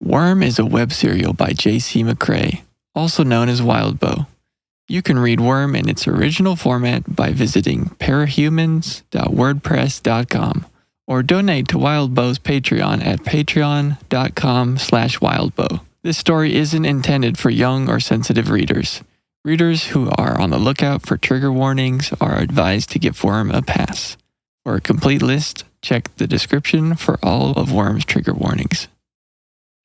Worm is a web serial by J.C. McCrae, also known as Wildbow. You can read Worm in its original format by visiting parahumans.wordpress.com or donate to Wildbow's Patreon at patreon.com/wildbow. This story isn't intended for young or sensitive readers. Readers who are on the lookout for trigger warnings are advised to give Worm a pass. For a complete list, check the description for all of Worm's trigger warnings.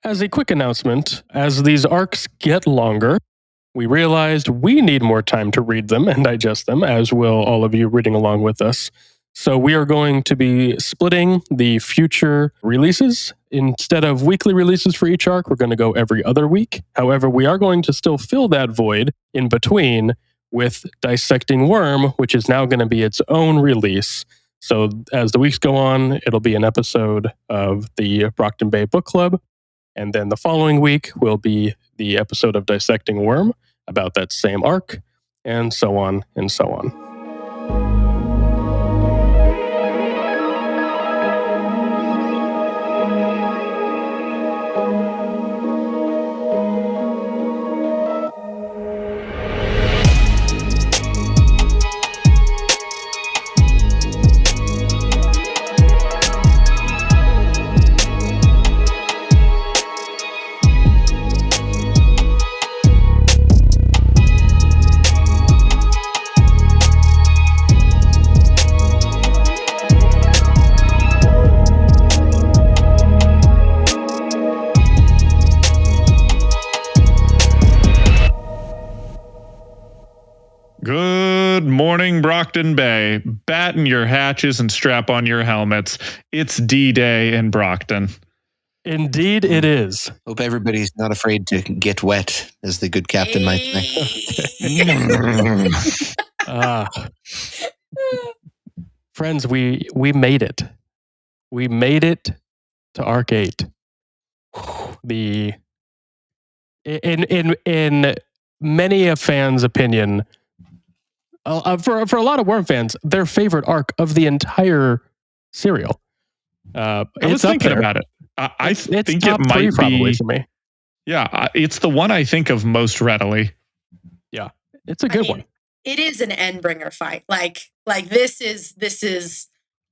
As a quick announcement, as these arcs get longer, we realized we need more time to read them and digest them, as will all of you reading along with us. So we are going to be splitting the future releases. Instead of weekly releases for each arc, we're going to go every other week. However, we are going to still fill that void in between with Dissecting Worm, which is now going to be its own release. So as the weeks go on, it'll be an episode of the Brockton Bay Book Club. And then the following week will be the episode of Dissecting Worm about that same arc, and so on and so on. Good morning, Brockton Bay. Batten your hatches and strap on your helmets. It's D-Day in Brockton. Indeed it is. Hope everybody's not afraid to get wet, as the good captain might say. Friends, we made it. We made it to Arc 8. In many a fan's opinion, for a lot of Worm fans, their favorite arc of the entire serial. I was thinking about it. I think it might probably be for me. Yeah, it's the one I think of most readily. Yeah, it's a good one. It is an Endbringer fight. Like this is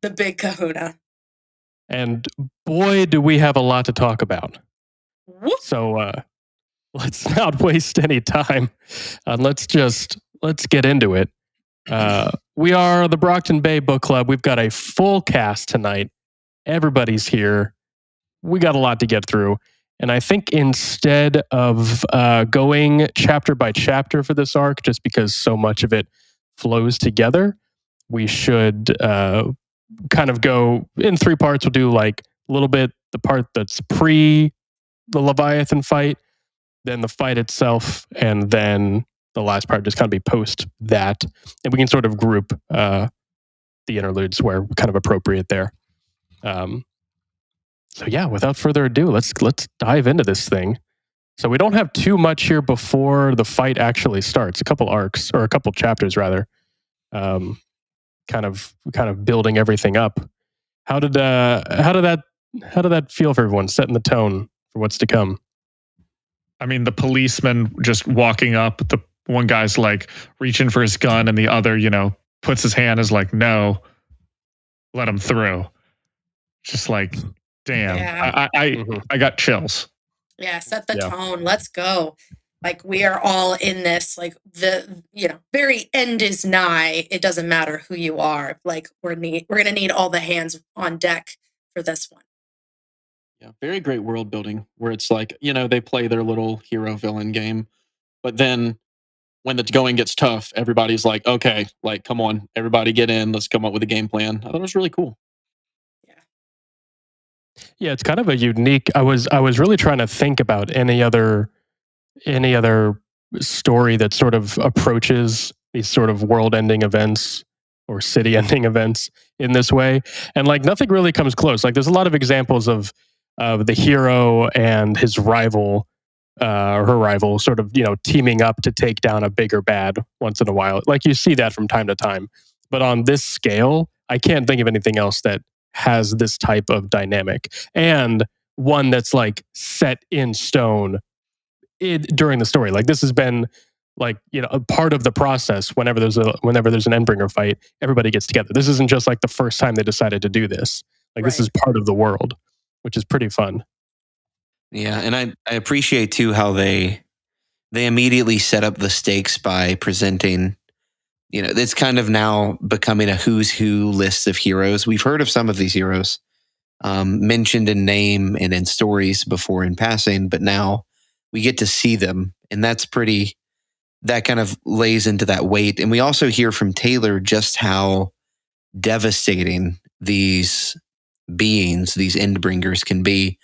the big kahuna. And boy, do we have a lot to talk about. Whoop. So let's not waste any time. Let's get into it. We are the Brockton Bay Book Club. We've got a full cast tonight. Everybody's here. We got a lot to get through. And I think instead of going chapter by chapter for this arc, just because so much of it flows together, we should kind of go in 3 parts. We'll do like a little bit the part that's pre the Leviathan fight, then the fight itself, and then the last part just kind of be post that. And we can sort of group the interludes where kind of appropriate there. So yeah, without further ado, let's dive into this thing. So we don't have too much here before the fight actually starts. A couple arcs, or a couple chapters rather, kind of building everything up. How did that feel for everyone, setting the tone for what's to come? I mean, the policeman just walking up, the one guy's like reaching for his gun, and the other, puts his hand, is like, no, let him through. Just like, damn, yeah. I got chills. Yeah, set the tone. Let's go. Like, we are all in this. Like, the very end is nigh. It doesn't matter who you are. Like, we're gonna need all the hands on deck for this one. Yeah, very great world building where it's like, they play their little hero villain game, but then when the going gets tough, everybody's like, okay, like, come on, everybody get in. Let's come up with a game plan. I thought it was really cool. Yeah, it's kind of a unique. I was really trying to think about any other story that sort of approaches these sort of world-ending events or city-ending events in this way, and like nothing really comes close. Like there's a lot of examples of the hero and his rival, or her rival, sort of teaming up to take down a bigger bad once in a while. Like you see that from time to time, but on this scale, I can't think of anything else that has this type of dynamic. And one that's like set in stone during the story. Like this has been like, you know, a part of the process. Whenever there's an Endbringer fight, everybody gets together. This isn't just like the first time they decided to do this. Like this is part of the world, which is pretty fun. Yeah, and I appreciate too how they immediately set up the stakes by presenting, you know, it's kind of now becoming a who's who list of heroes. We've heard of some of these heroes mentioned in name and in stories before in passing, but now we get to see them, and that kind of lays into that weight. And we also hear from Taylor just how devastating these beings, these Endbringers, can be.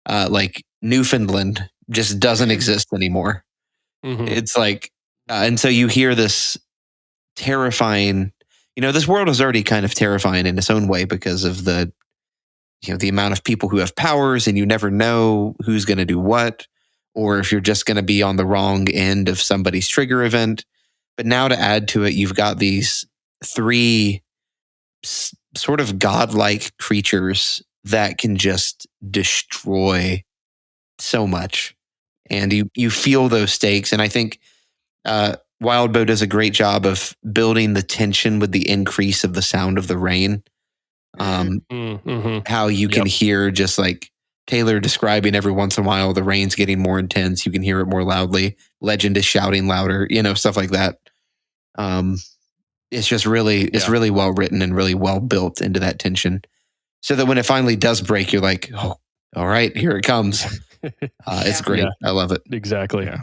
Like Newfoundland just doesn't exist anymore. Mm-hmm. It's like, and so you hear this terrifying, you know, this world is already kind of terrifying in its own way because of the, you know, the amount of people who have powers, and you never know who's going to do what, or if you're just going to be on the wrong end of somebody's trigger event. But now to add to it, you've got these three sort of godlike creatures that can just destroy so much, and you feel those stakes. And I think Wildbow does a great job of building the tension with the increase of the sound of the rain. How you can hear, just like Taylor describing, every once in a while the rain's getting more intense, you can hear it more loudly, Legend is shouting louder, you know, stuff like that. It's just really, it's really well written and really well built into that tension, so that when it finally does break, you're like, oh, all right, here it comes. It's great. I love it. Exactly. Yeah.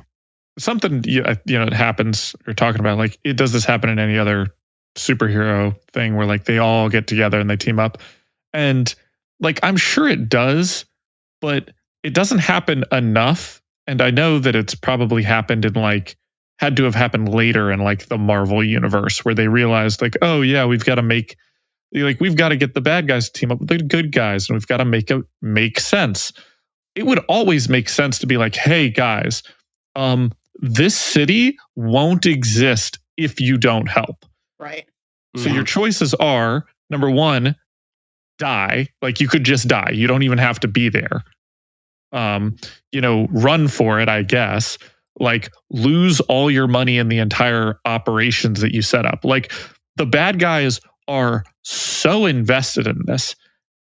Something, you know, it happens, you're talking about, like, does this happen in any other superhero thing where like they all get together and they team up? And like, I'm sure it does, but it doesn't happen enough. And I know that it's probably happened in like, had to have happened later in like the Marvel universe, where they realized like, oh yeah, we've got to get the bad guys to team up with the good guys, and we've got to make it make sense. It would always make sense to be like, hey guys, this city won't exist if you don't help. Right. So your choices are, number one, die. Like, you could just die. You don't even have to be there. You know, run for it, I guess. Like, lose all your money in the entire operations that you set up. Like, the bad guys are so invested in this.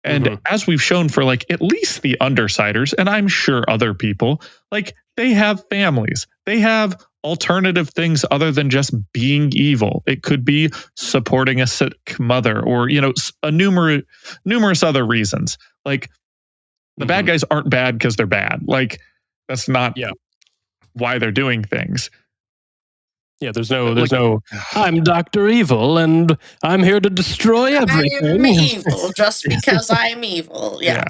And as we've shown for like at least the Undersiders, and I'm sure other people, like, they have families. They have alternative things other than just being evil. It could be supporting a sick mother, or, you know, numerous other reasons. Like, the bad guys aren't bad because they're bad. Like, that's not why they're doing things. Yeah, there's no, I'm Dr. Evil and I'm here to destroy everything. I'm evil just because I'm evil. Yeah.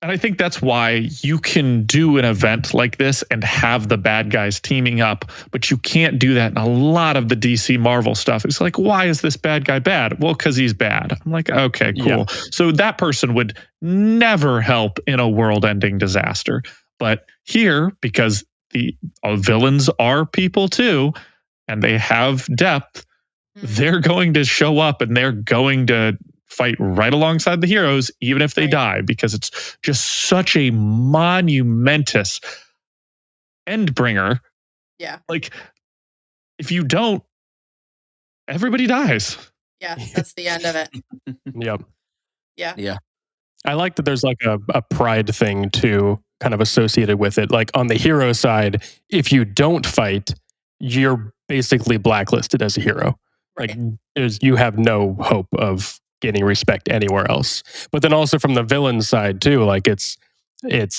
And I think that's why you can do an event like this and have the bad guys teaming up, but you can't do that in a lot of the DC Marvel stuff. It's like, why is this bad guy bad? Well, because he's bad. I'm like, okay, cool. Yeah. So that person would never help in a world-ending disaster. But here, because the villains are people too, and they have depth, they're going to show up and they're going to fight right alongside the heroes, even if they die, because it's just such a monumentous Endbringer. Yeah. Like, if you don't, everybody dies. Yeah, that's the end of it. Yep. Yeah. I like that there's like a pride thing too, kind of associated with it. Like, on the hero side, if you don't fight, you're basically blacklisted as a hero. Right. Like, you have no hope of gaining respect anywhere else. But then also from the villain side too, like, it's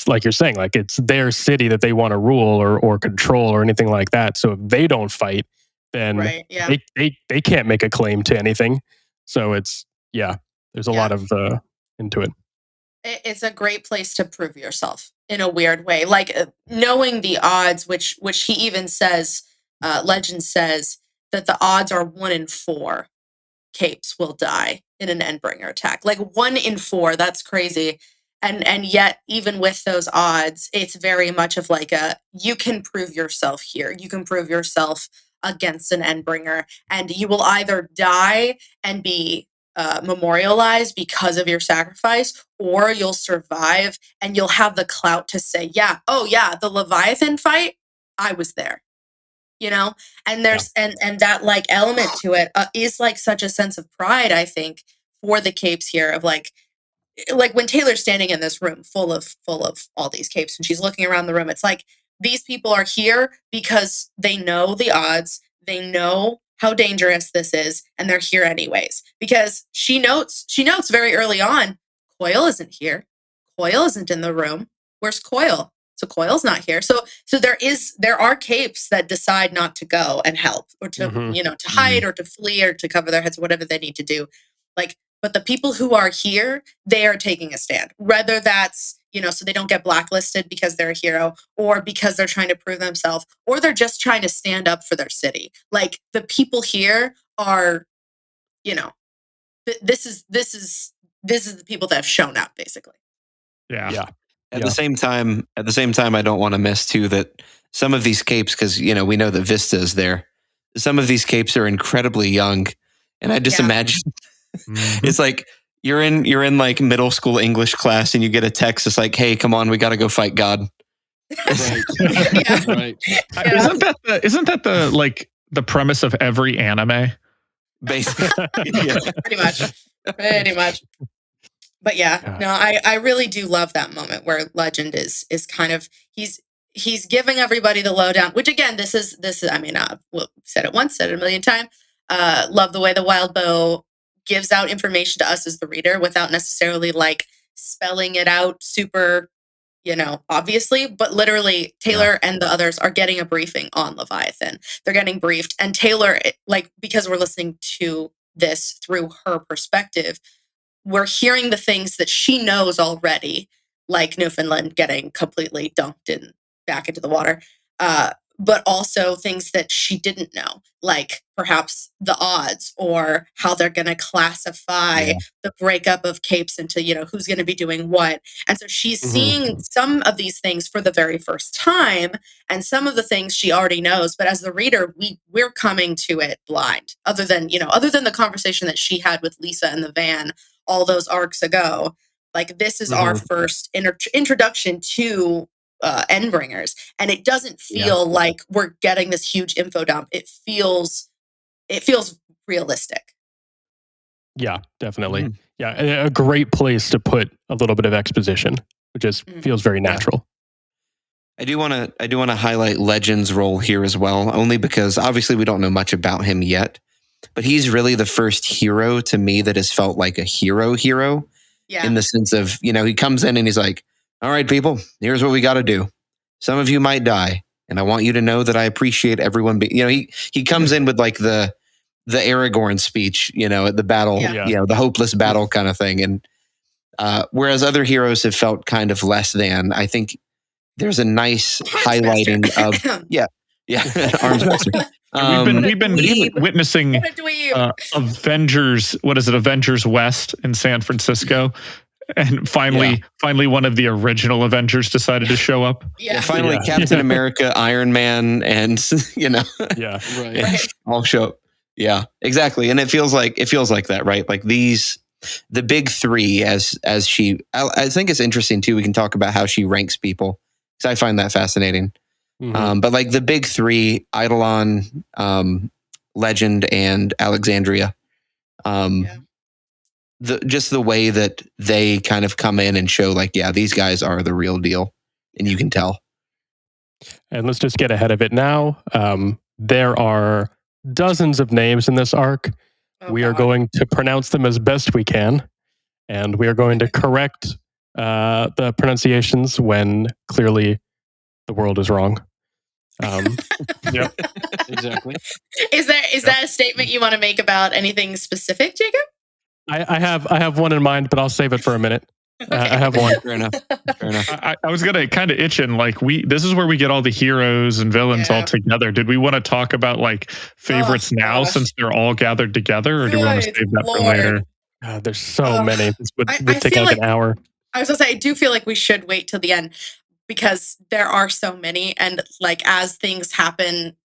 like you're saying, like, it's their city that they want to rule or control or anything like that. So if they don't fight, then they can't make a claim to anything. So it's there's a lot of into it. It's a great place to prove yourself in a weird way. Like, knowing the odds, which he even says, Legend says that the odds are 1 in 4 capes will die in an Endbringer attack. Like, 1 in 4, that's crazy. And yet, even with those odds, it's very much of like you can prove yourself here. You can prove yourself against an Endbringer, and you will either die and be memorialized because of your sacrifice, or you'll survive and you'll have the clout to say, yeah, oh yeah, the Leviathan fight, I was there, you know? And there's, and that like element to it is like such a sense of pride, I think, for the capes here of like when Taylor's standing in this room full of all these capes and she's looking around the room, it's like these people are here because they know the odds, they know how dangerous this is, and they're here anyways. Because she notes very early on, Coyle isn't here. Coyle isn't in the room. Where's Coyle? So Coyle's not here. So there are capes that decide not to go and help, or to to hide, or to flee, or to cover their heads, whatever they need to do. Like, but the people who are here, they are taking a stand. Whether that's, so they don't get blacklisted because they're a hero, or because they're trying to prove themselves, or they're just trying to stand up for their city. Like, the people here are, this is the people that have shown up, basically. Yeah. At the same time, I don't want to miss too that some of these capes, because we know that Vista is there. Some of these capes are incredibly young, and I just imagine it's like you're in like middle school English class, and you get a text. It's like, hey, come on, we got to go fight God. Right. Right. Isn't that the like the premise of every anime? Basically, pretty much. But no, I really do love that moment where Legend is kind of, he's giving everybody the lowdown, which again, this is I mean, we'll said it once, said it a million times. Love the way the Wild Bow gives out information to us as the reader without necessarily like spelling it out super, obviously, but literally Taylor and the others are getting a briefing on Leviathan. They're getting briefed, and Taylor, like, because we're listening to this through her perspective, we're hearing the things that she knows already, like Newfoundland getting completely dunked back into the water, but also things that she didn't know, like perhaps the odds, or how they're going to classify the breakup of capes into, who's going to be doing what. And so she's seeing some of these things for the very first time, and some of the things she already knows. But as the reader, we're coming to it blind, other than the conversation that she had with Lisa in the van all those arcs ago. Like, this is our first introduction to Endbringers, and it doesn't feel like we're getting this huge info dump. It feels realistic. Yeah, definitely. Yeah, a great place to put a little bit of exposition, which just feels very natural. I do want to highlight Legend's role here as well, only because obviously we don't know much about him yet, but he's really the first hero to me that has felt like a hero, in the sense of, he comes in and he's like, all right, people, here's what we got to do. Some of you might die, and I want you to know that I appreciate everyone. He comes in with like the Aragorn speech, at the battle, the hopeless battle kind of thing. And whereas other heroes have felt kind of less than, I think there's a nice highlighting of, Arms Master. We've been witnessing Avengers. What is it? Avengers West in San Francisco, and finally, one of the original Avengers decided to show up. Finally, Captain America, Iron Man, and all show up. Yeah, exactly. And it feels like that, right? Like the big three, as she. I think it's interesting too. We can talk about how she ranks people, because I find that fascinating. But like the big three, Eidolon, Legend, and Alexandria, just the way that they kind of come in and show like, these guys are the real deal, and you can tell. And let's just get ahead of it now. There are dozens of names in this arc. We are going to pronounce them as best we can, and we are going to correct the pronunciations when clearly the world is wrong. Yep, exactly. Is that a statement you want to make about anything specific, Jacob? I have one in mind, but I'll save it for a minute. I have one. Fair enough. I was gonna kind of itching, like this is where we get all the heroes and villains all together. Did we want to talk about like favorites now, since they're all gathered together, or do we want to save that for later? There's so many. This would take like an hour. I was gonna say, I do feel like we should wait till the end, because there are so many, and like as things happen,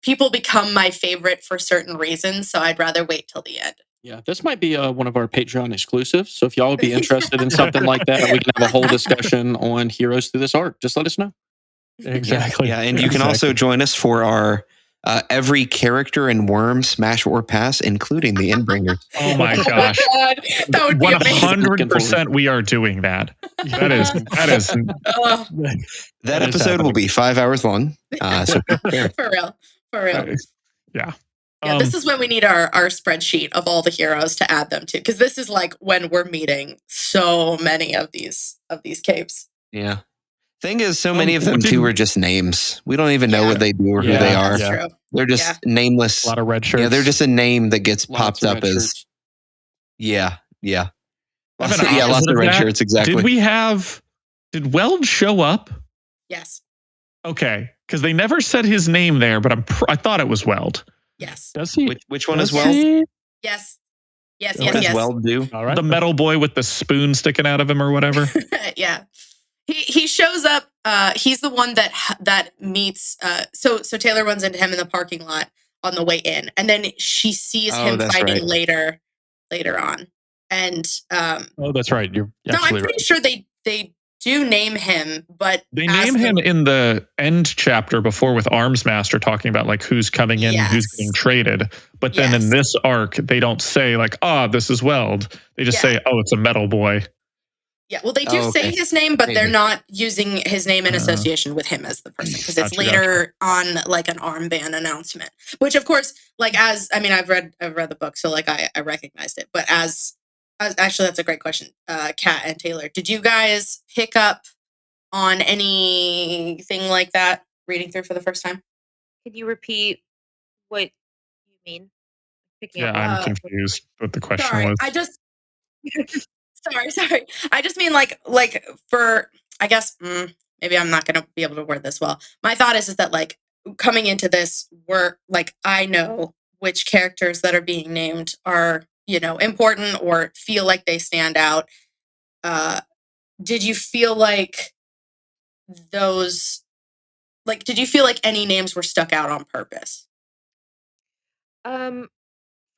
people become my favorite for certain reasons. So I'd rather wait till the end. Yeah, this might be one of our Patreon exclusives. So if y'all would be interested in something like that, we can have a whole discussion on heroes through this arc. Just let us know. Exactly. Yeah, and you can also join us for our every character in Worm Smash or Pass, including the Endbringers. Oh my gosh. God, that would be amazing. 100% we are doing that. That is Oh, That episode will be 5 hours long. So prepare. for real. For real. yeah. Yeah, this is when we need our spreadsheet of all the heroes to add them to, because this is like when we're meeting so many of these capes. Yeah. Thing is, so many of them too are just names. We don't even know what they do or who Yeah, they are. That's true. They're just nameless. A lot of red shirts. Yeah, they're just a name that gets Lots popped of up red as. shirts. Yeah. Lots Lots of red shirts. Exactly. Did Weld show up? Yes. Okay, because they never said his name there, but I thought it was Weld. Yes. Does he? Which one is Does Weld? he? Yes. Yes. Okay. Yes. What does Yes. Weld do? All right. The metal boy with the spoon sticking out of him or whatever. Yeah. He shows up. He's the one that meets. So Taylor runs into him in the parking lot on the way in, and then she sees him that's fighting right. later on. And Oh, that's right. You're no, I'm absolutely pretty sure they do name him, but They name him in the end chapter before with Armsmaster talking about like who's coming in, who's getting traded. But then in this arc, they don't say like, this is Weld. They just say, it's a metal boy. Yeah, well, they do say his name, but they're not using his name in association with him as the person, because it's later on like an armband announcement. Which, of course, like I've read the book, so like I recognized it. But as actually, that's a great question, Kat and Taylor. Did you guys pick up on anything like that reading through for the first time? Can you repeat what you mean? I'm confused what the question was. I just sorry. I just mean like for, I guess maybe I'm not going to be able to word this well. My thought is that like coming into this, we're like, I know which characters that are being named are, important or feel like they stand out. Did you feel like did you feel like any names were stuck out on purpose? For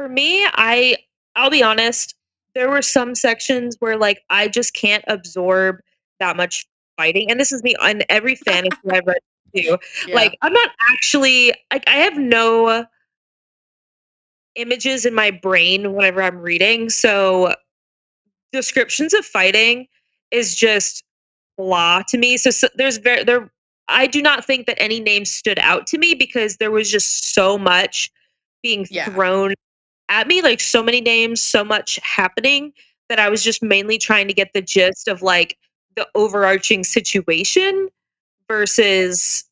me, I'll be honest, there were some sections where like I just can't absorb that much fighting. And this is me on every fantasy I've read too. Yeah. Like I'm not actually like I have no images in my brain whenever I'm reading. So descriptions of fighting is just blah to me. So I do not think that any names stood out to me because there was just so much being thrown at me, like so many names, so much happening, that I was just mainly trying to get the gist of like the overarching situation versus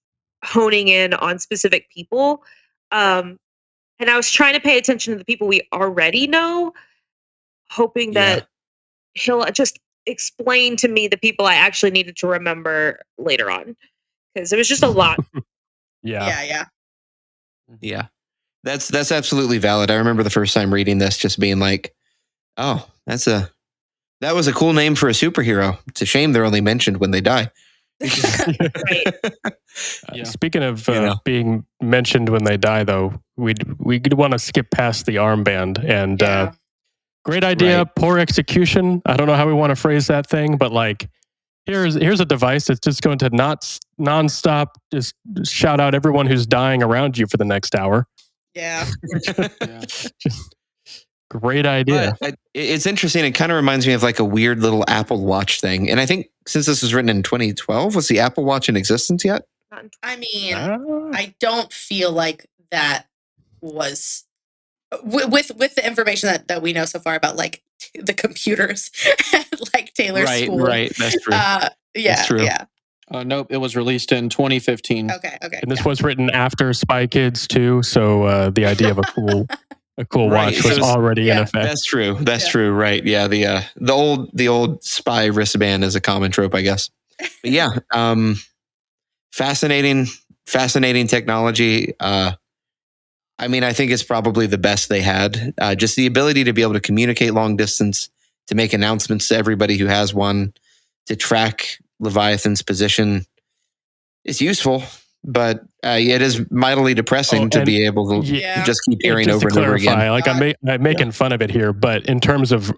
honing in on specific people. And I was trying to pay attention to the people we already know, hoping that he'll just explain to me the people I actually needed to remember later on, because it was just a lot. Yeah. That's absolutely valid. I remember the first time reading this just being like, oh, that was a cool name for a superhero. It's a shame they're only mentioned when they die. Right. Speaking of being mentioned when they die, though, we want to skip past the armband and great idea, Right. poor execution. I don't know how we want to phrase that thing, but like here's a device that's just going to nonstop just shout out everyone who's dying around you for the next hour. Yeah. Just great idea. But it's interesting. It kind of reminds me of like a weird little Apple Watch thing. And I think since this was written in 2012, was the Apple Watch in existence yet? I mean, I don't feel like that was with the information that we know so far about like the computers and like Taylor's school. Right. That's true. That's true. Yeah. Nope, it was released in 2015. Okay. And this was written after Spy Kids too, so the idea of a cool Right, watch was so already in effect. That's true. That's true. Right. Yeah. The old spy wristband is a common trope, I guess. But yeah. Fascinating technology. I mean, I think it's probably the best they had. Just the ability to be able to communicate long distance, to make announcements to everybody who has one, to track Leviathan's position is useful. but it is mightily depressing to be able to Yeah. just keep hearing just over to and over again. clarify, like I'm making fun of it here, but in terms of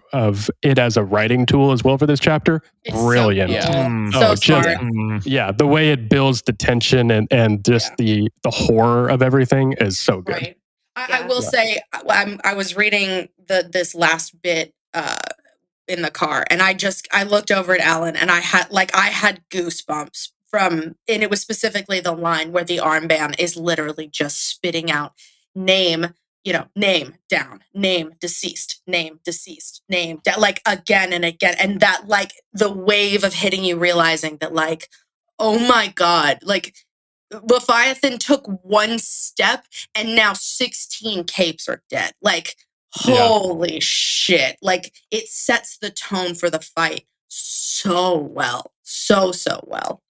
it as a writing tool as well for this chapter, It's brilliant. So, cool. Mm. So Oh, just- smart. Yeah, the way it builds the tension and just the horror of everything is so good. Right. I will say, I was reading this last bit in the car, and I looked over at Alan, and I had goosebumps and it was specifically the line where the armband is literally just spitting out name down, name deceased, name down, like again and again, and that like the wave of hitting you, realizing that like, oh my God, like Leviathan took one step and now 16 capes are dead. Like, holy shit. Like, it sets the tone for the fight so well. So well.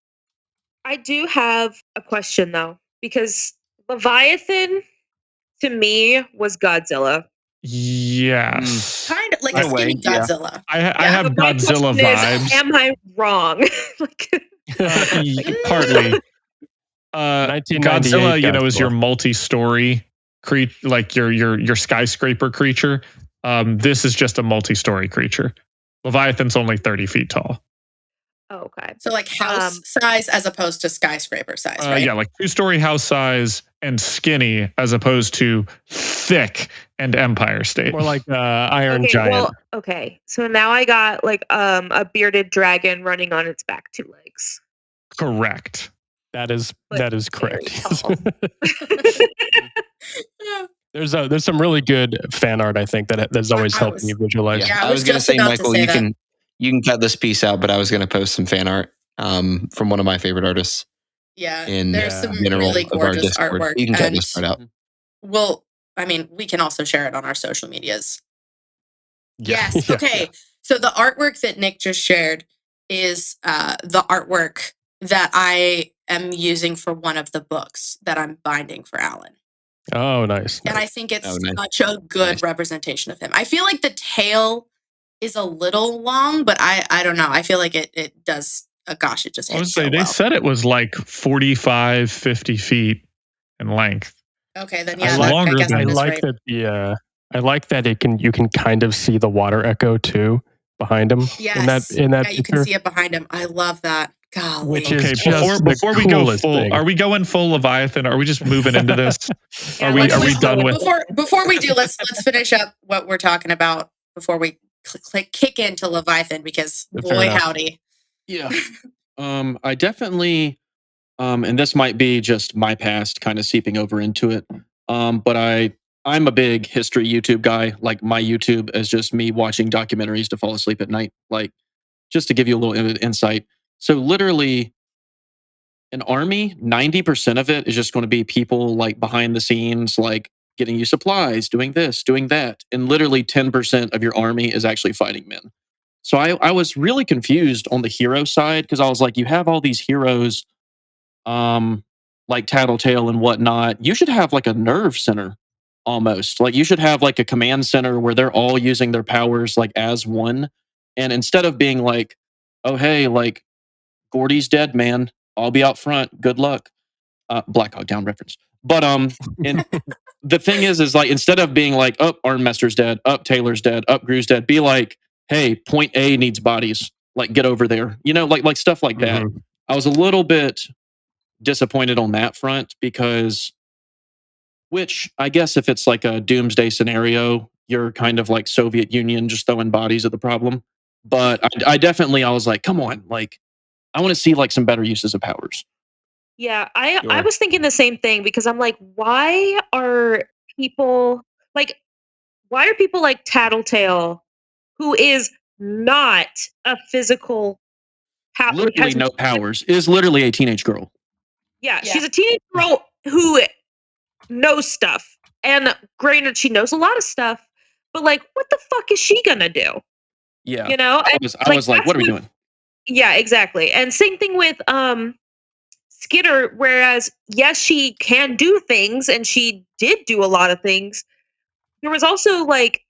I do have a question though, because Leviathan to me was Godzilla. Yes. Kind of like In a a way, skinny yeah. Godzilla. I have But my Godzilla question vibes. is, am I wrong? Partly. Godzilla, 1998 is your Godzilla. multi-story like your skyscraper creature. This is just a multi-story creature. Leviathan's only 30 feet tall. Oh, okay. So like house size as opposed to skyscraper size, right? Yeah, like 2-story house size and skinny as opposed to thick and Empire State. More like Iron Okay, Giant. well, okay. So now I got like a bearded dragon running on its back 2 legs. Correct. That is correct. tall. There's some really good fan art, I think, that's always helped me visualize. Yeah, I was going to just say, about to Michael, say you that. can cut this piece out, but I was going to post some fan art from one of my favorite artists. Yeah, in there's some general really of our gorgeous Discord. artwork. You can cut And this part out. we can also share it on our social medias. Yeah. Yes. Yeah. Okay. So the artwork that Nick just shared is the artwork that I am using for one of the books that I'm binding for Alan. Oh, nice. And I think it's nice. such a good representation of him. I feel like the tail is a little long, but I don't know. I feel like it does. Gosh, it just I would hits say so they well. said it was like 45, 50 feet in length. Okay, then It's yeah, longer I guess than- I that is like right. I like that you can kind of see the water echo too behind him. Yes. In that yeah, you can picture, see it behind him. I love that. Golly. which is Okay, just before the we go coolest full, thing. are we going full Leviathan? Are we just moving into this? Yeah, are we let's done go with? Before we do, let's finish up what we're talking about before we kick into Leviathan, because Fair boy enough. howdy. Yeah. I definitely, and this might be just my past kind of seeping over into it. But I'm a big history YouTube guy. Like my YouTube is just me watching documentaries to fall asleep at night. Like just to give you a little insight. So literally an army, 90% of it is just going to be people like behind the scenes, like getting you supplies, doing this, doing that. And literally 10% of your army is actually fighting men. So I was really confused on the hero side because I was like, you have all these heroes, like Tattletale and whatnot. You should have like a nerve center almost. Like you should have like a command center where they're all using their powers like as one. And instead of being like, oh, hey, like Gordy's dead, man. I'll be out front. Good luck. Black Hawk Down reference. But and the thing is like instead of being like, oh, Armmaster's dead, up Taylor's dead, up Gru's dead, be like, hey, point A needs bodies. Like get over there. Like stuff like that. Mhm. I was a little bit disappointed on that front because, which I guess if it's like a doomsday scenario, you're kind of like Soviet Union just throwing bodies at the problem. But I definitely, I was like, come on, like I want to see like some better uses of powers. Yeah, I Sure. was thinking the same thing because I'm like, why are people like Tattletale, who is not a physical Literally no powers. Is literally a teenage girl. Yeah, Yeah. she's a teenage girl who knows stuff. And granted, she knows a lot of stuff, but like, what the fuck is she gonna do? Yeah. You know? I was like, what are we doing? Yeah, exactly. And same thing with Skitter, whereas yes, she can do things and she did do a lot of things. There was also like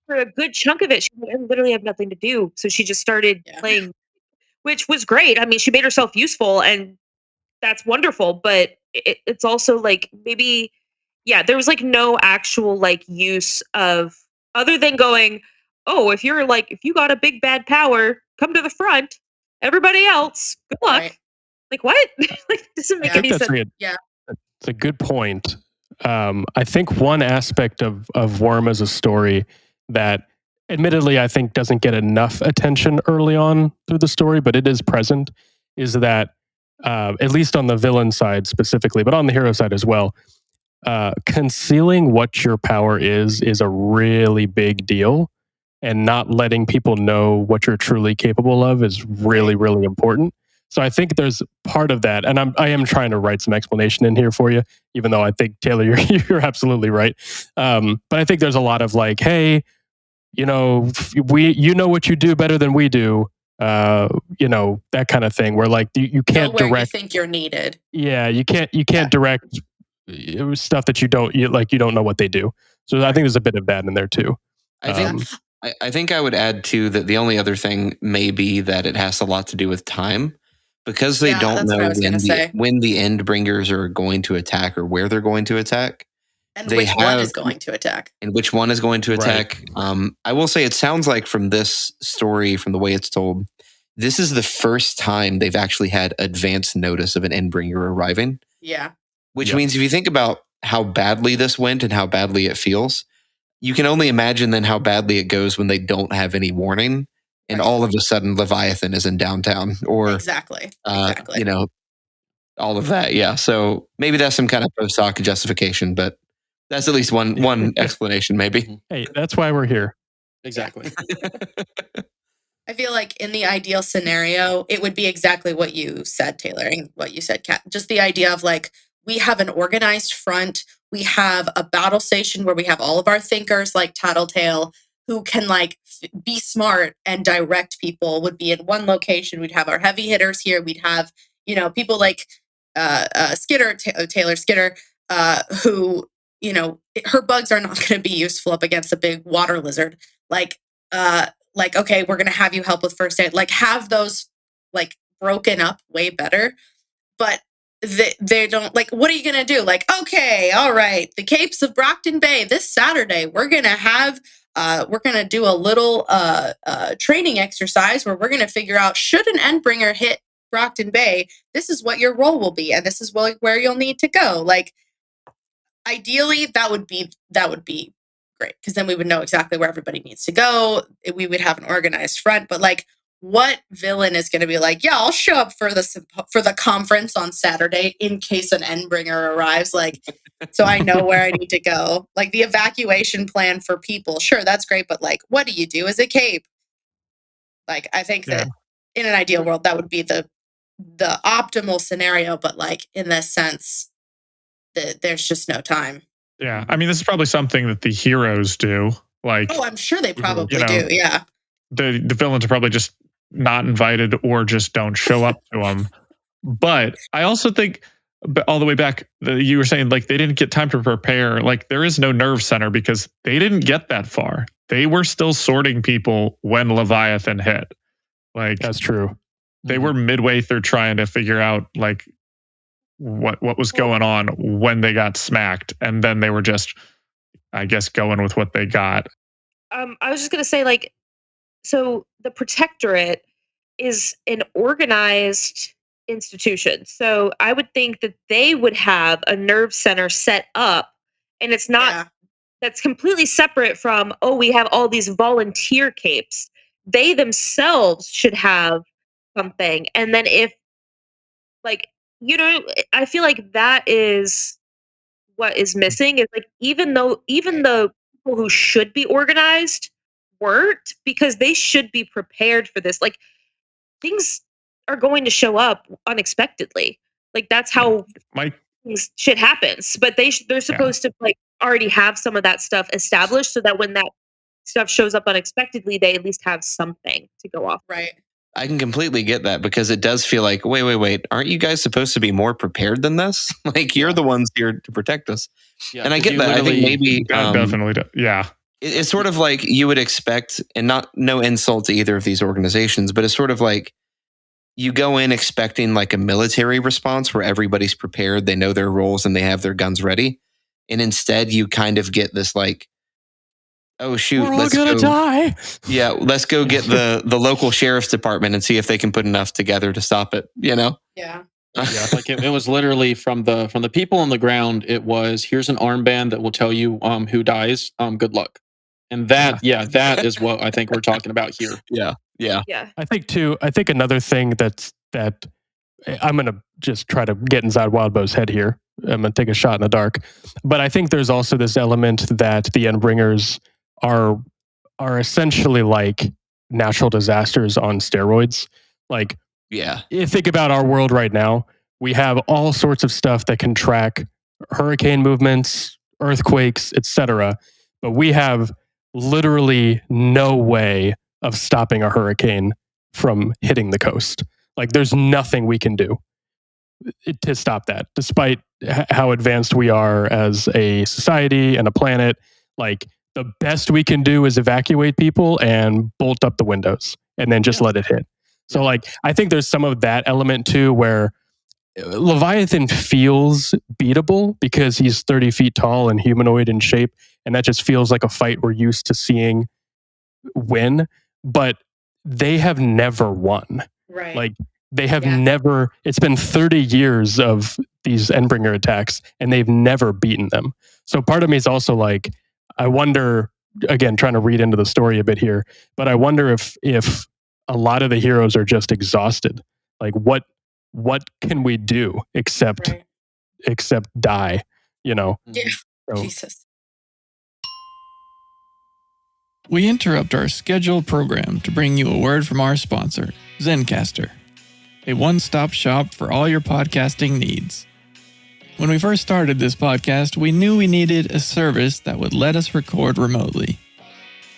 for a good chunk of it, she literally had nothing to do. So she just started playing, which was great. I mean, she made herself useful and that's wonderful, but it's also like maybe, yeah, there was like no actual like use of other than going, oh, if you got a big bad power, come to the front. Everybody else, good luck. Right. Like what? Like doesn't make I think any that's sense. it's a good point. I think one aspect of Worm as a story that admittedly I think doesn't get enough attention early on through the story, but it is present, is that at least on the villain side specifically, but on the hero side as well, concealing what your power is a really big deal, and not letting people know what you're truly capable of is really, really important. So I think there's part of that, and I am trying to write some explanation in here for you, even though I think Taylor, you're absolutely right. But I think there's a lot of like, hey, you know what you do better than we do, that kind of thing, where like you can't Know where direct. you think you're needed. Yeah, you can't direct stuff that you don't know what they do. So I think there's a bit of that in there too. I think I would add too that the only other thing may be that it has a lot to do with time, because they don't that's what I know was gonna say. when the Endbringers are going to attack or where they're going to attack. And which one is going to attack. And which one is going to attack. Right. I will say it sounds like from this story, from the way it's told, this is the first time they've actually had advance notice of an Endbringer arriving. Yeah. Which means if you think about how badly this went and how badly it feels, you can only imagine then how badly it goes when they don't have any warning, and all of a sudden Leviathan is in downtown, or exactly. All of that. Yeah. So maybe that's some kind of post hoc justification, but that's at least one explanation, maybe. Hey, that's why we're here. Exactly. I feel like in the ideal scenario, it would be exactly what you said, Taylor, and what you said, Kat. Just the idea of like, we have an organized front. We have a battle station where we have all of our thinkers like Tattletale who can like be smart and direct people, would be in one location. We'd have our heavy hitters here. We'd have, people like Taylor Skitter, who, her bugs are not going to be useful up against a big water lizard. Okay, we're going to have you help with first aid. Like, have those like broken up way better. But they don't, like, what are you going to do? Like, okay, all right, the Capes of Brockton Bay this Saturday, we're going to do a little training exercise where we're going to figure out, should an Endbringer hit Brockton Bay, this is what your role will be, and this is where you'll need to go. Like, ideally, that would be great, because then we would know exactly where everybody needs to go. We would have an organized front. But like, what villain is going to be like, yeah, I'll show up for the conference on Saturday in case an Endbringer arrives, like, so I know where I need to go. Like, the evacuation plan for people, sure, that's great, but like, what do you do as a Cape? Like, I think that in an ideal world, that would be the optimal scenario, but like, in this sense, there's just no time. Yeah, I mean, this is probably something that the heroes do. Like, I'm sure they probably do. Yeah, the villains are probably just not invited or just don't show up to them. But I also think, all the way back, you were saying like they didn't get time to prepare. Like, there is no nerve center because they didn't get that far. They were still sorting people when Leviathan hit. Like, that's true. They were midway through trying to figure out like what was going on when they got smacked, and then they were just, I guess, going with what they got. I was just gonna say, like, so the Protectorate is an organized institution, so I would think that they would have a nerve center set up, and it's not that's completely separate from, we have all these volunteer Capes. They themselves should have something, and then if, like, I feel like that is what is missing, is like, even the people who should be organized weren't, because they should be prepared for this. Like, things are going to show up unexpectedly. Like, that's how shit happens. But they're supposed to like already have some of that stuff established, so that when that stuff shows up unexpectedly, they at least have something to go off. Right. I can completely get that, because it does feel like, wait, aren't you guys supposed to be more prepared than this? Like, you're the ones here to protect us. Yeah, and I get that. I think maybe definitely, yeah. It's sort of like you would expect, and no insult to either of these organizations, but it's sort of like you go in expecting like a military response where everybody's prepared, they know their roles and they have their guns ready. And instead you kind of get this like, oh shoot, We're all gonna die. Yeah, let's go get the local sheriff's department and see if they can put enough together to stop it, you know? Yeah. Yeah, like it was literally from the people on the ground. It was, here's an armband that will tell you who dies. Good luck. And that that is what I think we're talking about here. Yeah. Yeah. I think another thing that I'm gonna just try to get inside Wildbow's head here. I'm gonna take a shot in the dark, but I think there's also this element that the Endbringers are essentially like natural disasters on steroids. Like, Yeah. you think about our world right now, we have all sorts of stuff that can track hurricane movements, earthquakes, etc. But we have literally no way of stopping a hurricane from hitting the coast. Like, there's nothing we can do to stop that, despite how advanced we are as a society and a planet. Like, the best we can do is evacuate people and bolt up the windows and then just let it hit. So, like, I think there's some of that element too, where Leviathan feels beatable because he's 30 feet tall and humanoid in shape. And that just feels like a fight we're used to seeing win. But they have never won. Right. Like, they have never, it's been 30 years of these Endbringer attacks and they've never beaten them. So part of me is also like, I wonder, again, trying to read into the story a bit here, but I wonder if a lot of the heroes are just exhausted. Like, what can we do except die, you know? Yeah. So, Jesus. We interrupt our scheduled program to bring you a word from our sponsor, Zencastr, a one-stop shop for all your podcasting needs. When we first started this podcast, we knew we needed a service that would let us record remotely.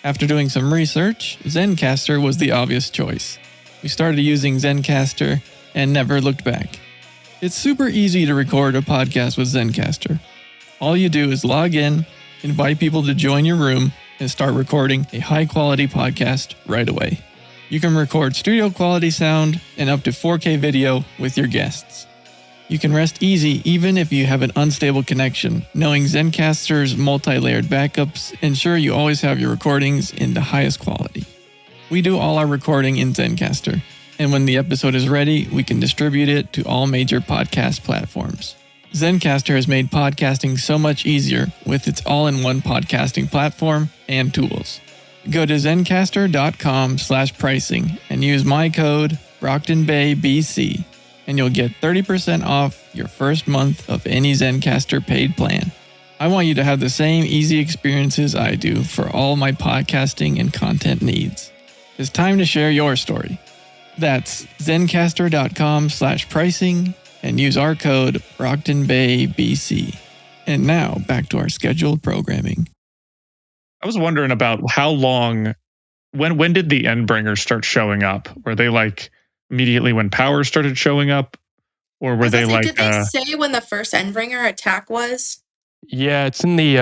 After doing some research, Zencastr was the obvious choice. We started using Zencastr and never looked back. It's super easy to record a podcast with Zencastr. All you do is log in, invite people to join your room, and start recording a high-quality podcast right away. You can record studio-quality sound and up to 4K video with your guests. You can rest easy even if you have an unstable connection, knowing Zencastr's multi-layered backups ensure you always have your recordings in the highest quality. We do all our recording in Zencastr, and when the episode is ready, we can distribute it to all major podcast platforms. Zencastr has made podcasting so much easier with its all-in-one podcasting platform and tools. Go to zencastr.com/pricing and use my code Brocktonbaybc, and you'll get 30% off your first month of any Zencastr paid plan. I want you to have the same easy experiences I do for all my podcasting and content needs. It's time to share your story. That's zencastr.com/pricing and use our code Brocktonbaybc. And now back to our scheduled programming. I was wondering about how long, when did the Endbringers start showing up? Were they like immediately when power started showing up? Or were they like... Did they say when the first Endbringer attack was? yeah, it's in the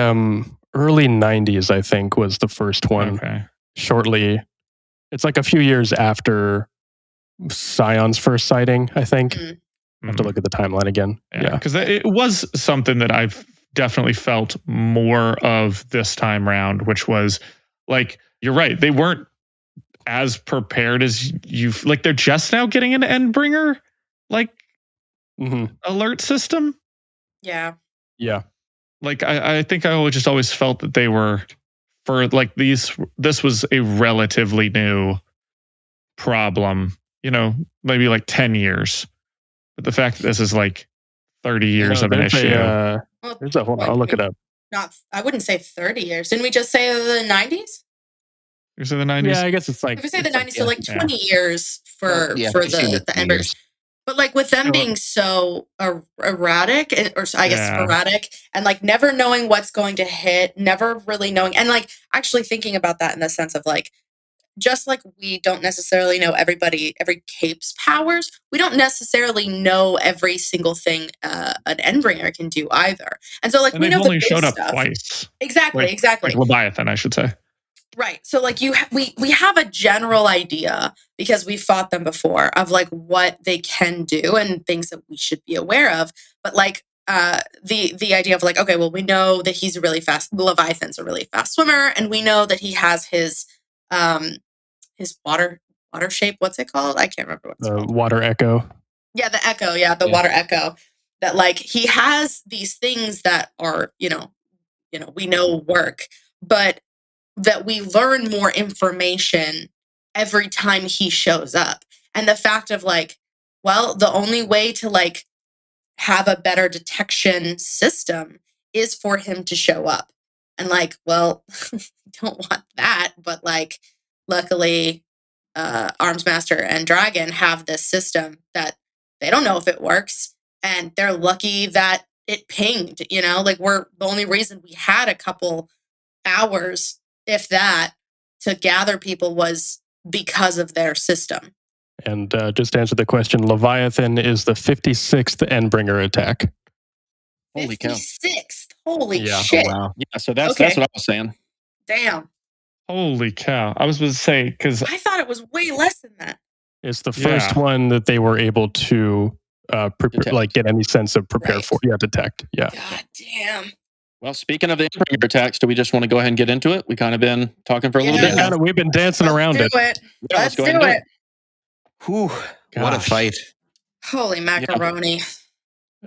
early 90s, I think, was the first one. Okay. Shortly. It's like a few years after Scion's first sighting, I think. I have to look at the timeline again. Yeah, because it was something that I've definitely felt more of this time round, which was like, you're right, they weren't as prepared as you've, like, they're just now getting an Endbringer, like, alert system. Yeah. Yeah. Like, I think I always felt that they were, for like this was a relatively new problem, you know, maybe like 10 years. But the fact that this is like 30 years of an issue. Hold on, I'll look it up. I wouldn't say 30 years. Didn't we just say the 90s? You said the 90s? Yeah, I guess it's like... If we say the 90s, so like 20 years for the Years. Embers. But like with them being so erratic, or I guess sporadic, and like never knowing what's going to hit, never really knowing, and like actually thinking about that in the sense of like, just like we don't necessarily know every cape's powers, we don't necessarily know every single thing an Endbringer can do either. And so like, we know only the big showed up stuff. twice. Exactly. Like Leviathan, I should say. Right. So like we have a general idea because we fought them before of like what they can do and things that we should be aware of. But like the idea of like, okay, well, we know that he's a really fast Leviathan's a really fast swimmer, and we know that he has his water shape. What's it called? I can't remember what it's called. Water echo. Yeah, the echo. Yeah, the water echo. That like he has these things that are, we know work, but that we learn more information every time he shows up. And the fact of like, well, the only way to like have a better detection system is for him to show up. And like, well, don't want that, but like luckily Armsmaster and Dragon have this system that they don't know if it works, and they're lucky that it pinged, like we're the only reason we had a couple hours, if that, to gather people was because of their system. And just to answer the question, Leviathan is the 56th Endbringer attack. Holy cow. 56th. Holy Yeah. shit. Oh, wow. Yeah, so that's Okay. what I was saying. Damn. Holy cow. I was going to say, because I thought it was way less than that. It's the first one that they were able to Detect. like get any sense of prepare Right. for. Yeah, detect. Yeah. God damn. Well, speaking of the Endbringer attacks, do we just want to go ahead and get into it? We kind of been talking for a little bit Yeah. now. We've been dancing around Let's it. do it. Yeah, Let's go do ahead and it. Whew, what a Gosh. fight. Holy macaroni.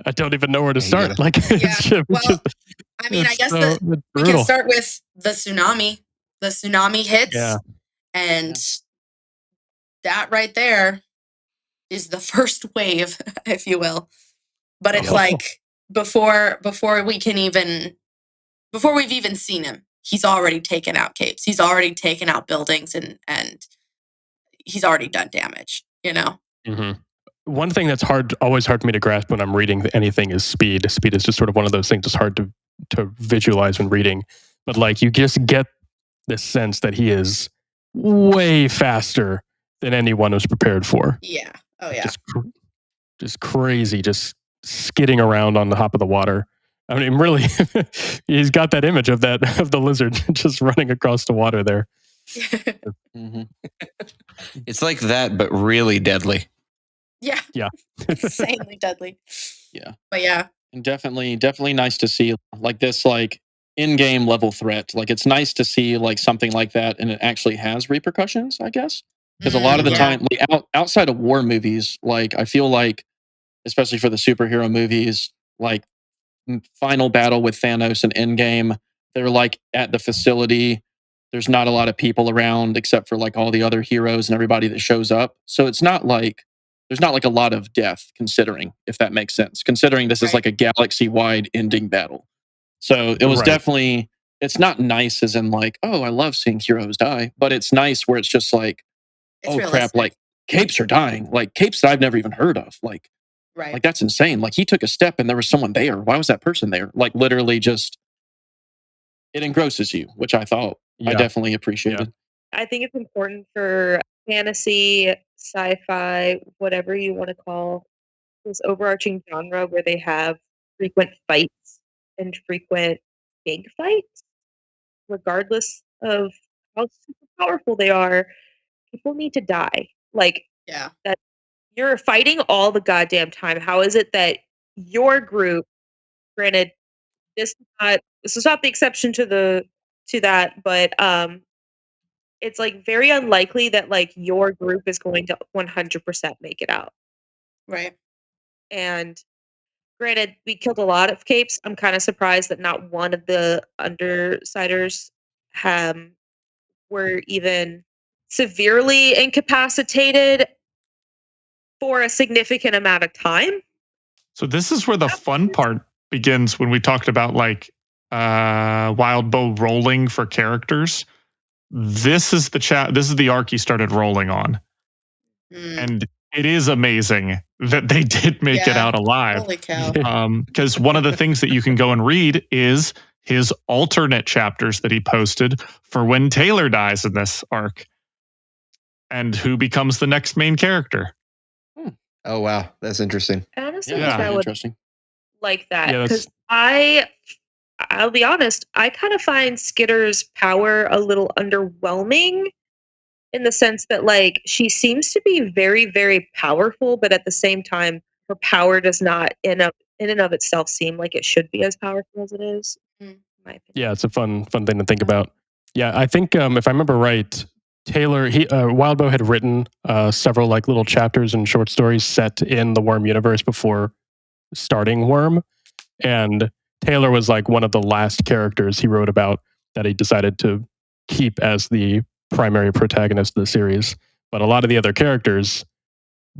I don't even know where to Yeah, you start. gotta- Like, it's Yeah. just, Well, I mean, I it's guess so we can brutal. start with the tsunami. The tsunami hits, Yeah. and that right there is the first wave, if you will. But it's Oh. like before we've even seen him, he's already taken out capes. He's already taken out buildings, and he's already done damage. Mm-hmm. One thing that's always hard for me to grasp when I'm reading anything is speed. Speed is just sort of one of those things that's hard to visualize when reading. But like, you just get this sense that he is way faster than anyone was prepared for. Yeah. Oh yeah. Just crazy, just skidding around on the top of the water. I mean, really, he's got that image of the lizard just running across the water there. Mm-hmm. It's like that, but really deadly. Yeah. Yeah. Insanely deadly. Yeah. But yeah. And definitely nice to see like this like in-game level threat. Like it's nice to see like something like that and it actually has repercussions, I guess. Because a lot of the Yeah. time, like outside of war movies, like I feel like, especially for the superhero movies, like final battle with Thanos and Endgame, they're like at the facility. There's not a lot of people around except for like all the other heroes and everybody that shows up. So it's not like there's not like a lot of death, considering, if that makes sense, considering this is Right. like a galaxy-wide ending battle. So it was Right. definitely, it's not nice as in like, oh, I love seeing heroes die, but it's nice where it's just like, It's oh realistic. crap, like capes are dying, like capes that I've never even heard of. Like right. that's insane. Like he took a step and there was someone there. Why was that person there? Like literally just, it engrosses you, which I thought I Yeah. definitely appreciated. I think it's important for fantasy, sci-fi, whatever you want to call this overarching genre where they have frequent fights and frequent big fights, regardless of how super powerful they are. People need to die. Like Yeah. that you're fighting all the goddamn time. How is it that your group, granted, this is not the exception to that, but it's like very unlikely that like your group is going to 100% make it out. Right. And granted, we killed a lot of capes. I'm kind of surprised that not one of the undersiders were even severely incapacitated for a significant amount of time. So this is where the fun part begins when we talked about like Wild Bow rolling for characters. This is the arc he started rolling on. And it is amazing that they did make it out alive. Holy cow. Because one of the things that you can go and read is his alternate chapters that he posted for when Taylor dies in this arc and who becomes the next main character. Oh, wow. That's interesting. I honestly Yeah. wish I would Interesting. like that Yeah, because I I'll be honest, I kind of find Skitter's power a little underwhelming in the sense that like she seems to be very, very powerful, but at the same time, her power does not in and of itself seem like it should be as powerful as it is. In my opinion. Yeah, it's a fun thing to think about. Yeah, I think if I remember right, Taylor, Wildbow had written several like little chapters and short stories set in the Worm universe before starting Worm, and Taylor was like one of the last characters he wrote about that he decided to keep as the primary protagonist of the series. But a lot of the other characters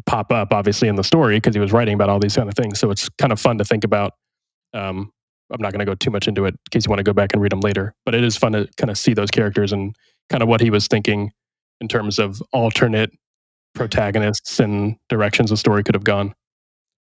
pop up obviously in the story because he was writing about all these kind of things. So it's kind of fun to think about. I'm not going to go too much into it in case you want to go back and read them later, but it is fun to kind of see those characters and kind of what he was thinking in terms of alternate protagonists and directions the story could have gone,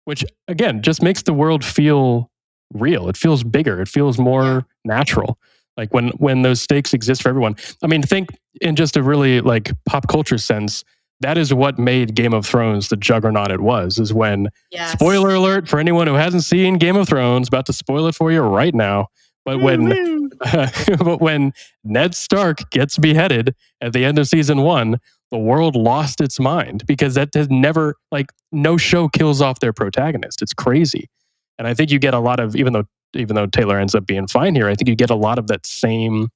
which again, just makes the world feel real. It feels bigger. It feels more natural. Like when those stakes exist for everyone. I mean, think in just a really like pop culture sense, that is what made Game of Thrones the juggernaut it was, is when, spoiler alert for anyone who hasn't seen Game of Thrones, about to spoil it for you right now, but when Ned Stark gets beheaded at the end of season 1, the world lost its mind because that has never, like, no show kills off their protagonist. It's crazy. And I think you get a lot of, even though Taylor ends up being fine here, I think you get a lot of that same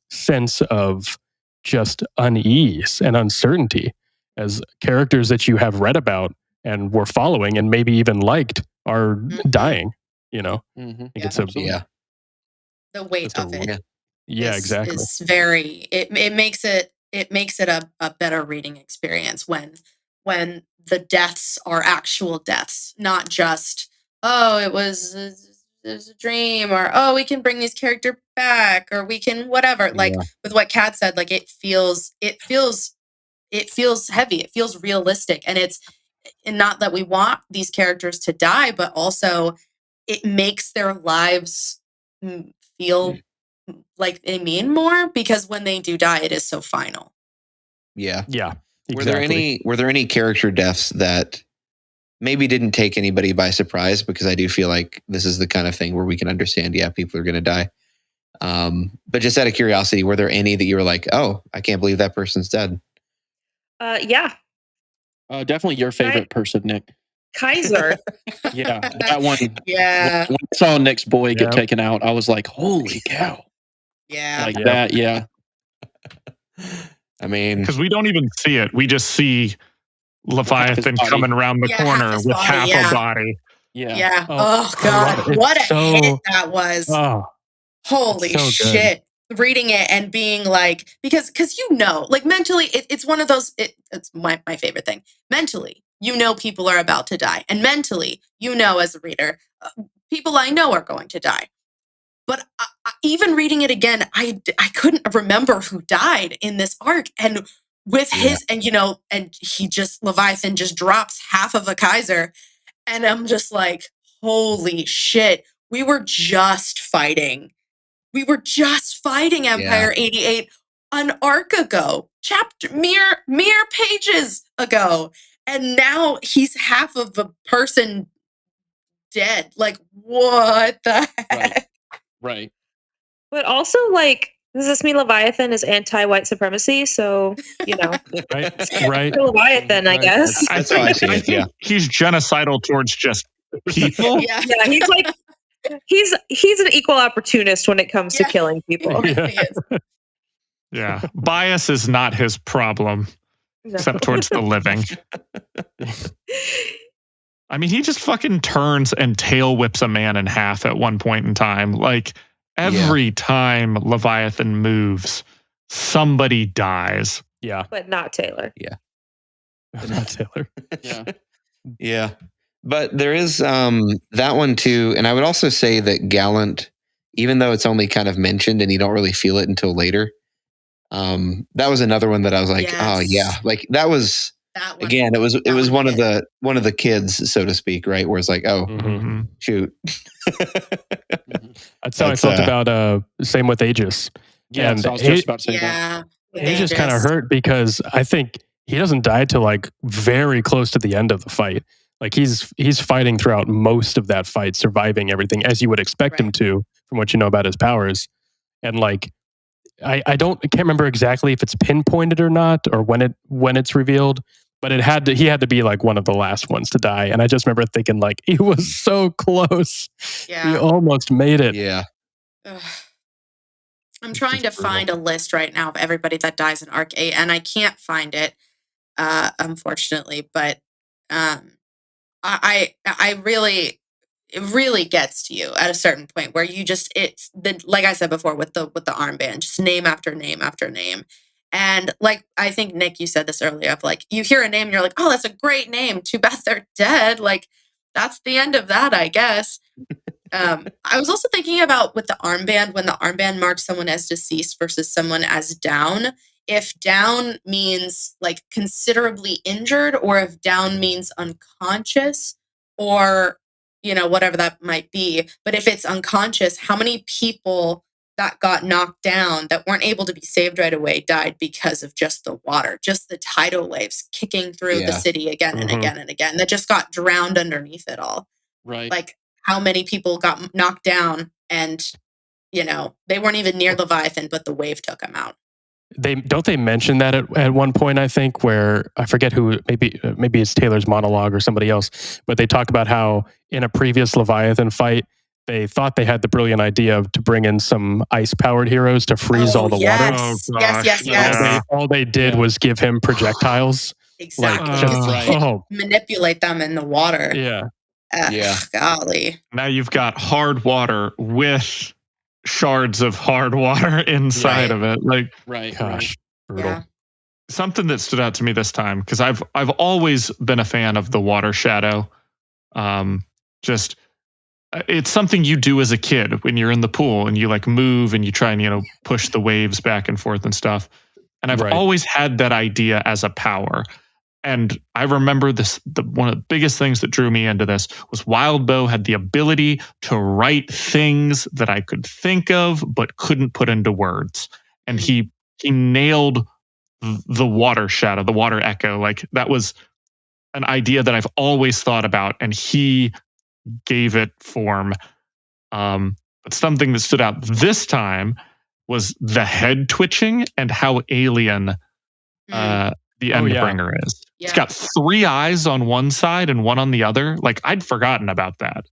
sense of just unease and uncertainty as characters that you have read about and were following and maybe even liked are dying, you know? Mm-hmm. I think it's a, the weight of it. Yeah, exactly. Is very, it makes it a better reading experience when the deaths are actual deaths, not just, oh, it was a dream, or oh, we can bring this character back, or we can whatever. Like with what Kat said, like it feels heavy, it feels realistic, and not that we want these characters to die, but also it makes their lives feel like they mean more, because when they do die, it is so final. Yeah. Exactly. Were there any character deaths that maybe didn't take anybody by surprise? Because I do feel like this is the kind of thing where we can understand, people are going to die. But just out of curiosity, were there any that you were like, oh, I can't believe that person's dead? Yeah. Definitely your favorite person, Nick. Kaiser. Yeah, that one. Yeah. When I saw Nick's boy get taken out, I was like, holy cow. Yeah. Like that, yeah. I mean, because we don't even see it. We just see Leviathan coming around the corner with half a body. Yeah. Oh God. What a hit that was. Holy shit. Reading it and being like, because like mentally, it's one of those, it's my favorite thing. Mentally, people are about to die. And mentally, as a reader, people I know are going to die. But even reading it again, I couldn't remember who died in this arc. And with his, and Leviathan just drops half of a Kaiser. And I'm just like, holy shit, we were just fighting Empire 88 an arc ago, mere pages ago. And now he's half of a person dead. Like, what the heck? Right. But also, like, does this mean Leviathan is anti-white supremacy? So, right. Leviathan, I guess. I think he's genocidal towards just people. Yeah, he's like, he's an equal opportunist when it comes to killing people. Yeah, bias is not his problem, except towards the living. I mean, he just fucking turns and tail whips a man in half at one point in time. Like, every time Leviathan moves, somebody dies. Yeah. But not Taylor. Yeah. But not Taylor. Yeah. But there is that one too. And I would also say that Gallant, even though it's only kind of mentioned and you don't really feel it until later, that was another one that I was like, oh yeah. Like that was, again, it was one of the kids, so to speak, right? Where it's like, oh, shoot. That's how I felt about same with Aegis. Yeah, and so I was just about to say that. Aegis kind of hurt because I think he doesn't die till like very close to the end of the fight. Like he's fighting throughout most of that fight, surviving everything as you would expect him to, from what you know about his powers. And like I can't remember exactly if it's pinpointed or not, or when it's revealed, but he had to be like one of the last ones to die. And I just remember thinking like he was so close. Yeah. He almost made it. Yeah. Ugh. I'm trying to find a list right now of everybody that dies in Arc 8, and I can't find it, unfortunately. But I really, it really gets to you at a certain point where you just, it's the, like I said before with the armband, just name after name after name. And like I think Nick, you said this earlier, of like you hear a name and you're like, oh, that's a great name. Too bad they're dead. Like that's the end of that, I guess. I was also thinking about with the armband, when the armband marks someone as deceased versus someone as down. If down means like considerably injured, or if down means unconscious, or whatever that might be. But if it's unconscious, how many people that got knocked down that weren't able to be saved right away died because of just the water, just the tidal waves kicking through the city again and again and again, that just got drowned underneath it all. Right. Like how many people got knocked down and they weren't even near Leviathan, but the wave took them out. They mention that at one point, I think, where I forget who, maybe it's Taylor's monologue or somebody else, but they talk about how in a previous Leviathan fight, they thought they had the brilliant idea to bring in some ice-powered heroes to freeze all the water. Oh, gosh. Yes. All they did was give him projectiles. Exactly. Like, Because right. you could manipulate them in the water. Yeah. Golly. Now you've got hard water with shards of hard water inside of it. Like, Gosh, brutal. Yeah. something that stood out to me this time, because I've always been a fan of the water shadow. Just it's something you do as a kid when you're in the pool and you like move and you try and push the waves back and forth and stuff. And I've always had that idea as a power. And I remember one of the biggest things that drew me into this was Wildbow had the ability to write things that I could think of but couldn't put into words. And he nailed the water shadow, the water echo. Like that was an idea that I've always thought about, and he gave it form. But something that stood out this time was the head twitching and how alien the Endbringer is. Yeah. It's got 3 eyes on one side and one on the other. Like I'd forgotten about that.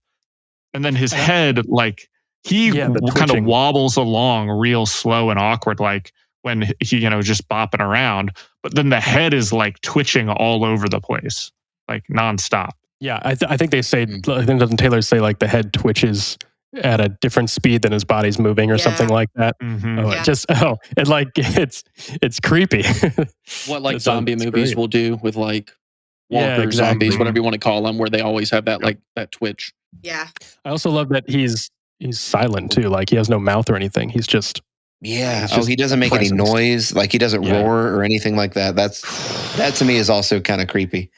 And then his head, like he kind of wobbles along real slow and awkward, like when he, just bopping around. But then the head is like twitching all over the place, like nonstop. Yeah, I think they say, I think doesn't Taylor say like the head twitches at a different speed than his body's moving or something like that. Mm-hmm. It's creepy. What like zombie movies will do with like walkers, zombies, whatever you want to call them, where they always have that like that twitch. Yeah. I also love that he's silent too. Like he has no mouth or anything. He's just he doesn't make any noise. Like he doesn't roar or anything like that. That to me is also kind of creepy.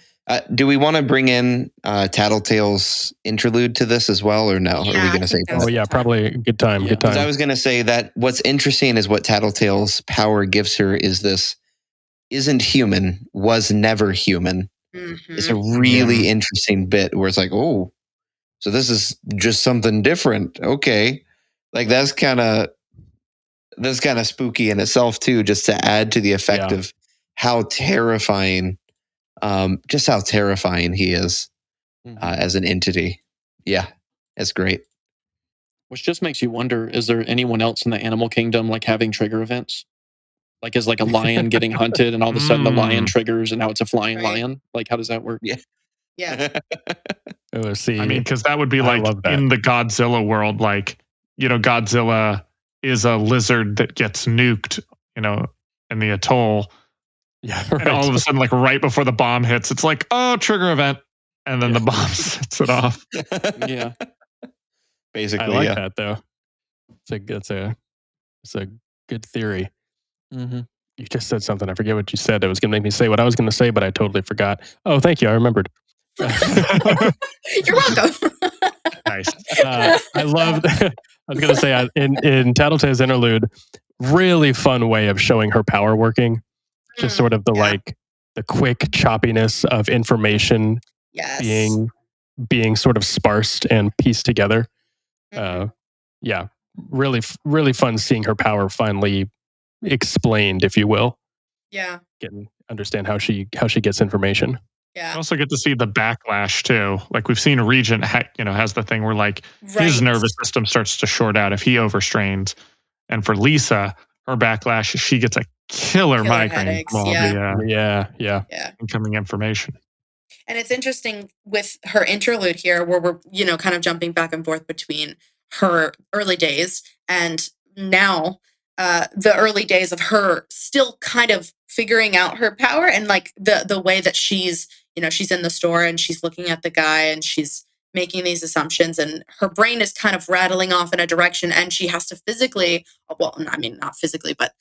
Do we want to bring in Tattletale's interlude to this as well, or no? Yeah, are we going to say? Oh yeah, probably a good time. Yeah. Good time. I was going to say that what's interesting is what Tattletale's power gives her is this isn't human, was never human. Mm-hmm. It's a really interesting bit where it's like, oh, so this is just something different. Okay, like that's kind of spooky in itself too, just to add to the effect of how terrifying. Just how terrifying he is as an entity. Yeah, it's great. Which just makes you wonder, is there anyone else in the animal kingdom like having trigger events? Like is like a lion getting hunted and all of a sudden the lion triggers and now it's a flying lion? Like how does that work? Yeah. See, I mean, because that would be like in the Godzilla world, like, Godzilla is a lizard that gets nuked, in the atoll. Yeah, and all of a sudden, like right before the bomb hits, it's like, oh, trigger event, and then the bomb sets it off. Yeah, basically. I like that though. It's a good theory. Mm-hmm. You just said something. I forget what you said. It was going to make me say what I was going to say, but I totally forgot. Oh, thank you. I remembered. You're welcome. Nice. I love. I was going to say in Tattletale's interlude, really fun way of showing her power working. Just sort of the quick choppiness of information Yes. being sort of sparsed and pieced together. Mhm. Yeah, really fun seeing her power finally explained, if you will. Yeah. Understand how she gets information. You Yeah. also get to see the backlash too. Like we've seen Regent, has the thing where like his Right. nervous system starts to short out if he overstrains. And for Lisa, her backlash, she gets a killer migraine headaches. from all Yeah. the Yeah. Yeah. incoming information. And it's interesting with her interlude here where we're, kind of jumping back and forth between her early days and now the early days of her still kind of figuring out her power and like the way that she's, she's in the store and she's looking at the guy and she's making these assumptions and her brain is kind of rattling off in a direction and she has to physically, well, I mean, not physically, but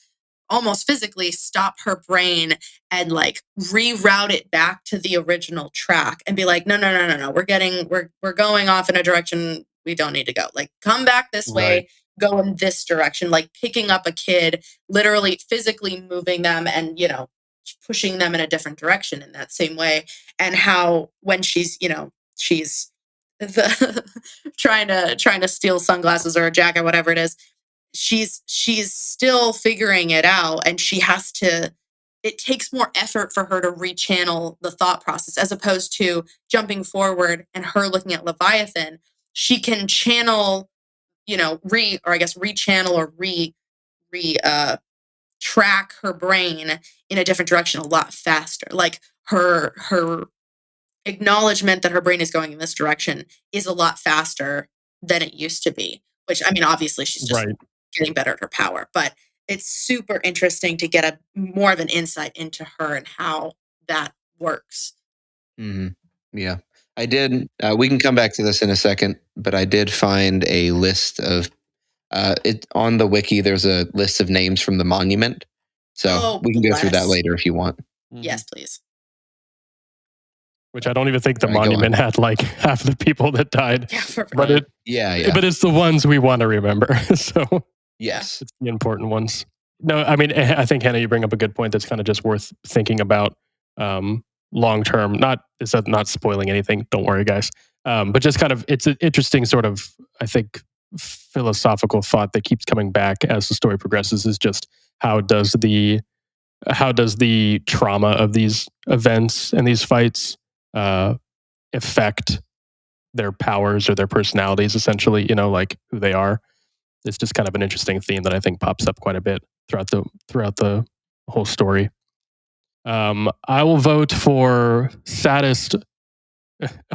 almost physically stop her brain and like reroute it back to the original track and be like, no. We're going off in a direction we don't need to go. Like, come back this way, go in this direction, like picking up a kid, literally physically moving them and, pushing them in a different direction in that same way. And how when she's, she's the trying to steal sunglasses or a jacket, whatever it is, she's still figuring it out and she has to, it takes more effort for her to rechannel the thought process as opposed to jumping forward and her looking at Leviathan. She can channel, rechannel or track her brain in a different direction a lot faster. Like her acknowledgement that her brain is going in this direction is a lot faster than it used to be, which I mean, obviously she's just getting better at her power, but it's super interesting to get a more of an insight into her and how that works. Mm-hmm. Yeah, I did. We can come back to this in a second, but I did find a list of it on the wiki. There's a list of names from the monument, so we can go through that later if you want. Yes, please. Which I don't even think the monument had like half the people that died. Yeah, but but it's the ones we want to remember. So yes, it's the important ones. No, I mean, I think Hannah, you bring up a good point. That's kind of just worth thinking about long term. It's not spoiling anything. Don't worry, guys. But just kind of, it's an interesting sort of, I think, philosophical thought that keeps coming back as the story progresses. Is just how does the trauma of these events and these fights affect their powers or their personalities, essentially, like who they are. It's just kind of an interesting theme that I think pops up quite a bit throughout the whole story. I will vote for saddest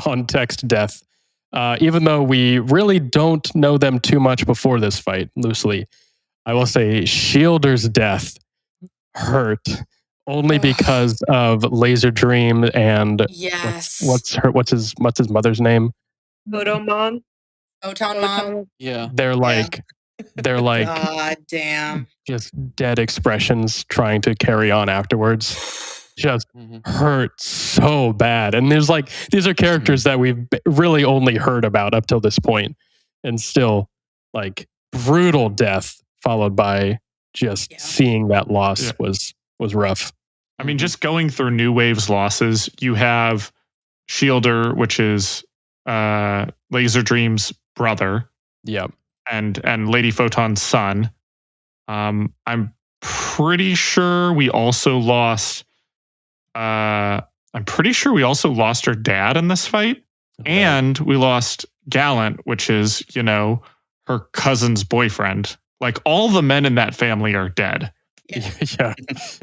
on text death, even though we really don't know them too much before this fight. Loosely, I will say Shielder's death hurt only because of Laser Dream and yes, what's his mother's name? Photon Mom. Photon Mom. Yeah. They're like God damn. just dead expressions trying to carry on afterwards. Just hurt so bad. And these are characters that we've really only heard about up till this point, and still like brutal death followed by just seeing that loss was rough. I mean, just going through New Wave's losses, you have Shielder, which is Laser Dream's brother. Yep. And Lady Photon's son. I'm pretty sure we also lost her dad in this fight. Okay. And we lost Gallant, which is, her cousin's boyfriend. Like all the men in that family are dead.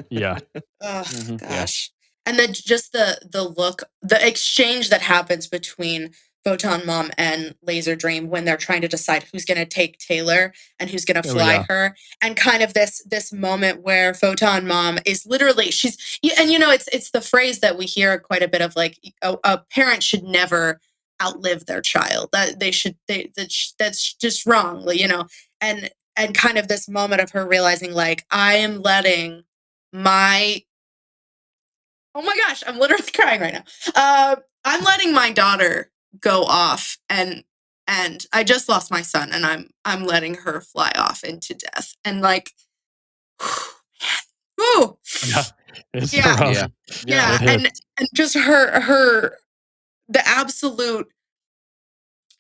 Yeah. Oh gosh. And then just the look, the exchange that happens between Photon Mom and Laser Dream when they're trying to decide who's going to take Taylor and who's going to fly her, and kind of this moment where Photon Mom is literally it's the phrase that we hear quite a bit of, like a parent should never outlive their child. That's just wrong, and kind of this moment of her realizing, like, I am letting my, oh my gosh, I'm literally crying right now. I'm letting my daughter go off, and I just lost my son, and I'm letting her fly off into death, and like, whew, it's yeah, rough. and just her the absolute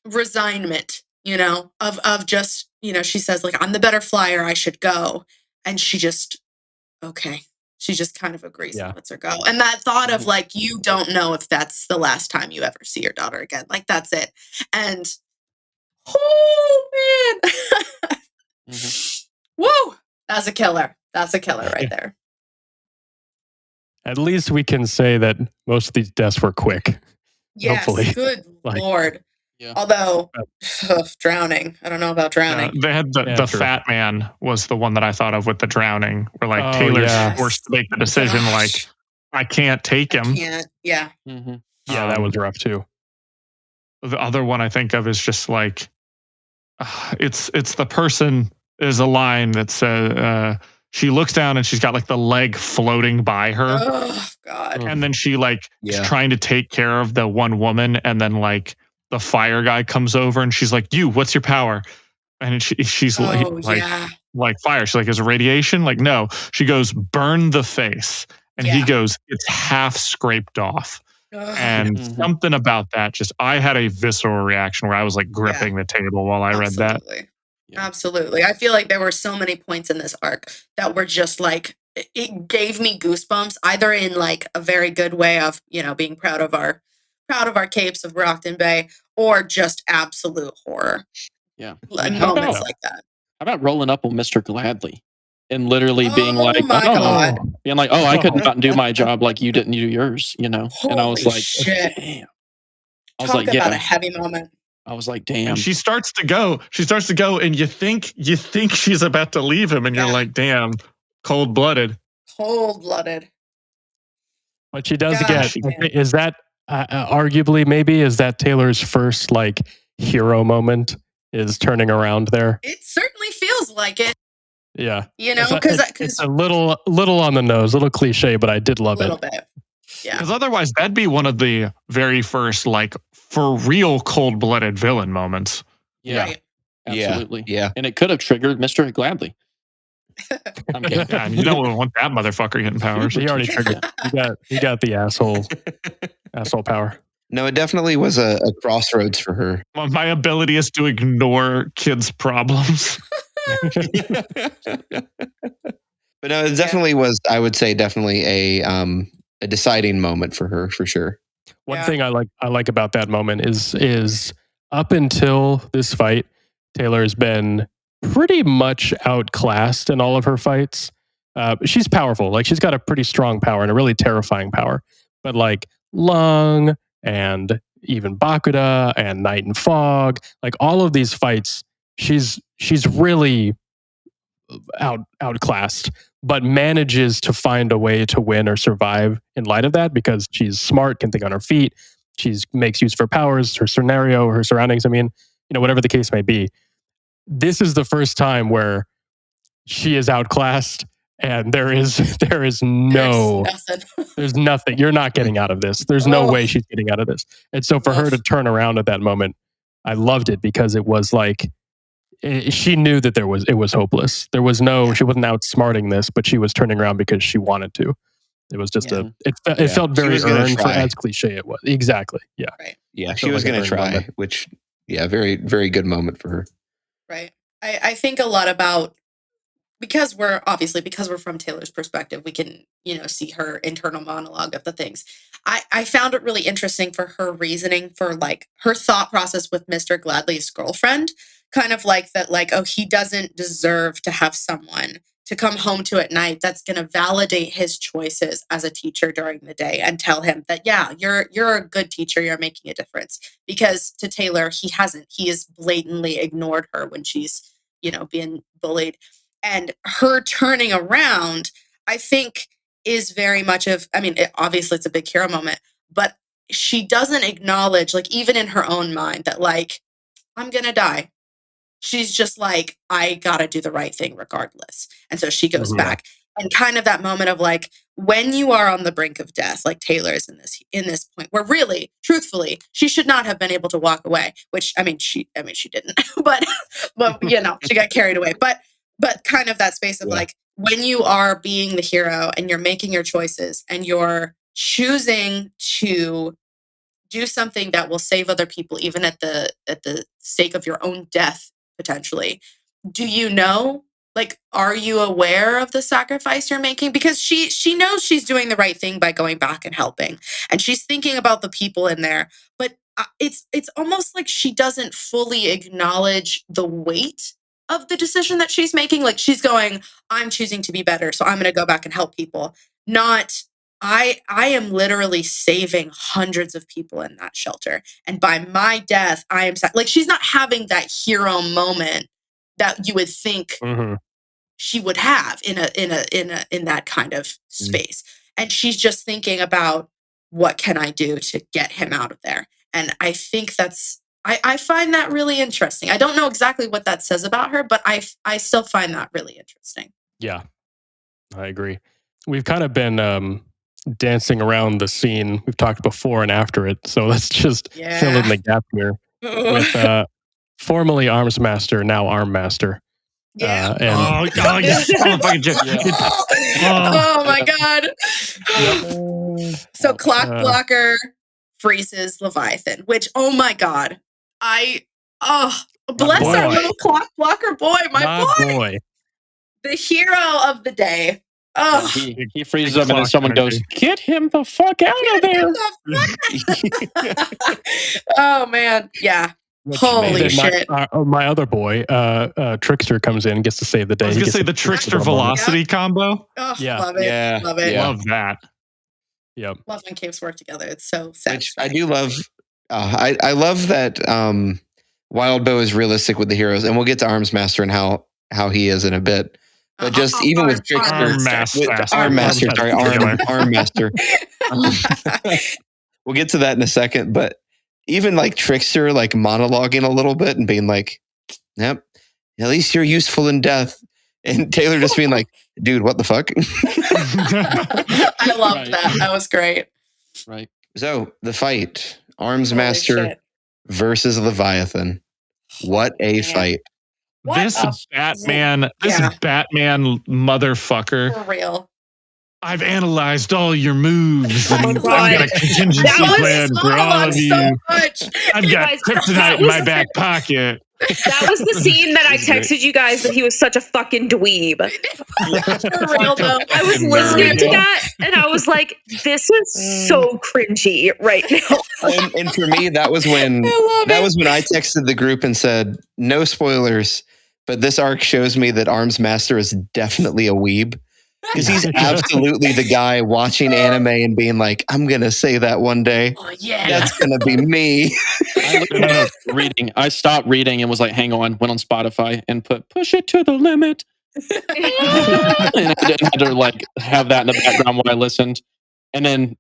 resignment, of just, she says like, I'm the better flyer, I should go. And she just, okay. She just kind of agrees and lets her go. And that thought of like, you don't know if that's the last time you ever see your daughter again. Like, that's it. And, oh man. Woo! That's a killer. That's a killer right there. At least we can say that most of these deaths were quick. Yes, hopefully. good Like, Lord. Yeah. Although, drowning. I don't know about drowning. They had the true. fat man was the one that I thought of with the drowning, where like Oh, Taylor's yeah. forced to make the decision, like, Gosh. I can't take him. Can't. Yeah. Yeah, that was rough too. The other one I think of is just like, it's the person. There's a line that says, she looks down and she's got like the leg floating by her. Oh God. And then she like is Yeah. trying to take care of the one woman, and then like the fire guy comes over and she's like, "You, what's your power?" And she's like fire. She's like, "Is it radiation?" Like, no. She goes, "Burn the face," and he goes, "It's half scraped off." And something about that, just I had a visceral reaction where I was like gripping the table while I read that. Yeah. Absolutely. I feel like there were so many points in this arc that were just like, it gave me goosebumps, either in like a very good way of, being proud of our capes of Brockton Bay, or just absolute horror. Yeah. Moments like that. How about rolling up on Mr. Gladly and literally being like, my God. being like, I could not do my job like you didn't do yours, and I was Holy like, shit. damn. I was Talk like, about a heavy moment. I was like, damn. And she starts to go, and you think she's about to leave him, and you're like, damn, cold-blooded. Cold-blooded. What she does get is that arguably maybe is that Taylor's first like hero moment is turning around there. It certainly feels like it. Yeah. Because it's a little on the nose, a little cliche, but I did love it. A little bit. Yeah. Because otherwise, that'd be one of the very first, like, for real cold-blooded villain moments. Yeah. Right. Absolutely. Yeah. And it could have triggered Mr. Gladly. I'm kidding. Yeah, and you don't want that motherfucker getting powers. He already triggered. He got the asshole power. No, it definitely was a crossroads for her. My ability is to ignore kids' problems. But no, it definitely was, I would say, definitely a deciding moment for her, for sure. One thing I like about that moment is up until this fight, Taylor has been pretty much outclassed in all of her fights. She's powerful. Like, she's got a pretty strong power and a really terrifying power. But like Lung and even Bakuda and Night and Fog, like all of these fights, she's really outclassed, but manages to find a way to win or survive in light of that, because she's smart, can think on her feet. She makes use of her powers, her scenario, her surroundings. I mean, whatever the case may be. This is the first time where she is outclassed, and there's no, there's nothing. You're not getting out of this. There's no way she's getting out of this. And so for her to turn around at that moment, I loved it, because it was like, she knew that it was hopeless. There was no, she wasn't outsmarting this, but she was turning around because she wanted to. It was just it felt very earned, for as cliche it was. Exactly. Yeah. Right. Yeah, she was going to try, moment. Which, very, very good moment for her. Right. I think a lot about, because we're from Taylor's perspective, we can, see her internal monologue of the things. I found it really interesting for her reasoning for like her thought process with Mr. Gladly's girlfriend, kind of like that, like, oh, he doesn't deserve to have someone to come home to at night that's going to validate his choices as a teacher during the day and tell him that, yeah, you're a good teacher, you're making a difference. Because to Taylor, he hasn't. He has blatantly ignored her when she's, being bullied. And her turning around, I think, is very much of, obviously it's a big hero moment, but she doesn't acknowledge, like, even in her own mind, that like, I'm going to die. She's just like, I got to do the right thing regardless. And so she goes back. And kind of that moment of like, when you are on the brink of death, like Taylor is in this point where really, truthfully, she should not have been able to walk away, which, she didn't, but she got carried away. But kind of that space of like, when you are being the hero and you're making your choices and you're choosing to do something that will save other people, even at the sake of your own death potentially. Do you know? Like, are you aware of the sacrifice you're making? Because she knows she's doing the right thing by going back and helping, and she's thinking about the people in there. But it's almost like she doesn't fully acknowledge the weight of the decision that she's making. Like, she's going, I'm choosing to be better, so I'm going to go back and help people. Not, I am literally saving hundreds of people in that shelter, and by my death, I am like, she's not having that hero moment that you would think she would have in that kind of space. And she's just thinking about, what can I do to get him out of there? And I think I find that really interesting. I don't know exactly what that says about her, but I still find that really interesting. Yeah, I agree. We've kind of been dancing around the scene. We've talked before and after it. So let's just fill in the gap here with formerly Arms Master, now Arm Master. Yeah. Oh my God. So Clock Blocker freezes Leviathan, which, oh my God. Bless our little Clock Blocker boy, my boy. The hero of the day. Oh, yeah, he freezes him, and then someone goes, "Get him the fuck out of there!" Oh man, yeah. Holy shit! My other boy, Trickster, comes in and gets to save the day. I was gonna say the Trickster Velocity combo. Oh, yeah, love it. Love it. Love that. Yep. Love when capes work together. It's so sad. Which I do love. I love that Wild Bow is realistic with the heroes, and we'll get to Arms Master and how he is in a bit. But just even with Trickster, Arm Master, we'll get to that in a second. But even like Trickster, like monologuing a little bit and being like, "Yep, at least you're useful in death," and Taylor just being like, "Dude, what the fuck?" I loved that. That was great. Right. So the fight, Arms Master versus Leviathan. What a fight! This Batman motherfucker. For real. I've analyzed all your moves. And I've got a contingency plan for all of you. So much. I've got kryptonite in my back pocket. That was the scene that I texted you guys that he was such a fucking dweeb. For real though. I was listening to that and I was like, this is so cringy right now. And for me, that was when I texted the group and said, no spoilers, but this arc shows me that Arms Master is definitely a weeb. Because he's absolutely the guy watching anime and being like, I'm going to say that one day. Oh, yeah. That's going to be me. I stopped reading and was like, hang on, went on Spotify and push it to the limit. And I had to like have that in the background while I listened. And then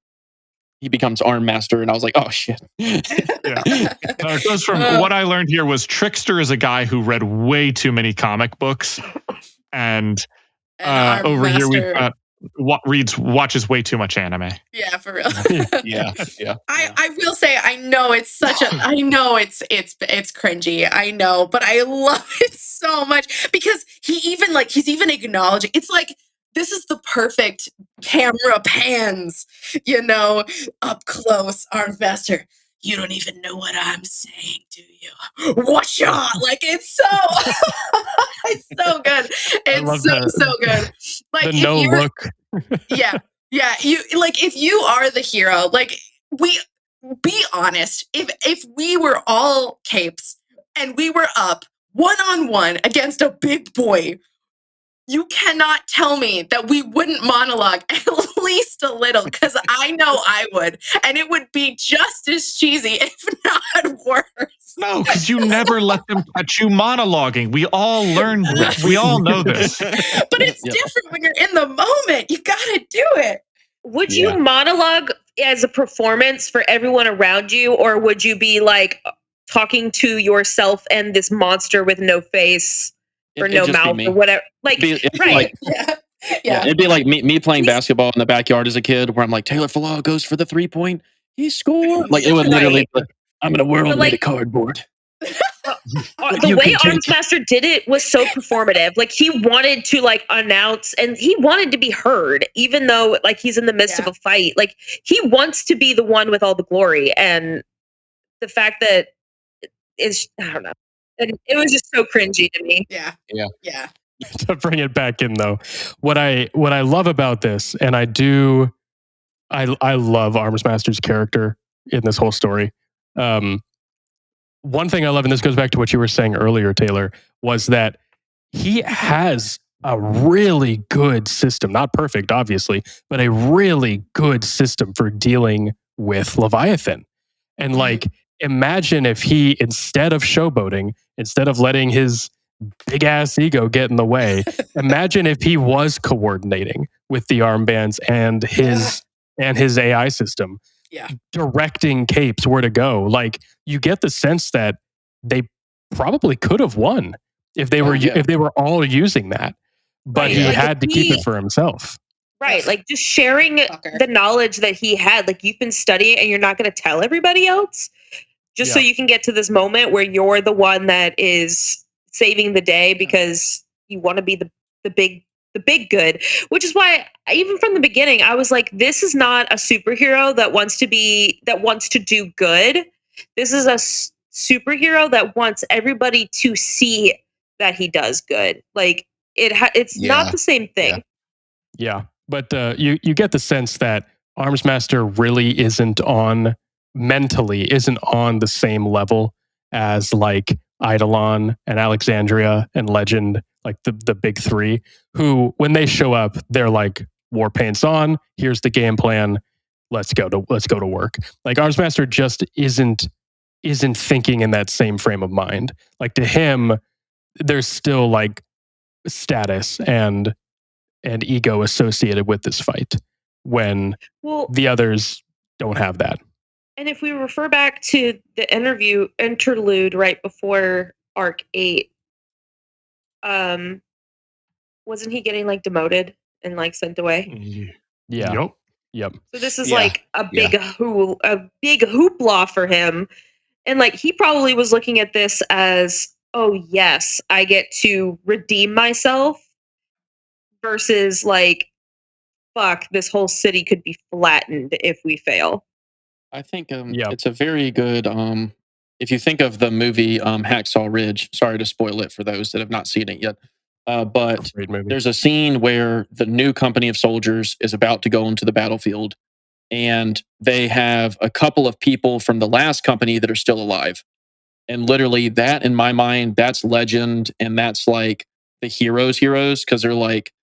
he becomes Arm Master, and I was like, oh shit. It goes from what I learned here was Trickster is a guy who read way too many comic books. And over here we've got watches way too much anime. Yeah, for real. Yeah. I will say I know it's cringy. I know, but I love it so much because he's even acknowledging it's like this is the perfect camera pans, up close, Arms Master. You don't even know what I'm saying, do you? Watch out! Like it's so so good. It's so good. Like the no look. Yeah. You like if you are the hero, like be honest. If we were all capes and we were up 1-on-1 against a big boy, you cannot tell me that we wouldn't monologue at least a little, because I know I would. And it would be just as cheesy, if not worse. No, because you never let them catch you monologuing. We all learned this. We all know this. But it's different when you're in the moment. You got to do it. Would you monologue as a performance for everyone around you? Or would you be like talking to yourself and this monster with no face? Or no mouth or whatever. It'd be like me playing basketball in the backyard as a kid, where I'm like, Taylor Fallow goes for the 3-point. He scored. Like it would literally. I'm in a world made of cardboard. The way Armsmaster did it was so performative. Like he wanted to like announce, and he wanted to be heard, even though like he's in the midst of a fight. Like he wants to be the one with all the glory, and the fact that is, I don't know, and it was just so cringy to me. Yeah. To bring it back in though, what I love about this, and I love Armsmaster's character in this whole story. One thing I love, and this goes back to what you were saying earlier, Taylor, was that he has a really good system, not perfect, obviously, but a really good system for dealing with Leviathan. And like, imagine if he, instead of showboating, instead of letting his big ass ego get in the way, imagine if he was coordinating with the armbands and his AI system. Directing capes where to go. Like you get the sense that they probably could have won if they were all using that, but he had to keep it for himself. Right, like just sharing the knowledge that he had. Like you've been studying, and you're not going to tell everybody else, just so you can get to this moment where you're the one that is saving the day because you want to be the big good, which is why even from the beginning I was like, this is not a superhero that wants to do good. This is a superhero that wants everybody to see that he does good. Like it's not the same thing. Yeah, but you get the sense that Armsmaster really isn't on the same level as like Eidolon and Alexandria and Legend, like the big three, who when they show up, they're like, war paint's on, here's the game plan, let's go to work. Like Armsmaster just isn't thinking in that same frame of mind. Like to him, there's still like status and ego associated with this fight when the others don't have that. And if we refer back to the interlude right before Arc 8, wasn't he getting like demoted and like sent away? Yeah. Yep. So this is like a big hoopla for him. And like he probably was looking at this as, oh yes, I get to redeem myself, versus like, fuck, this whole city could be flattened if we fail. I think it's a very good if you think of the movie Hacksaw Ridge, sorry to spoil it for those that have not seen it yet, but there's a scene where the new company of soldiers is about to go into the battlefield, and they have a couple of people from the last company that are still alive. And literally that, in my mind, that's Legend, and that's like the heroes, because they're like,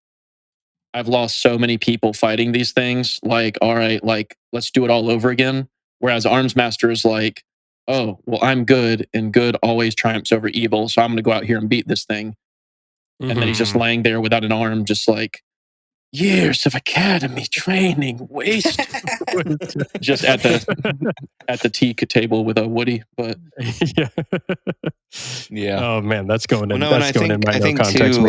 I've lost so many people fighting these things. Like, all right, like, let's do it all over again. Whereas Armsmaster is like, oh, well, I'm good, and good always triumphs over evil, so I'm going to go out here and beat this thing. And then he's just laying there without an arm, just like, years of academy training waste. Just at the tea table with a Woody, but Oh man, that's going in. Well, no, that's going in my no context.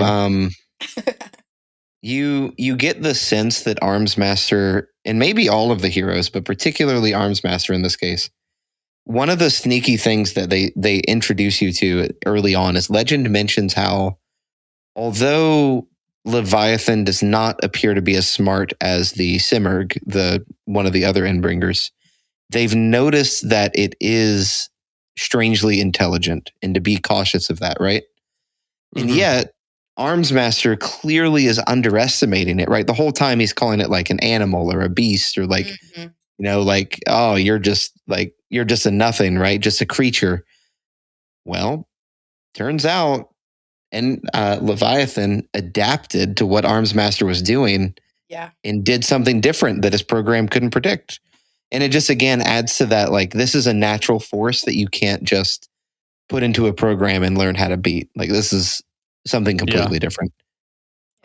You get the sense that Armsmaster, and maybe all of the heroes, but particularly Armsmaster in this case, one of the sneaky things that they introduce you to early on is Legend mentions how, although Leviathan does not appear to be as smart as the Simurgh, one of the other Endbringers, they've noticed that it is strangely intelligent, and to be cautious of that, right? And yet, Armsmaster clearly is underestimating it, right? The whole time he's calling it like an animal or a beast, or like, like, oh, you're just a nothing, right? Just a creature. Well, turns out, and Leviathan adapted to what Armsmaster was doing, and did something different that his program couldn't predict. And it just, again, adds to that, like, this is a natural force that you can't just put into a program and learn how to beat. Like, this is something completely different.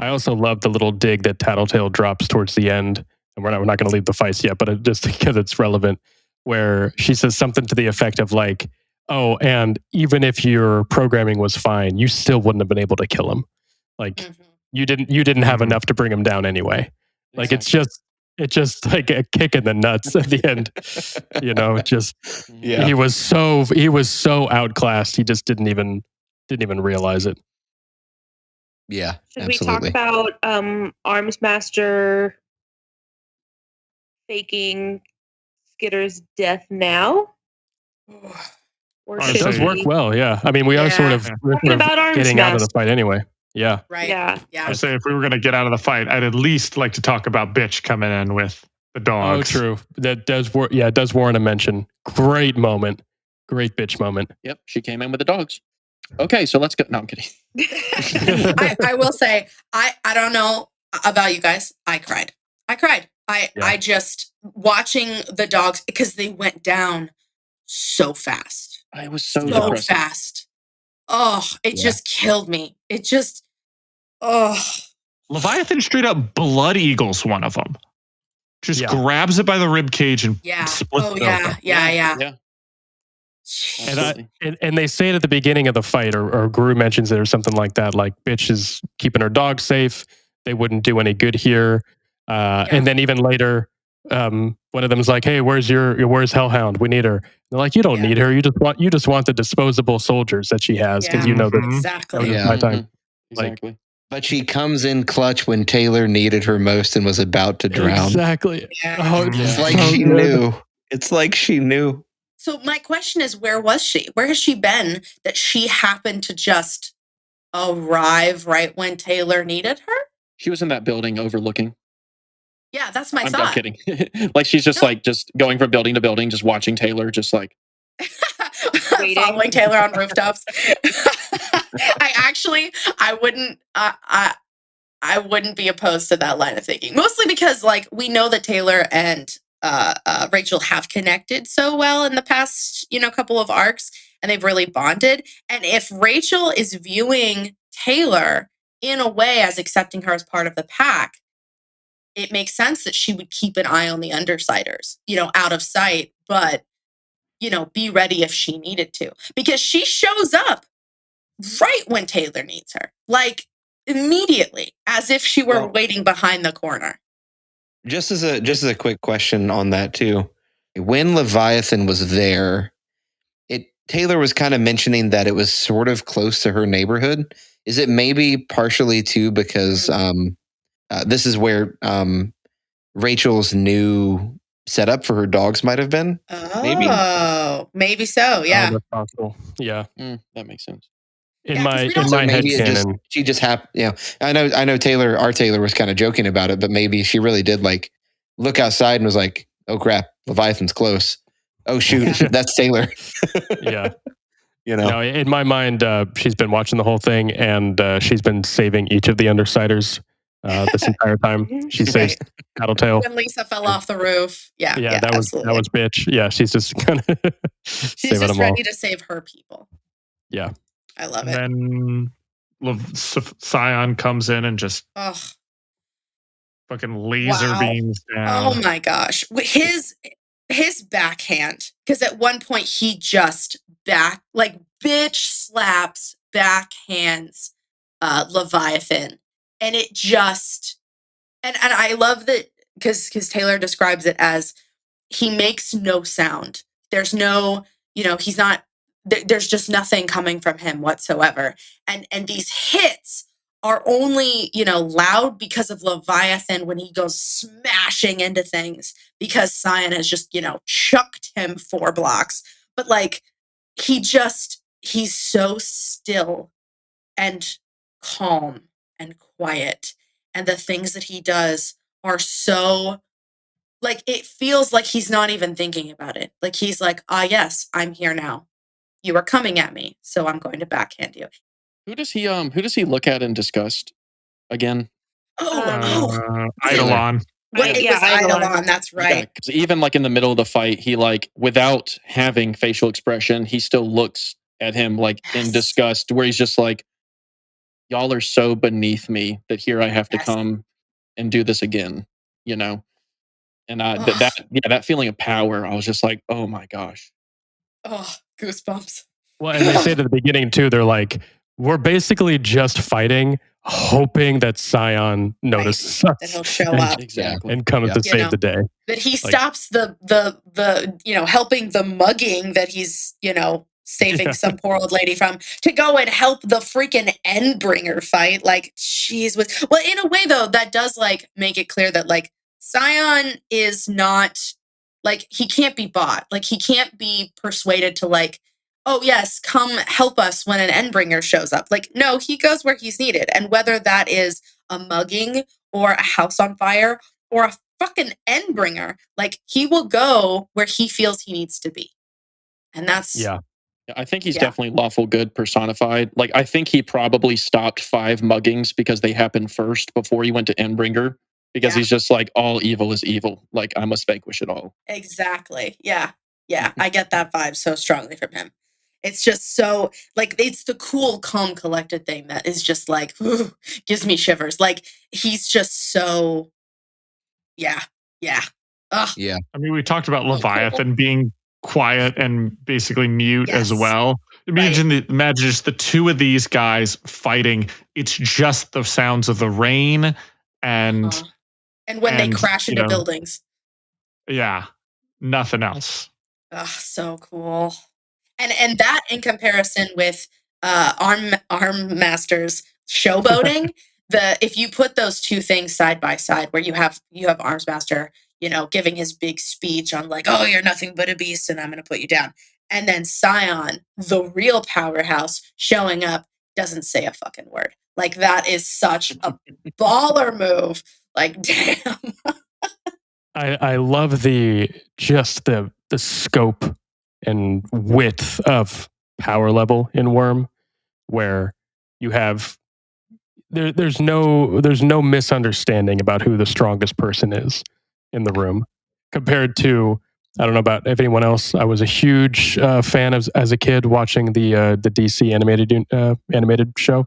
I also love the little dig that Tattletale drops towards the end, and we're not going to leave the fights yet, but just because it's relevant, where she says something to the effect of like, oh, and even if your programming was fine, you still wouldn't have been able to kill him. Like you didn't have enough to bring him down anyway. Like it's just it just like a kick in the nuts at the end. You know, just Yeah. he was so outclassed. He just didn't even realize it. Yeah. Should Absolutely. we talk about Arms Master faking Skitter's death now? Or I It would should does say- work we? well, yeah. I mean, we are sort of, Yeah. we're Talking sort of about Arms getting out of the Master. fight anyway. Yeah. Right. Yeah. Yeah. I would say if we were going to get out of the fight, I'd at least like to talk about Bitch coming in with the Oh, dogs. true. That does it does warrant a mention. Great moment. Great bitch moment. Yep, she came in with the dogs. Okay, so let's go. No, I'm kidding. I will say, I don't know about you guys. I cried. I just watching the dogs because they went down so fast. I was so So depressing. fast. Oh, it just killed me. It just, oh. Leviathan straight up blood eagles one of them. Just Yeah. grabs it by the rib cage and Yeah. splits Oh, it yeah. open. Yeah. And, Absolutely. and they say it at the beginning of the fight, or Guru mentions it or something like that, like Bitch is keeping her dog safe. They wouldn't do any good here. And then even later, one of them is like, "Hey, where's Hellhound? We need her." They're like, "You don't Yeah. need her. You just want the disposable soldiers that she has because Yeah. you know that Exactly. Yeah. my time." Mhm. Exactly. But she comes in clutch when Taylor needed her most and was about to drown. Exactly. Yeah. Oh, It's Yeah. like so she good. knew. It's like she knew. So my question is, where was she? Where has she been that she happened to just arrive right when Taylor needed her? She was in that building overlooking. Yeah, that's my I'm thought. kidding. Like she's just No. like just going from building to building, just watching Taylor, just like Waiting. Following Taylor on rooftops. I wouldn't be opposed to that line of thinking. Mostly because like we know that Taylor and Rachel have connected so well in the past, couple of arcs, and they've really bonded. And if Rachel is viewing Taylor in a way as accepting her as part of the pack, it makes sense that she would keep an eye on the Undersiders, out of sight, but be ready if she needed to, because she shows up right when Taylor needs her, like immediately, as if she were Well- waiting behind the corner. Just as a quick question on that too. When Leviathan was there, Taylor was kind of mentioning that it was sort of close to her neighborhood. Is it maybe partially too because this is where Rachel's new setup for her dogs might have been? Maybe so. Yeah. Oh, that's possible. Yeah. that makes sense. In Yeah, 'cause my we don't- in So my head maybe canon. she just happened. I know Taylor, our Taylor, was kind of joking about it, but maybe she really did like look outside and was like, "Oh crap, Leviathan's close. Oh shoot, Yeah. that's Taylor." Yeah. No. In my mind, she's been watching the whole thing, and she's been saving each of the Undersiders this entire time. She saves Tattletale. When Lisa fell off the roof. Yeah. That was Bitch. Yeah, she's just kind of She's saving just them all. ready to save her people. Yeah. I love And it. then Scion comes in and just Oh, fucking laser Wow. beams down. oh my gosh. His backhand, because at one point he just bitch slaps backhands Leviathan. And it just, and I love that because Taylor describes it as he makes no sound. There's no, he's not, there's just nothing coming from him whatsoever. And these hits are only, loud because of Leviathan when he goes smashing into things, because Scion has just, chucked him 4 blocks. But like, he's so still and calm and quiet. And the things that he does are so, like, it feels like he's not even thinking about it. Like, he's like, yes, I'm here now. You are coming at me, so I'm going to backhand you. Who does he look at in disgust again? Eidolon. It was Eidolon, that's right. Because even like in the middle of the fight, he like without having facial expression, he still looks at him like in Yes. disgust, where he's just like, "Y'all are so beneath me that here I have to Yes. come and do this again," And Ugh. that feeling of power, I was just like, "Oh my gosh." Oh, goosebumps. Well, and they say at the beginning too, they're like, we're basically just fighting. hoping that Scion notices us that he'll show and, up. Exactly. and come Yeah. to You save know, the day. that he stops the helping the mugging that he's saving Yeah. some poor old lady from, to go and help the freaking Endbringer fight. Like, jeez, well, in a way though, that does like make it clear that like Scion is not like, he can't be bought. Like, he can't be persuaded to like, oh yes, come help us when an Endbringer shows up. Like, no, he goes where he's needed, and whether that is a mugging or a house on fire or a fucking Endbringer, like, he will go where he feels he needs to be. And that's Yeah. I think he's definitely lawful good personified. Like, I think he probably stopped 5 muggings because they happened first before he went to Endbringer, because he's just like, all evil is evil. Like, I must vanquish it all. Exactly. Yeah. I get that vibe so strongly from him. It's just so like, it's the cool, calm, collected thing that is just like, ooh, gives me shivers. Like, he's just so, yeah. Ugh. Yeah. I mean, we talked about cool. Leviathan being quiet and basically mute as Yes. well. Imagine just the two of these guys fighting. It's just the sounds of the rain and when they crash into buildings. Yeah, nothing else. Ugh, so cool. And that in comparison with Arm Master's showboating, if you put those two things side by side, where you have Arms Master, giving his big speech on like, oh, you're nothing but a beast and I'm going to put you down. And then Scion, the real powerhouse, showing up, doesn't say a fucking word. Like, that is such a baller move. Like, damn. I love the scope and width of power level in Worm, where you have there's no misunderstanding about who the strongest person is in the room, compared to, I don't know about if anyone else. I was a huge fan of, as a kid, watching the DC animated show,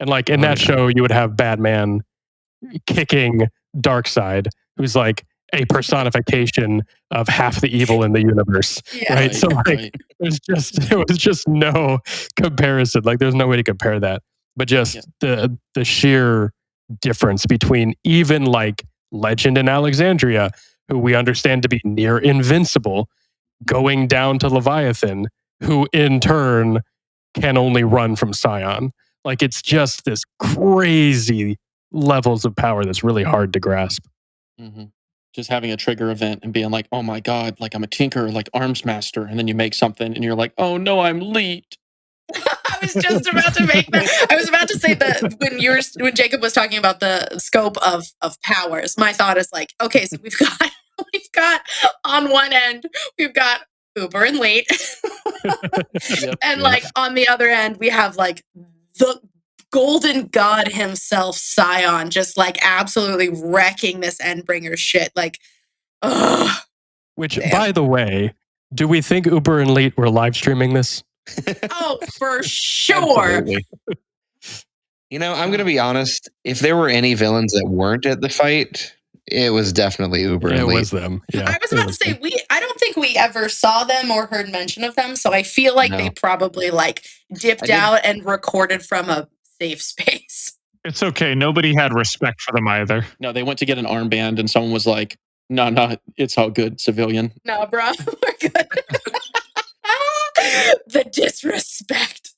and like in that show you would have Batman kicking Darkseid, who's like a personification of half the evil in the universe, right? So like, there was just no comparison. Like, there's no way to compare that. But just the sheer difference between even like Legend and Alexandria, who we understand to be near invincible, going down to Leviathan, who in turn can only run from Scion. Like, it's just this crazy levels of power that's really hard to grasp. Mm-hmm. Just having a trigger event and being like, oh my God, like I'm a tinker, like Arms Master. And then you make something and you're like, oh no, I'm Leet. I was just about to make that. I was about to say that when Jacob was talking about the scope of powers, my thought is like, okay, so we've got on one end, we've got Uber and Leet. And like on the other end, we have like the golden god himself, Scion, just like absolutely wrecking this Endbringer shit. Like, ugh. Which, by the way, do we think Uber and Leet were live streaming this? Oh, for sure. Absolutely. I'm going to be honest. If there were any villains that weren't at the fight, it was definitely Uber and Leet. It was them. Yeah, I was about to say, I don't think we ever saw them or heard mention of them, so I feel like they probably like dipped out and recorded from a safe space. It's okay. Nobody had respect for them either. No, they went to get an armband and someone was like, no, it's all good, civilian. No, bro, we're good. The disrespect.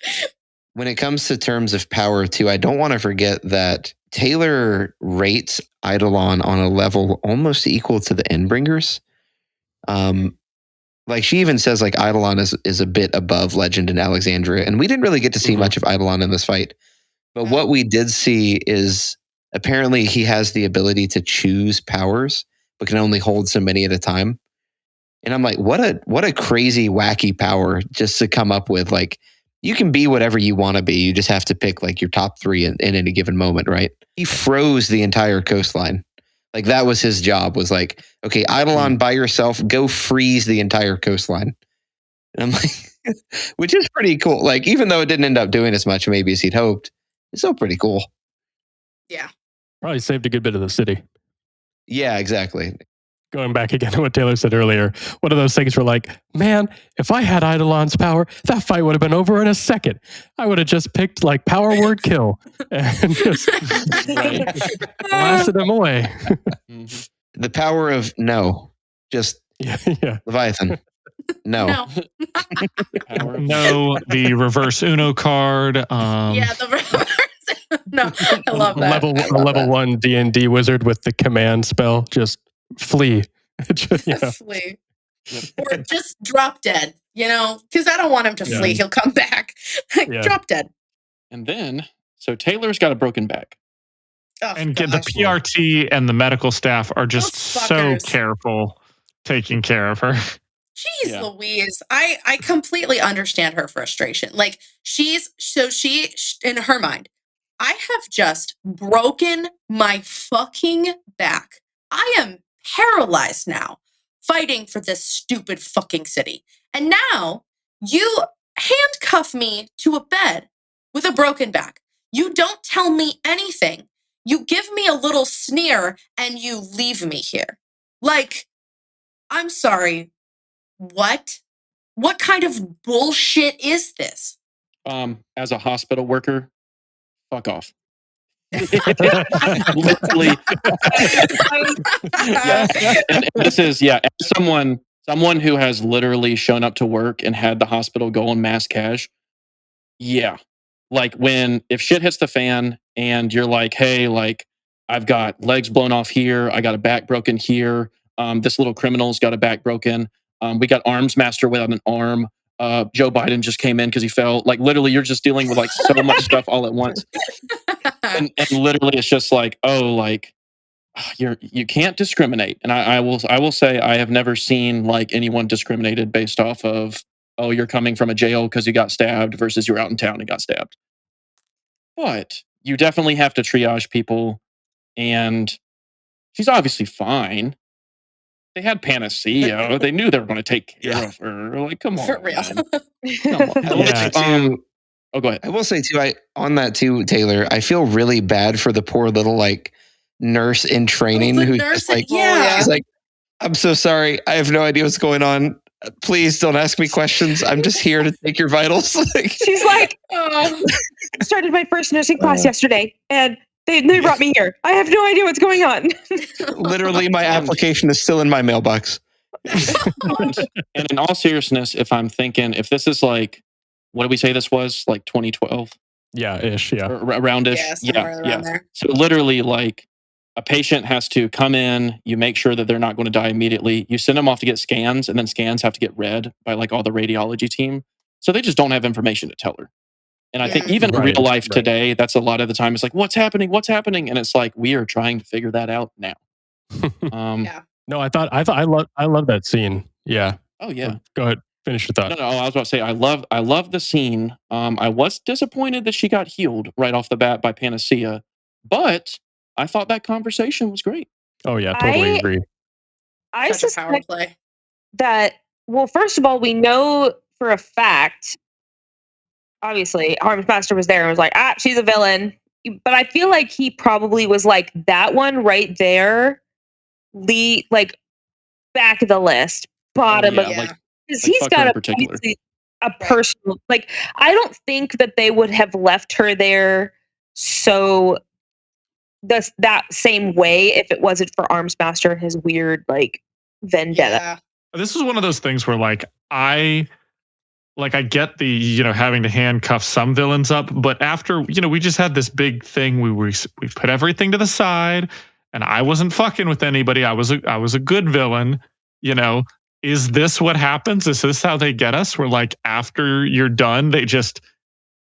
When it comes to terms of power, too, I don't want to forget that Taylor rates Eidolon on a level almost equal to the Endbringers. Like, she even says like Eidolon is a bit above Legend and Alexandria, and we didn't really get to see much of Eidolon in this fight. But what we did see is apparently he has the ability to choose powers, but can only hold so many at a time. And I'm like, what a crazy, wacky power just to come up with. Like, you can be whatever you want to be. You just have to pick like your top 3 in any given moment, right? He froze the entire coastline. Like, that was his job, was like, okay, Eidolon by yourself, go freeze the entire coastline. And I'm like, which is pretty cool. Like, even though it didn't end up doing as much maybe as he'd hoped, it's still pretty cool. Yeah. Probably saved a good bit of the city. Yeah, exactly. going back again to what Taylor said earlier, one of those things where like, man, if I had Eidolon's power, that fight would have been over in a second. I would have just picked like power word kill and just blasted him away. The power of no. Just Yeah. Leviathan. No. No, the reverse Uno card. Yeah, the reverse. No, I love that. Level 1 D&D wizard with the command spell, just flee. Flee. Or just drop dead, because I don't want him to flee. He'll come back. Drop dead. And then, so Taylor's got a broken back. Oh, and the PRT and the medical staff are just so careful taking care of her. Jeez Louise. I completely understand her frustration. Like she, in her mind, I have just broken my fucking back. I am paralyzed now fighting for this stupid fucking city. And now you handcuff me to a bed with a broken back. You don't tell me anything. You give me a little sneer and you leave me here. Like, I'm sorry. What? What kind of bullshit is this? As a hospital worker, fuck off. Literally. And this is as someone who has literally shown up to work and had the hospital go on mass cash. Yeah. Like if shit hits the fan and you're like, hey, like I've got legs blown off here, I got a back broken here, this little criminal's got a back broken, we got arms master without an arm, Joe Biden just came in because he fell. Like literally you're just dealing with like so much stuff all at once. And literally it's just like, oh, like you can't discriminate. And I will say I have never seen like anyone discriminated based off of, oh, you're coming from a jail because you got stabbed versus you're out in town and got stabbed. But you definitely have to triage people. And she's obviously fine. They had Panacea. They knew they were going to take care of her. Like, come on. For real. Come on. Oh, go ahead. I will say too, on that too, Taylor, I feel really bad for the poor little like nurse in training who's just like, she's like, I'm so sorry. I have no idea what's going on. Please don't ask me questions. I'm just here to take your vitals. She's like, started my first nursing class yesterday and they brought me here. I have no idea what's going on. Literally, my application is still in my mailbox. And in all seriousness, if this is like, what did we say this was? Like 2012? Yeah, ish. Yeah. Around-ish. Around there. So literally like a patient has to come in, you make sure that they're not going to die immediately. You send them off to get scans and then scans have to get read by like all the radiology team. So they just don't have information to tell her. And I think even in real life today, that's a lot of the time. It's like, what's happening? What's happening? And it's like, we are trying to figure that out now. No, I love that scene. Yeah. Oh yeah. Go ahead. Finish your thought. No, I was about to say, I love the scene. I was disappointed that she got healed right off the bat by Panacea, but I thought that conversation was great. Oh yeah, totally agree. I suspect that, well, first of all, we know for a fact, obviously, Arms Master was there and was like, she's a villain. But I feel like he probably was like, that one right there, like back of the list, bottom of like, because he's got a personal, like, I don't think that they would have left her there so that same way if it wasn't for Arms Master and his weird like vendetta. Yeah. This was one of those things where like I get the having to handcuff some villains up, but after we just had this big thing we put everything to the side, and I wasn't fucking with anybody. I was a good villain. Is this what happens? Is this how they get us? We're like, after you're done, they just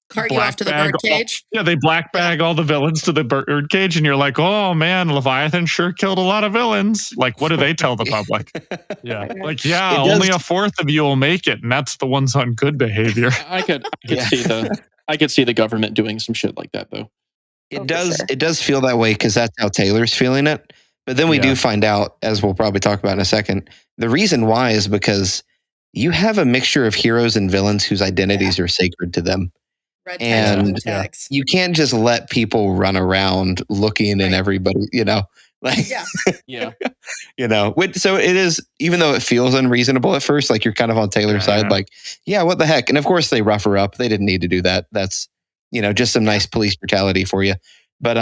cart you off to the birdcage. They black bag all the villains to the birdcage, and you're like, oh man, Leviathan sure killed a lot of villains. Like, what do they tell the public? Yeah, like, only a fourth of you will make it, and that's the ones on good behavior. I could see the government doing some shit like that though. It does feel that way because that's how Taylor's feeling it. But then we do find out, as we'll probably talk about in a second, the reason why is because you have a mixture of heroes and villains whose identities are sacred to them. Red tags, And blue tags. you can't just let people run around looking in everybody, like, Yeah. So it is, even though it feels unreasonable at first, like you're kind of on Taylor's side, like, what the heck? And of course they rough her up. They didn't need to do that. That's, just some nice police brutality for you. But,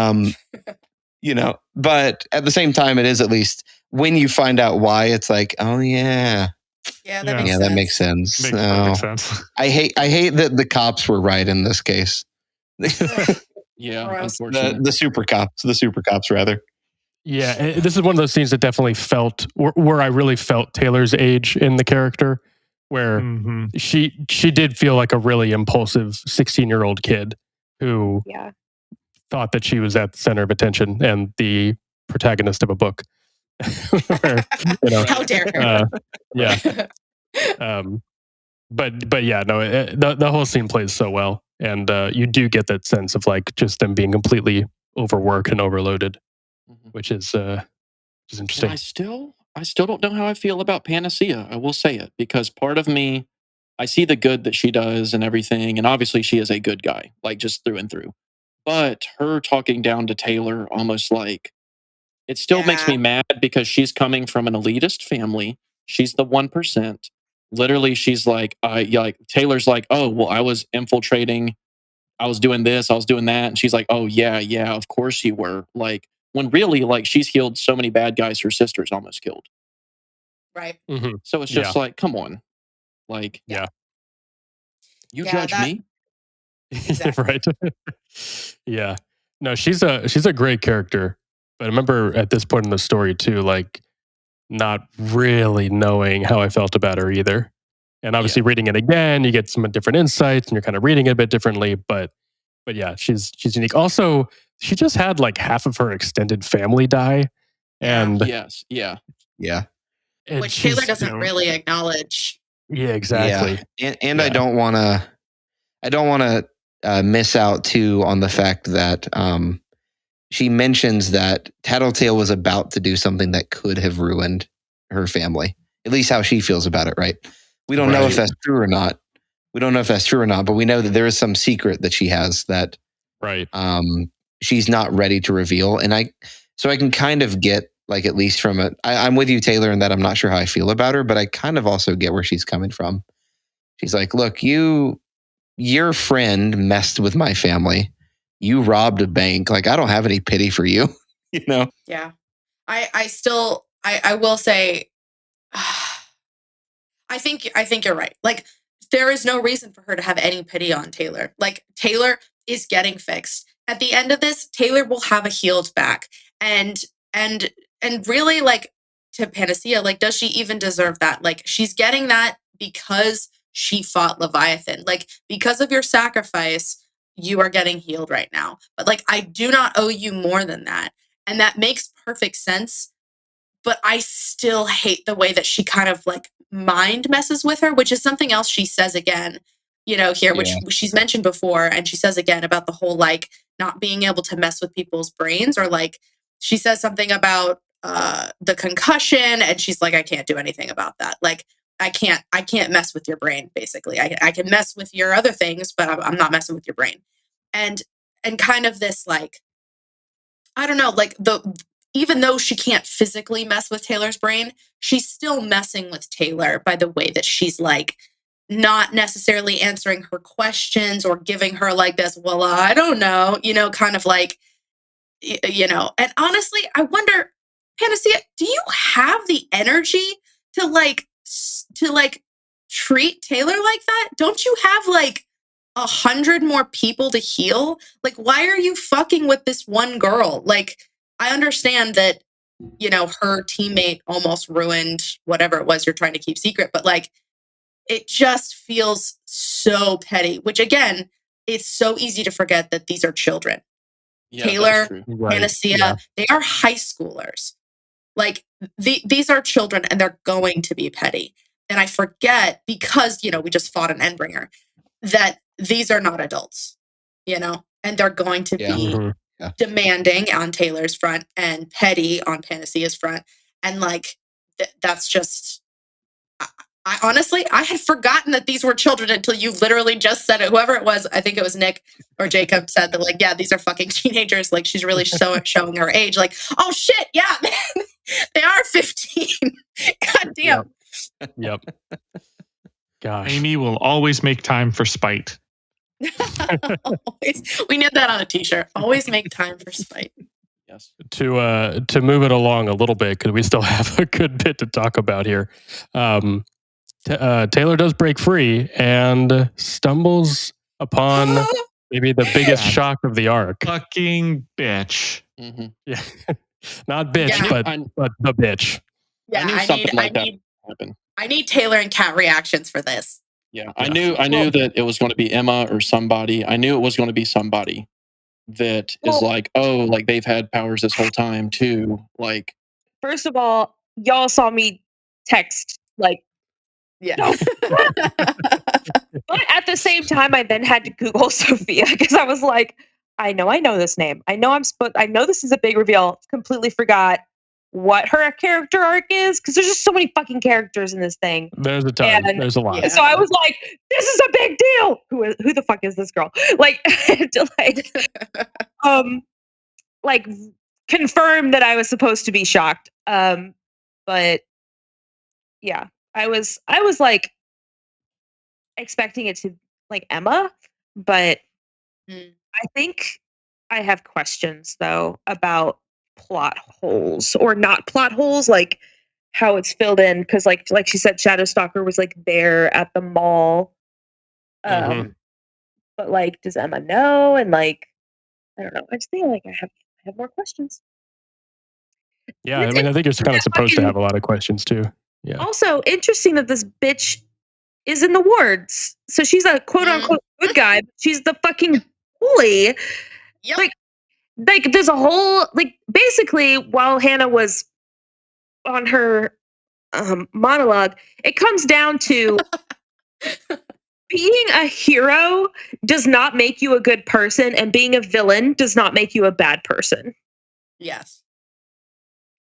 but at the same time, it is, at least when you find out why, it's like, oh yeah. Yeah, that makes sense. Makes perfect sense. I hate that the cops were right in this case. Yeah, Gross. unfortunately. The super cops rather. Yeah, this is one of those scenes that definitely felt where I really felt Taylor's age in the character, where Mhm. she did feel like a really impulsive 16-year-old kid who thought that she was at the center of attention and the protagonist of a book. Where, How dare her? Yeah. But yeah, no, the whole scene plays so well, and you do get that sense of like just them being completely overworked and overloaded, which is interesting. And I still don't know how I feel about Panacea. I will say it, because part of me, I see the good that she does and everything, and obviously she is a good guy, like just through and through. But her talking down to Taylor, almost like, it still makes me mad, because she's coming from an elitist family. She's the 1%. Literally, she's like, Taylor's like, oh, well, I was infiltrating. I was doing this, I was doing that. And she's like, oh, yeah, of course you were. Like, when really, like, she's killed so many bad guys her sister's almost killed. Right. Mm-hmm. So it's just like, come on. Like, you judge me? Exactly. Right. Yeah. No, she's a great character. But I remember at this point in the story too, like not really knowing how I felt about her either. And obviously reading it again, you get some different insights and you're kind of reading it a bit differently. But yeah, she's unique. Also, she just had like half of her extended family die. And yes. Yeah. Which Taylor doesn't really acknowledge. Yeah, exactly. Yeah. And I don't want to miss out too on the fact that she mentions that Tattletale was about to do something that could have ruined her family. At least how she feels about it, right? We don't know if that's true or not. But we know that there is some secret that she has that she's not ready to reveal. And I can kind of get, like, at least from it. I'm with you, Taylor, in that I'm not sure how I feel about her, but I kind of also get where she's coming from. She's like, look, your friend messed with my family. You robbed a bank. Like, I don't have any pity for you, Yeah. I will say, I think you're right. Like, there is no reason for her to have any pity on Taylor. Like, Taylor is getting fixed. At the end of this, Taylor will have a healed back. And really, like, to Panacea, like, does she even deserve that? Like, she's getting that because she fought Leviathan. Like, because of your sacrifice, you are getting healed right now. But, like, I do not owe you more than that. And that makes perfect sense. But I still hate the way that she kind of like mind messes with her, which is something else she says again, here, which she's mentioned before. And she says again about the whole, like, not being able to mess with people's brains, or like she says something about the concussion. And she's like, I can't do anything about that. Like, I can't mess with your brain. Basically, I can mess with your other things, but I'm not messing with your brain. And kind of this, like, I don't know, like, even though she can't physically mess with Taylor's brain, she's still messing with Taylor by the way that she's, like, not necessarily answering her questions or giving her like this, well, I don't know, kind of like, and honestly, I wonder, Panacea, do you have the energy to treat Taylor like that? Don't you have like 100 more people to heal? Like, why are you fucking with this one girl? Like, I understand that, her teammate almost ruined whatever it was you're trying to keep secret, but like, it just feels so petty, which again, it's so easy to forget that these are children. Yeah, Taylor, Right. Panacea, they are high schoolers. Like, these are children and they're going to be petty. And I forget, because, we just fought an Endbringer, that these are not adults, and they're going to be demanding on Taylor's front and petty on Panacea's front. And like, that's just, I honestly, I had forgotten that these were children until you literally just said it. Whoever it was, I think it was Nick or Jacob said that, like, yeah, these are fucking teenagers. Like, she's really showing her age. Like, oh shit, yeah, man, they are 15. God damn. Yep. Gosh. Amy will always make time for spite. We need that on a t-shirt. Always make time for spite. Yes. To move it along a little bit, because we still have a good bit to talk about here. Taylor does break free and stumbles upon maybe the biggest shock of the arc. Fucking bitch. Mm-hmm. Yeah, not bitch, Yeah. but the bitch. Yeah, I knew something like that would happen. I need Taylor and Kat reactions for this. Yeah, I knew that it was going to be Emma or somebody. I knew it was going to be somebody that is like, oh, like they've had powers this whole time too. Like, First of all, y'all saw me text like, Yeah. no. But at the same time, I then had to Google Sophia because I was like, I know this name. I know this is a big reveal. Completely forgot what her character arc is because there's just so many fucking characters in this thing. There's a ton. There's a lot. Yeah. So I was like, this is a big deal. Who the fuck is this girl? Like, to like confirm that I was supposed to be shocked. But yeah, I was like expecting it to like Emma, but I think I have questions though about plot holes or not plot holes, like how it's filled in. Because like she said, Shadowstalker was like there at the mall. But like, does Emma know? And like, I don't know. I just think like I have more questions. Yeah, I mean, I think you're kind of supposed to have a lot of questions too. Yeah. Also, interesting that this bitch is in the wards. So she's a quote unquote good guy. But she's the fucking bully. Yep. Like there's a whole like basically while Hannah was on her monologue, it comes down to being a hero does not make you a good person, and being a villain does not make you a bad person. Yes.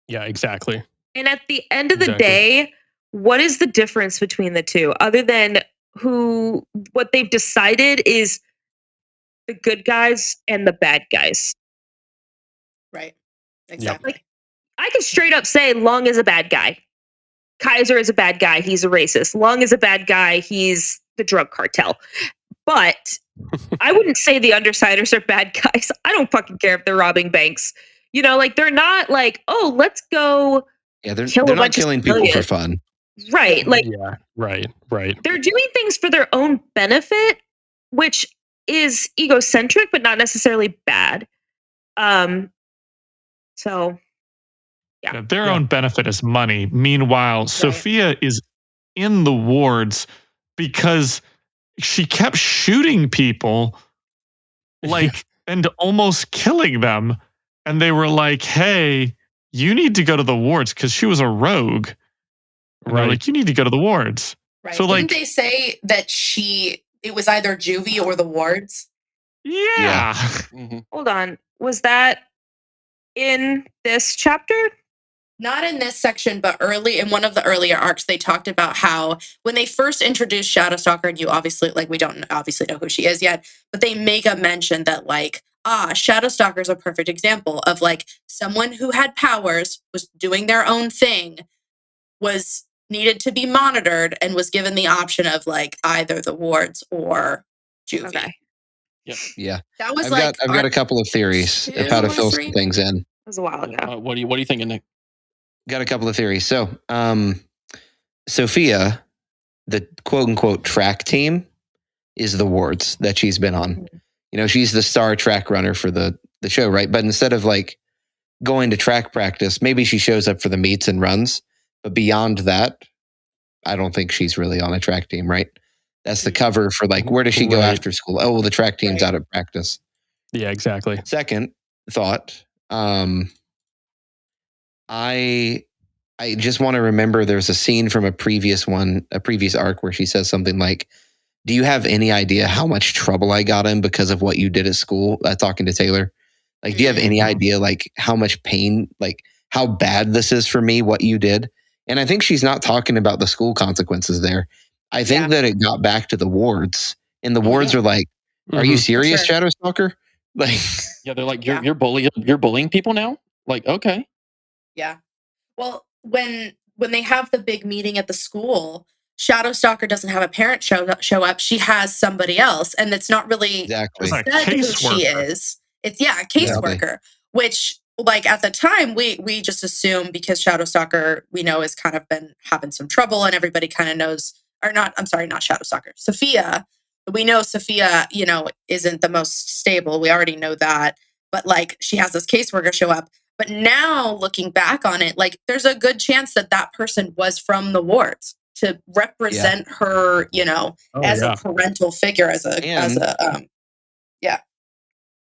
Yeah, exactly. And at the end of the day, what is the difference between the two other than what they've decided is the good guys and the bad guys? Right. Exactly. Like, I could straight up say Lung is a bad guy. Kaiser is a bad guy. He's a racist. Lung is a bad guy. He's the drug cartel. But I wouldn't say the Undersiders are bad guys. I don't fucking care if they're robbing banks. You know, like they're not like, oh, let's go. Yeah, they're not killing people for fun. Right. Like, yeah, right. They're doing things for their own benefit, which is egocentric, but not necessarily bad. So, yeah. Their own benefit is money. Meanwhile, Sophia is in the wards because she kept shooting people like and almost killing them. And they were like, hey, you need to go to the wards because she was a rogue. And they're like, you need to go to the wards. Right. So, didn't they say that it was either juvie or the wards? Yeah. Hold on. Was that in this chapter? Not in this section, but early in one of the earlier arcs, they talked about how when they first introduced Shadowstalker, and you obviously, like, we don't obviously know who she is yet, but they make a mention that, like, Shadowstalker is a perfect example of, like, someone who had powers, was doing their own thing, was needed to be monitored, and was given the option of, like, either the wards or juvie. Okay. Yeah. That was I've got a couple of theories of how to fill some things in. That was a while ago. What are you thinking, Nick? Got a couple of theories. So, Sophia, the quote unquote track team, is the wards that she's been on. You know, she's the star track runner for the show, right? But instead of like going to track practice, maybe she shows up for the meets and runs. But beyond that, I don't think she's really on a track team, right? That's the cover for like, where does she go after school? Oh, well, the track team's out at practice. Yeah, exactly. Second thought, I just want to remember there's a scene from a previous arc where she says something like, do you have any idea how much trouble I got in because of what you did at school? Talking to Taylor. Like, do you have any idea like how much pain, like how bad this is for me, what you did? And I think she's not talking about the school consequences there. I think that it got back to the wards, and the wards are like, "Are you serious, Shadow Stalker?" Like, yeah, they're like, "You're bullying people now." Like, okay, yeah. Well, when they have the big meeting at the school, Shadow Stalker doesn't have a parent show up. She has somebody else, and it's not really exactly. said who she is. It's a caseworker, which like at the time we just assume because Shadow Stalker we know has kind of been having some trouble, and everybody kind of knows. Or not, I'm sorry, not Shadow Stalker. Sophia. We know Sophia, isn't the most stable. We already know that. But like she has this caseworker show up. But now looking back on it, like there's a good chance that that person was from the wards to represent her, as a parental figure,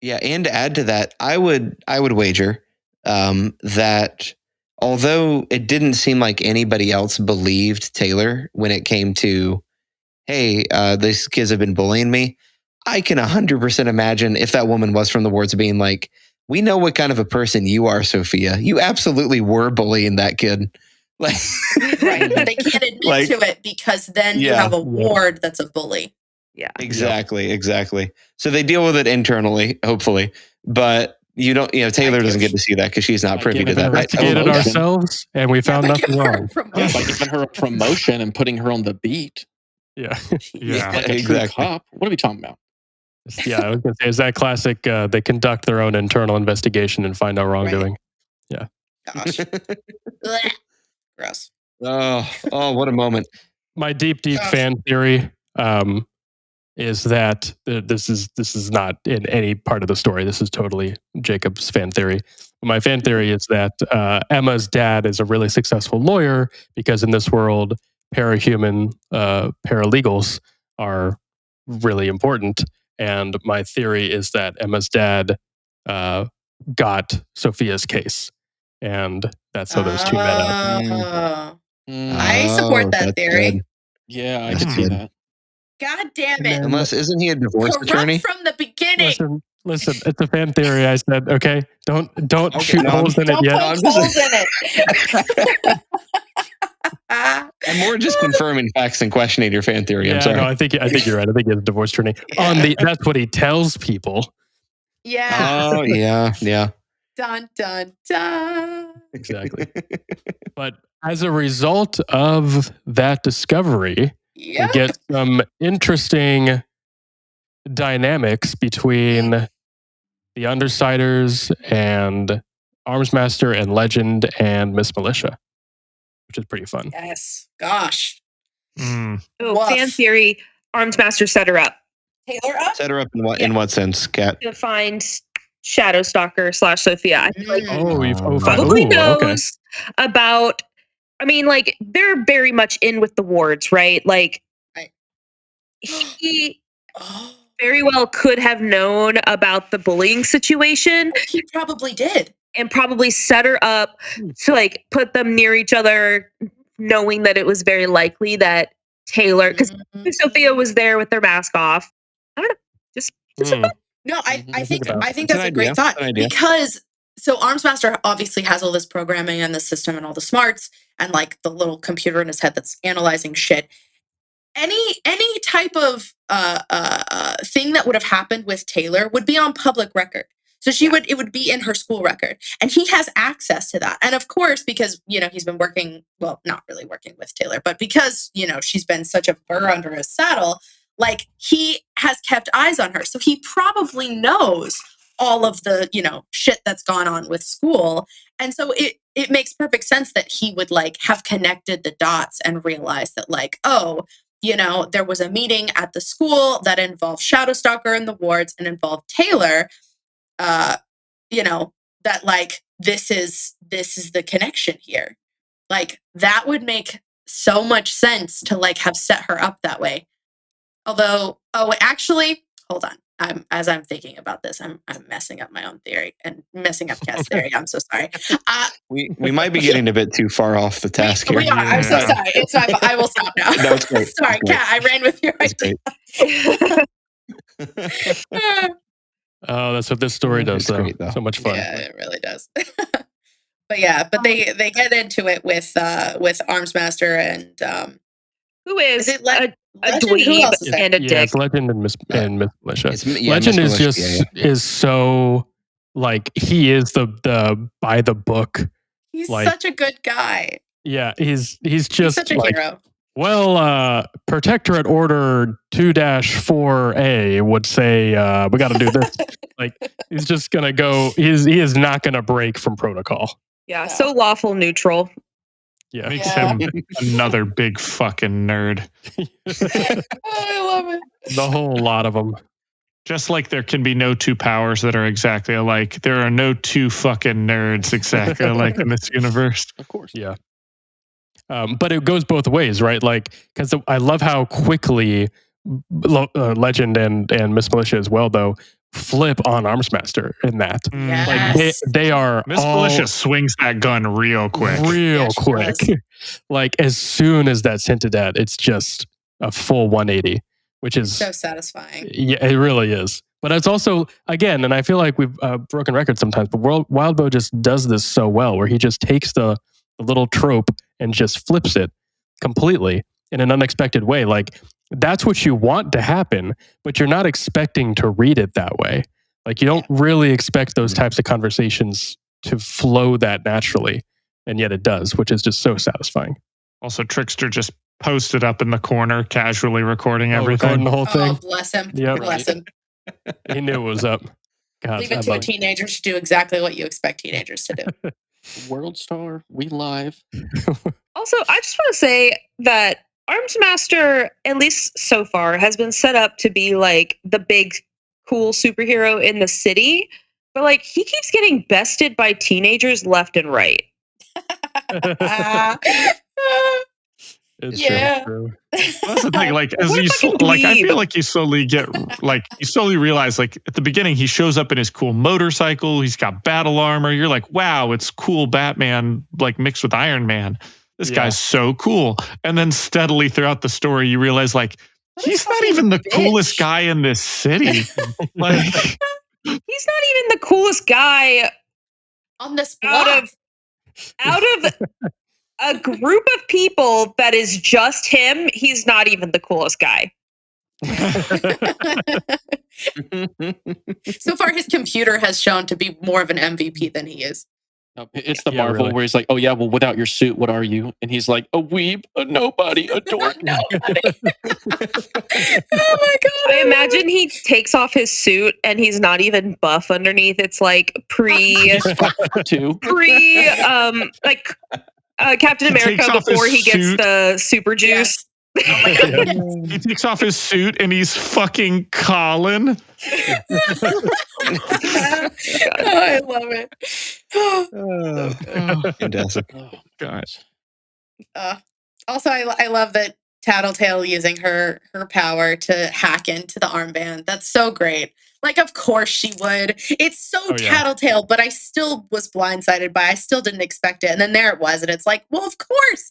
Yeah, and to add to that, I would wager that although it didn't seem like anybody else believed Taylor when it came to, hey, these kids have been bullying me, I can 100% imagine if that woman was from the wards being like, we know what kind of a person you are, Sophia. You absolutely were bullying that kid. Like, right. But they can't admit to it because then you have a ward that's a bully. Yeah. Exactly. So they deal with it internally, hopefully. But you don't, Taylor doesn't get to see that because she's not privy to that. Investigated ourselves and we found nothing wrong. By giving her a promotion and putting her on the beat. Yeah. Like a true cop. What are we talking about? Yeah, I was going to say, is that classic? They conduct their own internal investigation and find no wrongdoing. Right. Yeah. Gosh. Gross. Oh, what a moment. My deep fan theory is that this is not in any part of the story. This is totally Jacob's fan theory. My fan theory is that Emma's dad is a really successful lawyer because in this world, parahuman paralegals are really important. And my theory is that Emma's dad got Sophia's case. And that's how those two met up. I support that theory. Good. Yeah, I can see that. God damn it. Unless, isn't he a divorce attorney? From the beginning. Listen, it's a fan theory. I said, okay, don't shoot holes in it yet. Holes in it. I'm more just confirming facts and questioning your fan theory. I'm sorry. No, I think you're right. I think he's a divorce attorney. That's what he tells people. Yeah. Oh, yeah. Dun, dun, dun. Exactly. But as a result of that discovery, we get some interesting dynamics between the Undersiders and Armsmaster and Legend and Miss Militia, which is pretty fun. Yes. Gosh. Oh, fan theory. Armsmaster set her up. Taylor up? Set her up in what sense, Kat? To find Shadow Stalker / Sophia. I feel like probably knows about. I mean, like they're very much in with the wards, right? Like he very well could have known about the bullying situation. He probably did, and probably set her up to like put them near each other, knowing that it was very likely that Taylor, because Sophia was there with their mask off. I don't know, just. No, I think that's a great thought because so Armsmaster obviously has all this programming and the system and all the smarts and like the little computer in his head that's analyzing shit. Any type of thing that would have happened with Taylor would be on public record. So it would be in her school record, and he has access to that. And of course, because he's been working, well, not really working with Taylor, but because she's been such a burr under his saddle. Like he has kept eyes on her. So he probably knows all of the, shit that's gone on with school. And so it makes perfect sense that he would like have connected the dots and realized that like, oh, there was a meeting at the school that involved Shadow Stalker in the wards and involved Taylor, that like, this is the connection here. Like that would make so much sense to like have set her up that way. Although, actually, hold on. As I'm thinking about this, I'm messing up my own theory and messing up Kat's theory. I'm so sorry. We might be getting a bit too far off the task here. We are. I'm so sorry. It's fine. I will stop now. No, it's great. Sorry, Kat. I ran with your idea. Oh, that's what this story does, though. Great, though. So much fun. Yeah, it really does. but they get into it with Armsmaster and Who is it a Legend? Who dweeb else is there? and a dick. it's Legend and Miss Militia. It's yeah, Legend Miss is Militia, just is so like he is the by the book. He's Like- such a good guy. Yeah, he's He's just such a like, hero. well, Protectorate Order 2-4A would say we got to do this. Like he's just gonna go. He is not gonna break from protocol. Yeah, No. so lawful neutral. Yeah, Makes Yeah. him another big fucking nerd. I love it. the whole lot of them. Just like there can be no two powers that are exactly alike, there are no two fucking nerds exactly alike in this universe. Of course. Yeah. But it goes both ways, right? Like, because I love how quickly Legend and Miss Militia as well, though, flip on Armsmaster in that. Yes. Like they are Miss all Militia swings that gun real quick. real Yeah, she quick. does. Like as soon as that's hinted at, it's just a full 180, which is So satisfying. yeah, it really is. But it's also again, and I feel like we've broken records sometimes, but Wildbow just does this so well, where he just takes the little trope and just flips it completely in an unexpected way. Like that's what you want to happen, but you're not expecting to read it that way. Like you don't really expect those types of conversations to flow that naturally, and yet it does, which is just so satisfying. Also, Trickster just posted up in the corner, casually recording everything. Recording the whole Oh, thing. bless him. Yep. Bless him. He knew it was up. God, Leave I it to a love teenager to do exactly what you expect teenagers to do. World Star, we live. Also, I just want to say that Armsmaster, at least so far, has been set up to be like the big, cool superhero in the city. But like, he keeps getting bested by teenagers left and right. Ah. It's Yeah. true. That's the thing. Like, as What a you fucking like, I dweeb. feel like you slowly get like you slowly realize like at the beginning he shows up in his cool motorcycle. He's got battle armor. You're like, wow, it's cool Batman like mixed with Iron Man. This Yeah. guy's so cool. And then steadily throughout the story, you realize like What a he's not fucking even the bitch. coolest guy in this city. Like, He's not even the coolest guy On this out block. of a group of people that is just him. He's not even the coolest guy. So far, his computer has shown to be more of an MVP than he is. No, it's the Yeah, Marvel really. where he's like, "Oh yeah, well, without your suit, what are you?" And he's like, "A weeb, a nobody, a dork." Oh my god! I imagine he takes off his suit and he's not even buff underneath. It's like Too. like Captain He takes America off his before he gets suit. the super juice. Yes. Oh my god! he takes off his suit and he's fucking Colin. Oh, I love it. Fantastic. Oh, God. Also, I love that Tattletale using her power to hack into the armband. That's so great. Like, of course she would. It's so Oh, yeah. Tattletale, but I still was blindsided by. I still didn't expect it, and then there it was, and it's like, well, of course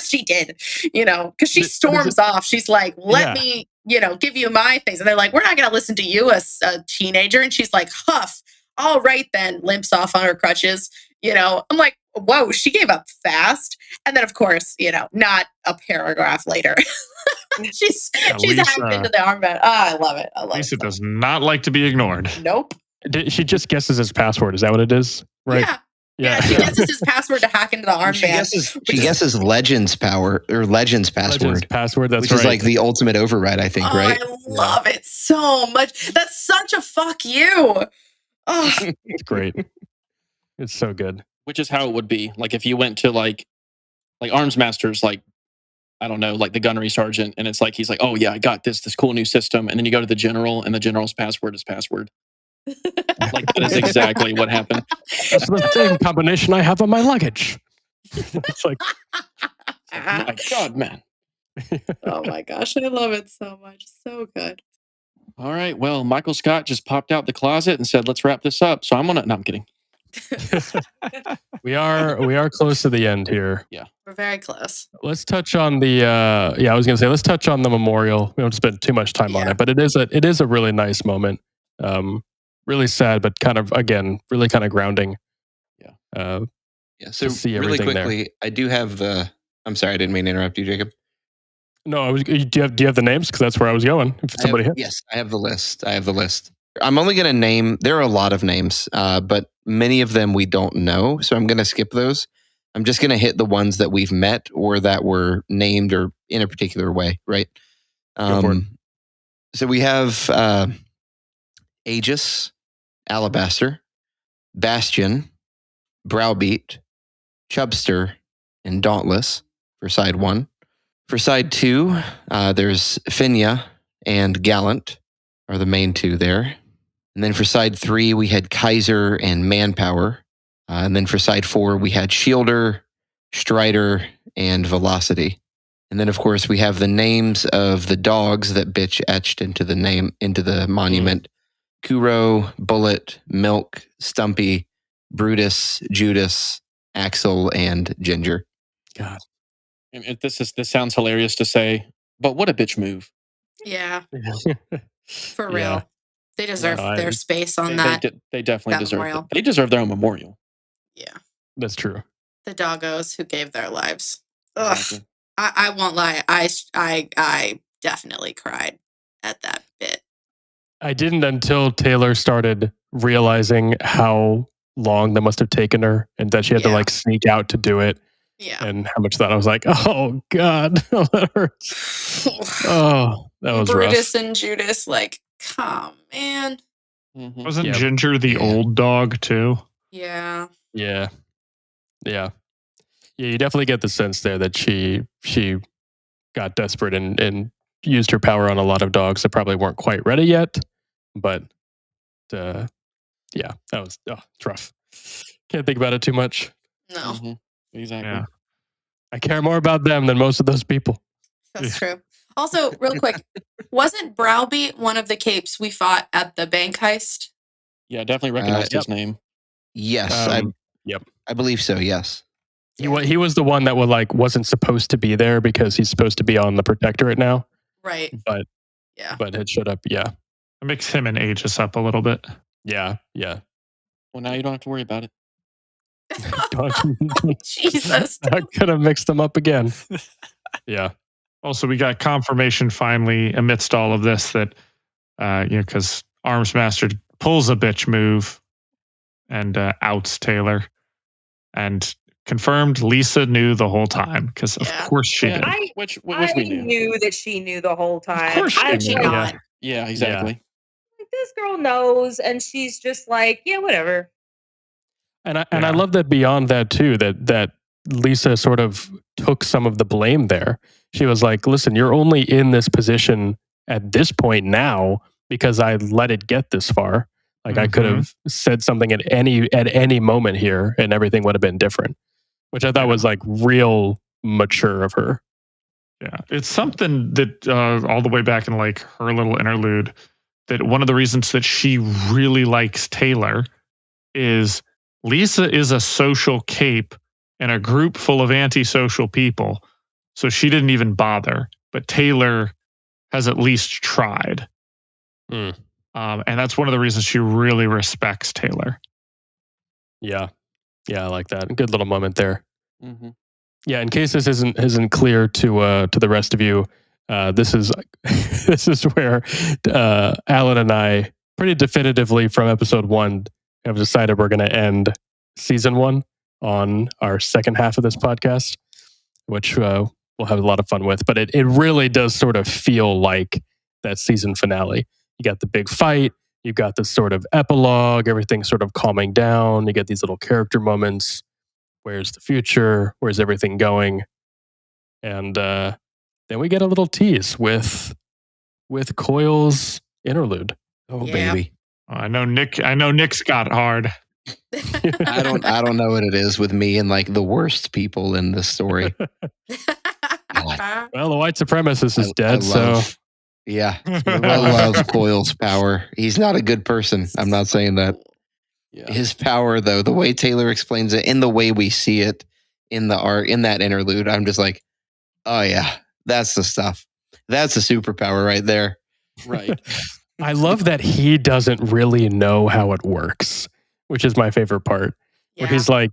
she did. You know, because she But is storms off. She's like, let Yeah. me, give you my things, and they're like, we're not gonna listen to you, a teenager, and she's like, huff. All right, then limps off on her crutches. I'm like, whoa, she gave up fast. And then, of course, not a paragraph later, she's hacked Lisa- into the armband. Oh, I love it. I love Lisa it. does not like to be ignored. Nope. She just guesses his password. Is that what it is? Right. Yeah. She guesses his password to hack into the armband. She guesses Legends power or Legends password, Legend's password. That's which right. is like the ultimate override, I think, Oh, right? I love it so much. That's such a fuck you. Oh, It's great. It's so good. Which is how it would be. Like if you went to like Armsmaster's, like I don't know, like the gunnery sergeant, and it's like he's like, "Oh yeah, I got this cool new system," and then you go to the general, and the general's password is password. Like that is exactly what happened. That's the same combination I have on my luggage. It's like, My God, man. oh my gosh, I love it so much. So good. All right, well, Michael Scott just popped out the closet and said, "Let's wrap this up." So I'm gonna. No, I'm kidding. we are close to the end here. We're very close. Let's touch on the I was gonna say let's touch on the memorial. We don't spend too much time on Yeah. it, but it is a really nice moment. Really sad, but kind of again, really kind of grounding. Yeah. Yeah. So see really everything there. quickly, I do have the. I'm sorry, I didn't mean to interrupt you, Jacob. No, do you have the names? Because that's where I was going. If somebody hit. Yes, I have the list. I'm only going to name. There are a lot of names, but many of them we don't know. So I'm going to skip those. I'm just going to hit the ones that we've met or that were named or in a particular way. Right. Go for it. So we have Aegis, Alabaster, Bastion, Browbeat, Chubster, and Dauntless for side 1. For side 2, there's Finya and Gallant are the main 2 there. And then for side 3, we had Kaiser and Manpower. And then for side 4, we had Shielder, Strider, and Velocity. And then, of course, we have the names of the dogs that Bitch etched into the monument. Kuro, Bullet, Milk, Stumpy, Brutus, Judas, Axel, and Ginger. God. And this sounds hilarious to say, but what a bitch move. Yeah, for Yeah. real. They deserve their space on They definitely that deserve memorial. it. They deserve their own memorial. Yeah. That's true. The doggos who gave their lives. Ugh. Exactly. I won't lie. I definitely cried at that bit. I didn't until Taylor started realizing how long that must have taken her and that she had to like sneak out to do it. Yeah. And how much that I was like, oh God, that hurts. Oh, that was Brutus rough. and Judas, like, come man. Mhm. Wasn't Ginger the old dog too? Yeah. Yeah. Yeah. Yeah, you definitely get the sense there that she got desperate and used her power on a lot of dogs that probably weren't quite ready yet. But yeah, that was it's rough. Can't think about it too much. No. Mhm. Exactly. Yeah. I care more about them than most of those people. That's true. Also, real quick, wasn't Browbeat one of the capes we fought at the bank heist? Yeah, definitely recognized his name. Yes, Yep. I believe so. Yes. He was the one that wasn't supposed to be there because he's supposed to be on the Protectorate now. Right. But it showed up. Yeah. It makes him and Aegis up a little bit. Yeah. Yeah. Well, now you don't have to worry about it. Jesus. I could have mixed them up again. Yeah. Also, we got confirmation finally amidst all of this that, because Armsmaster pulls a bitch move and outs Taylor, and confirmed Lisa knew the whole time because of course she did. Which I we knew. knew that she knew the whole time. Of course she Did she knew. not? Yeah, exactly. Like, this girl knows, and she's just like, yeah, whatever. And I love that beyond that too, that Lisa sort of took some of the blame there. She was like, listen, you're only in this position at this point now because I let it get this far. Like I could have said something at any moment here and everything would have been different, which I thought was like real mature of her. Yeah, it's something that all the way back in like her little interlude, that one of the reasons that she really likes Taylor is Lisa is a social cape in a group full of antisocial people. So she didn't even bother, but Taylor has at least tried. And that's one of the reasons she really respects Taylor. Yeah. Yeah, I like that. Good little moment there. Mm-hmm. Yeah, in case this isn't clear to the rest of you, this is this is where Alan and I pretty definitively from episode 1 have decided we're going to end season 1 on our second half of this podcast, which we'll have a lot of fun with. But it really does sort of feel like that season finale. You got the big fight. You've got this sort of epilogue. Everything's sort of calming down. You get these little character moments. Where's the future? Where's everything going? And then we get a little tease with Coyle's interlude. Oh baby. I know Nick's got hard. I don't know what it is with me and like the worst people in this story. Well, the white supremacist is dead, so yeah. I love Coyle's power. He's not a good person. I'm not saying that. Yeah. His power, though, the way Taylor explains it, in the way we see it in the art, in that interlude, I'm just like, oh yeah, that's the stuff. That's a superpower right there. Right. I love that he doesn't really know how it works, which is my favorite part. Where he's like,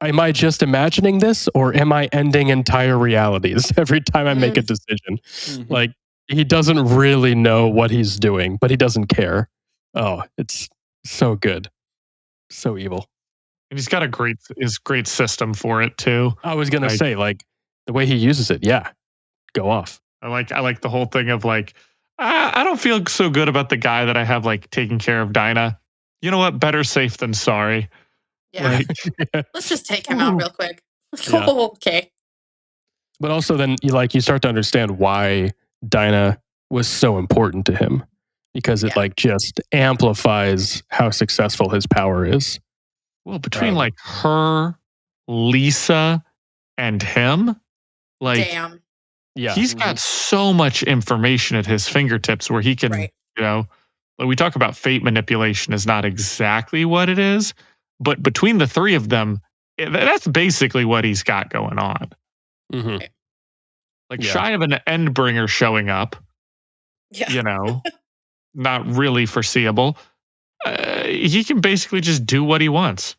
am I just imagining this, or am I ending entire realities every time I make a decision? Mhm. Like, he doesn't really know what he's doing, but he doesn't care. Oh, it's so good. So evil. And he's got a great system for it too. I was going to Like, say, like, the way he uses it, yeah, go off. I like the whole thing of like, I don't feel so good about the guy that I have like taking care of Dinah. You know what? Better safe than sorry. Yeah. Like, Let's just take him out real quick. Yeah. Okay. But also then you start to understand why Dinah was so important to him, because it Yeah. like just amplifies how successful his power is. well, between like her, Lisa, and him, like Damn. Yeah. he's got so much information at his fingertips where he can, Right. you know, like we talk about fate manipulation is not exactly what it is, but between the three of them, that's basically what he's got going on. Mhm. Like Yeah. shy of an Endbringer showing up, Yeah. you know, not really foreseeable. He can basically just do what he wants.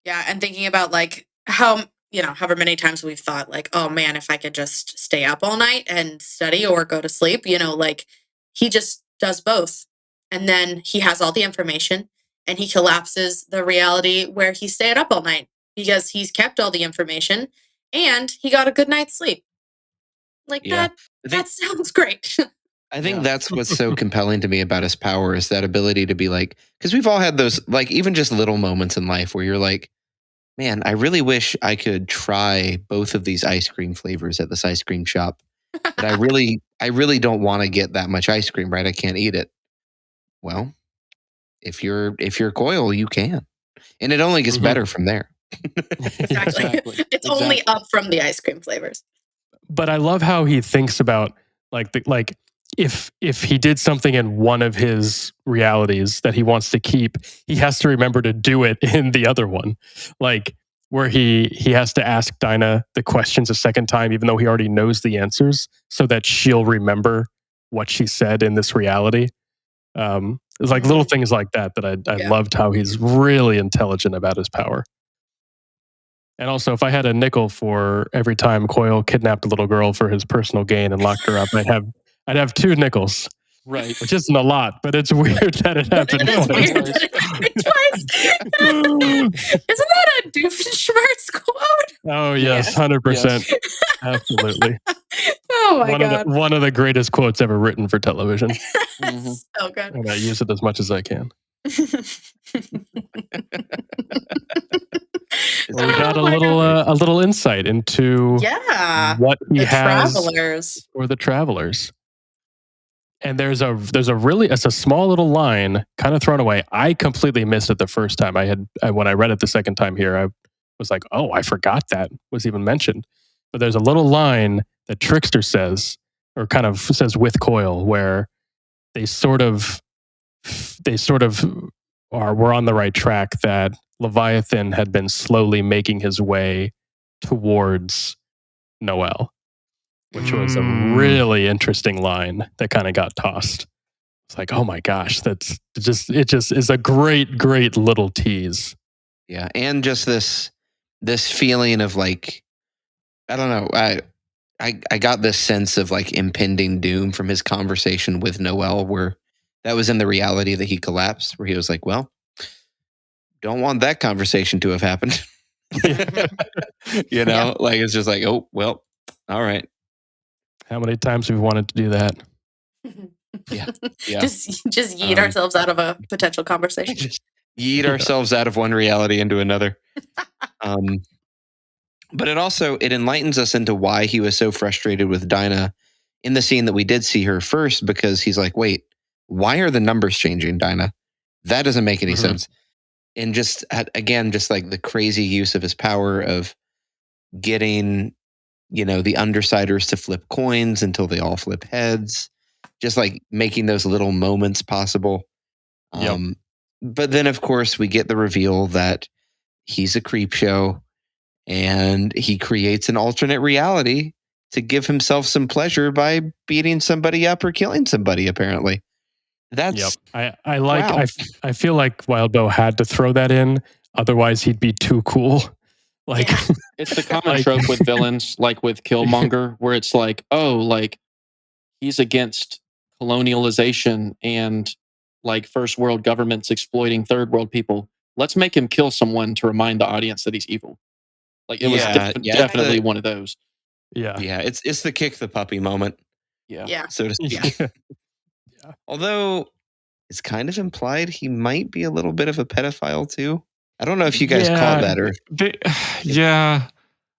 Yeah. And thinking about like how, however many times we've thought like, oh man, if I could just stay up all night and study or go to sleep, like he just does both. And then he has all the information and he collapses the reality where he stayed up all night because he's kept all the information and he got a good night's sleep. Like Yeah. that sounds great. I think Yeah. that's what's so compelling to me about his power is that ability to be like, because we've all had those, like, even just little moments in life where you're like, man, I really wish I could try both of these ice cream flavors at this ice cream shop. But I really don't want to get that much ice cream, right? I can't eat it. Well, if you're Coil, you can. And it only gets better from there. Exactly. Exactly. It's only up from the ice cream flavors. But I love how he thinks about if he did something in one of his realities that he wants to keep, he has to remember to do it in the other one. Like where he has to ask Dinah the questions a second time, even though he already knows the answers, so that she'll remember what she said in this reality. It's like little things like that I loved how he's really intelligent about his power. And also, if I had a nickel for every time Coyle kidnapped a little girl for his personal gain and locked her up, I'd have 2 nickels, Right. which isn't a lot, but it's weird that it happened. It is twice. weird that it happened twice. Isn't that a Doofenshmirtz quote? Oh yes, 100%, absolutely. Oh my god, one of the greatest quotes ever written for television, that's so good. and I use it as much as I can. Well, we got Oh my God. a little insight into what he the has travelers. for the travelers. And it's a small little line kind of thrown away. I completely missed it the first time. When I read it the second time here, I was like, oh, I forgot that was even mentioned. But there's a little line that Trickster says, or kind of says with Coil, where they sort of were on the right track, that Leviathan had been slowly making his way towards Noel, which was a really interesting line that kind of got tossed. It's like, oh my gosh, it just is a great little tease. Yeah, and just this feeling of like, I don't know, I got this sense of like impending doom from his conversation with Noel, where that was in the reality that he collapsed, where he was like, well, don't want that conversation to have happened. Like it's just like, oh, well, all right. How many times have we wanted to do that? Yeah. Just yeet ourselves out of a potential conversation. Just yeet ourselves out of one reality into another. But it enlightens us into why he was so frustrated with Dinah in the scene that we did see her first, because he's like, wait, why are the numbers changing, Dinah? That doesn't make any sense. And just, again, just like the crazy use of his power of getting, the undersiders to flip coins until they all flip heads, just like making those little moments possible. But then, of course, we get the reveal that he's a creep show and he creates an alternate reality to give himself some pleasure by beating somebody up or killing somebody, apparently. That's I like wow. I feel like Wild Bow had to throw that in, otherwise he'd be too cool. Like, Yeah. It's the common Like- trope with villains, like with Killmonger, where it's like, oh, like he's against colonialization and like first world governments exploiting third world people. Let's make him kill someone to remind the audience that he's evil. Like it was definitely one of those. yeah. Yeah, it's the kick the puppy moment, Yeah. Yeah. so to speak. Yeah. Although it's kind of implied he might be a little bit of a pedophile too. I don't know if you guys caught that or Yeah,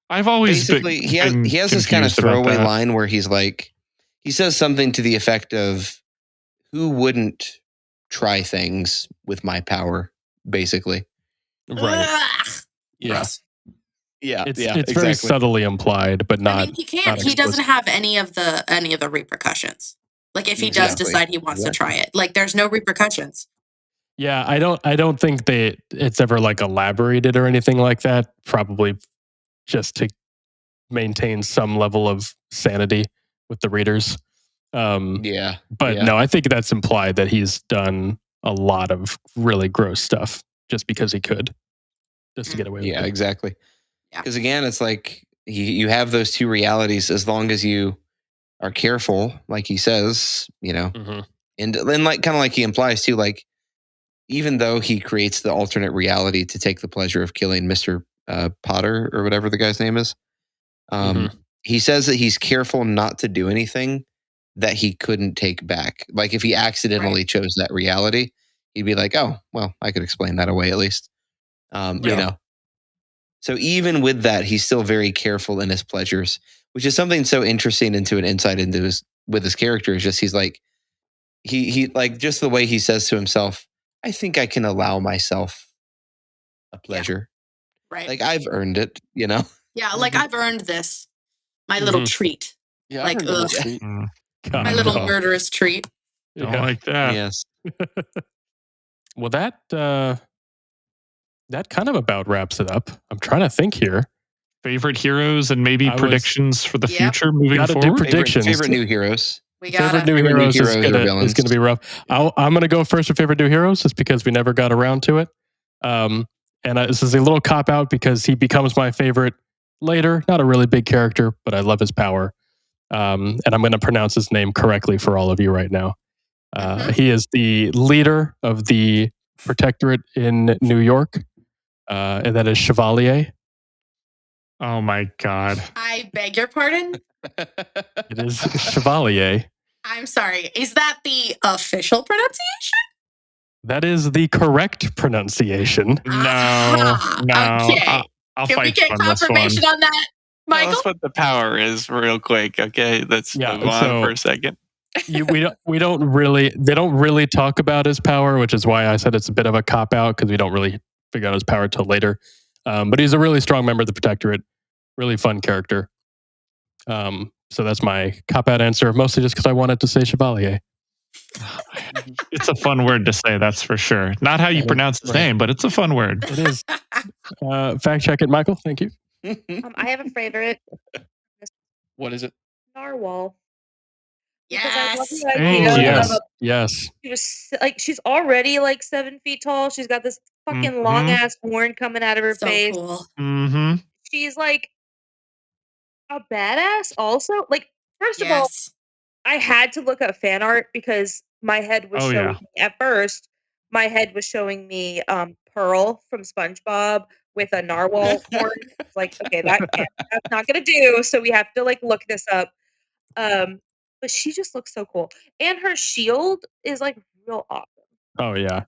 I've always basically been he has this kind of confused about throwaway that. line where he's like, he says something to the effect of, "Who wouldn't try things with my power?" Basically, Right. Ugh. Yeah. Gross. yeah, It's yeah, it's very subtly implied, but not. I mean, he can't. not He doesn't explicit. have any of the repercussions. Like if he does Exactly. decide he wants to try it, like there's no repercussions. Yeah, I don't think it's ever like elaborated or anything like that. Probably just to maintain some level of sanity with the readers. Yeah, But yeah. no, I think that's implied that he's done a lot of really gross stuff just because he could, just to get away with Yeah, it. exactly. Yeah. Because again, it's like you have those two realities as long as you are careful, like he says, Mhm. and like kind of like he implies too, like even though he creates the alternate reality to take the pleasure of killing Mr. Potter or whatever the guy's name is, he says that he's careful not to do anything that he couldn't take back. Like if he accidentally chose that reality, he'd be like, "Oh, well, I could explain that away at least." Yeah. So even with that, he's still very careful in his pleasures, which is something so interesting into an insight into his character. Is just he's like he like just the way he says to himself, "I think I can allow myself a pleasure. Right. Like I've earned it." Yeah, like I've earned this. My little Mhm. treat. Yeah. Like, I've heard ugh. that treat. God, My little no. murderous treat. Don't Yeah. like that. Yes. Well, that kind of about wraps it up. I'm trying to think here. Favorite heroes and maybe I was- predictions for the Yep. future moving Gotta do forward. predictions. Favorite new heroes. We Favorite got new Favorite new heroes, heroes or is villains? gonna be rough. I'm gonna go first for favorite new heroes, just because we never got around to it. This is a little cop out because he becomes my favorite later. Not a really big character, but I love his power. And I'm going to pronounce his name correctly for all of you right now. He is the leader of the Protectorate in New York, and that is Chevalier. Oh my god. I beg your pardon? It is Chevalier. I'm sorry. Is that the official pronunciation? That is the correct pronunciation. No, Ah, no. okay. I'll Can we fight get you on this one. confirmation on that, Tell Michael? us what the power is real quick, okay? Let's Yeah, move on so- for a second. They don't really talk about his power, which is why I said it's a bit of a cop out because we don't really figure out his power till later. But he's a really strong member of the Protectorate, really fun character. So that's my cop out answer, mostly just because I wanted to say Chevalier. It's a fun word to say, that's for sure. Not how you Yeah, pronounce his right. name, but it's a fun word. It is. Fact check it, Michael. Thank you. I have a favorite. What is it? Narwhal. Because I love Yes. the Thank idea you. of a Yes. she was like she's already like 7 feet tall. She's got this fucking long ass horn coming out of her So face. cool. Mm-hmm. She's like a badass also. Like, first of all, Yes. I had to look up fan art because my head was Oh, showing yeah. me at first, my head was showing me Pearl from SpongeBob with a narwhal horn. It's like, okay, that's not gonna do. So we have to like look this up. But she just looks so cool. And her shield is like real awesome. Oh yeah.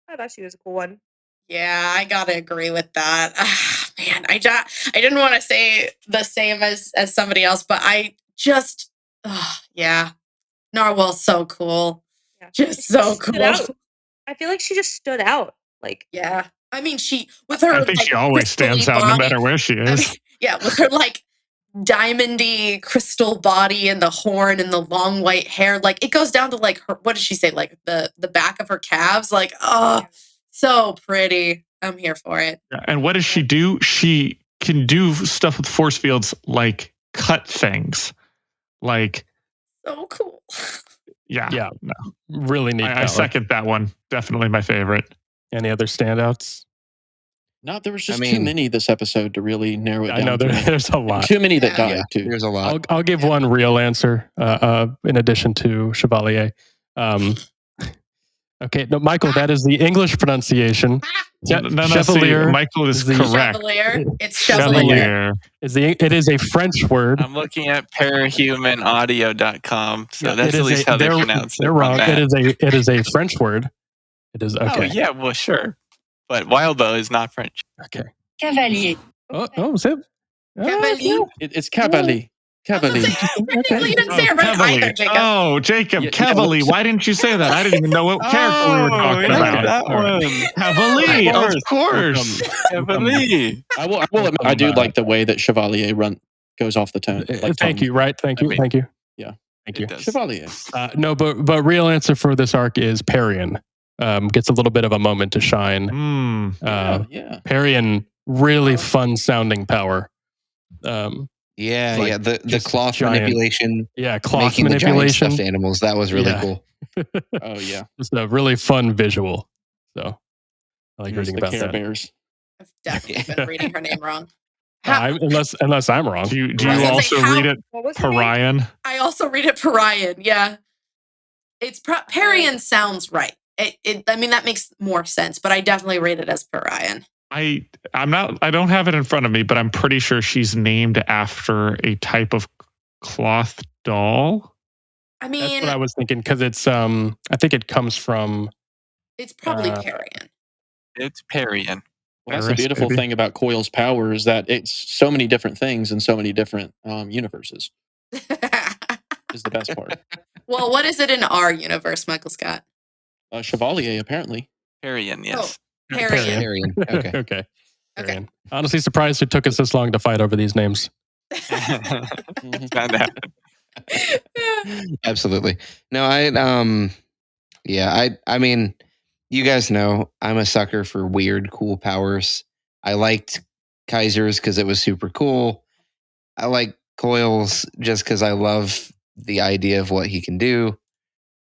I thought she was a cool one. Yeah, I gotta agree with that. Ah, man, I didn't want to say the same as somebody else, but I just, yeah, Narwhal's so cool. Yeah. Just She so stood cool. out. I feel like she just stood out. Like, Yeah, I mean, she with her. I think like, she always stands crystally out no body- matter where she I is. mean, yeah, with her like diamondy crystal body and the horn and the long white hair, like it goes down to like her. What did she say? Like the back of her calves. Like, oh, so pretty. I'm here for it. Yeah, and what does she do? She can do stuff with force fields like cut things. Like, So cool. yeah. Yeah. No, Really neat I power. second that one. Definitely my favorite. Any other standouts? No, there was just I too mean- many this episode to really narrow it I down. know for me. there's a And lot. too many that Yeah. died Yeah, too. there's a lot. I'll give one real answer in addition to Chevalier. Okay, no, Michael, that is the English pronunciation. No, see, Chevalier Michael is is the- correct. Chevalier. It's Chevalier. Chevalier. It is a French word. I'm looking at parahumanaudio.com, so Yeah, that's it at is least how they pronounce it. They're My wrong. bad. It is a French word. It is okay. Oh yeah, well sure, but wildbow is not French. Okay. Cavalier. Oh, Sim. Cavalier. It's Cavalier. I was gonna Cavalier. say, technically, you didn't say it right Cavalier. either, Jacob. Oh, Jacob, Yeah, Cavalier. Why didn't you say that? I didn't even know what character we were talking yeah, about. that one. Cavalier, of course. Cavalier. I will admit, I do like the way that Chevalier goes off the tone. Like Thank tone. you. Right. Thank you. I mean, Thank you. yeah. Thank you. It does. Chevalier. No, but real answer for this arc is Parian. Gets a little bit of a moment to shine. Yeah. Parian, really fun sounding power. Yeah, Like, yeah. The just cloth giant- manipulation, Yeah, cloth making the giant manipulation. stuffed animals. That was really Yeah. cool. Oh yeah. It's a really fun visual. So I like There's reading the about Care that. Bears. I've definitely been reading her name wrong. How- Unless I'm wrong. Do you I was gonna also say, how- read it What was her name? Parian? I also read it Parian. Yeah, it's Parian sounds right. I mean, that makes more sense, but I definitely read it as Parian. I don't have it in front of me, but I'm pretty sure she's named after a type of cloth doll. I That's mean, what I was thinking because it's I think it comes from it's probably uh, Parian. It's Parian. Well, that's the Paris, beautiful maybe. thing about Coil's power is that it's so many different things in so many different universes. Is the best part. Well, what is it in our universe, Michael Scott? Chevalier apparently. Parian, yes. Parian. Arian. Okay. okay. Okay. Parian. Honestly, surprised it took us this long to fight over these names. Mhm. Bound to happen. Absolutely. No, I mean, you guys know I'm a sucker for weird, cool powers. I liked Kaiser's because it was super cool. I like Coil's just because I love the idea of what he can do.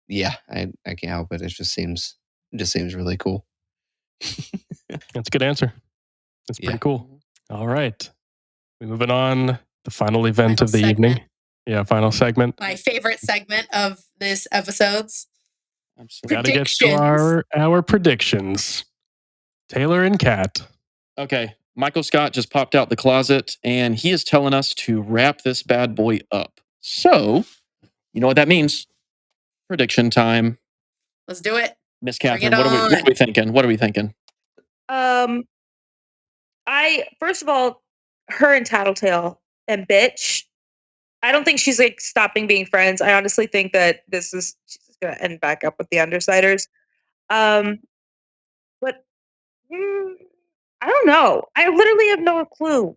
Yeah, I can't help it. It just seems really cool. That's a good answer. That's pretty Yeah. cool. All right. We're moving on. The final event Final of the segment. evening. Yeah, final segment. My favorite segment of this episodes. Absolutely. Gotta get to our predictions. Taylor and Kat. Okay. Michael Scott just popped out the closet and he is telling us to wrap this bad boy up. So, you know what that means? Prediction time. Let's do it. Miss Bring Catherine, it what are on. we thinking? What are we thinking? I first of all, her and Tattletale and Bitch. I don't think she's like stopping being friends. I honestly think that she's gonna end back up with the Undersiders. But I don't know. I literally have no clue.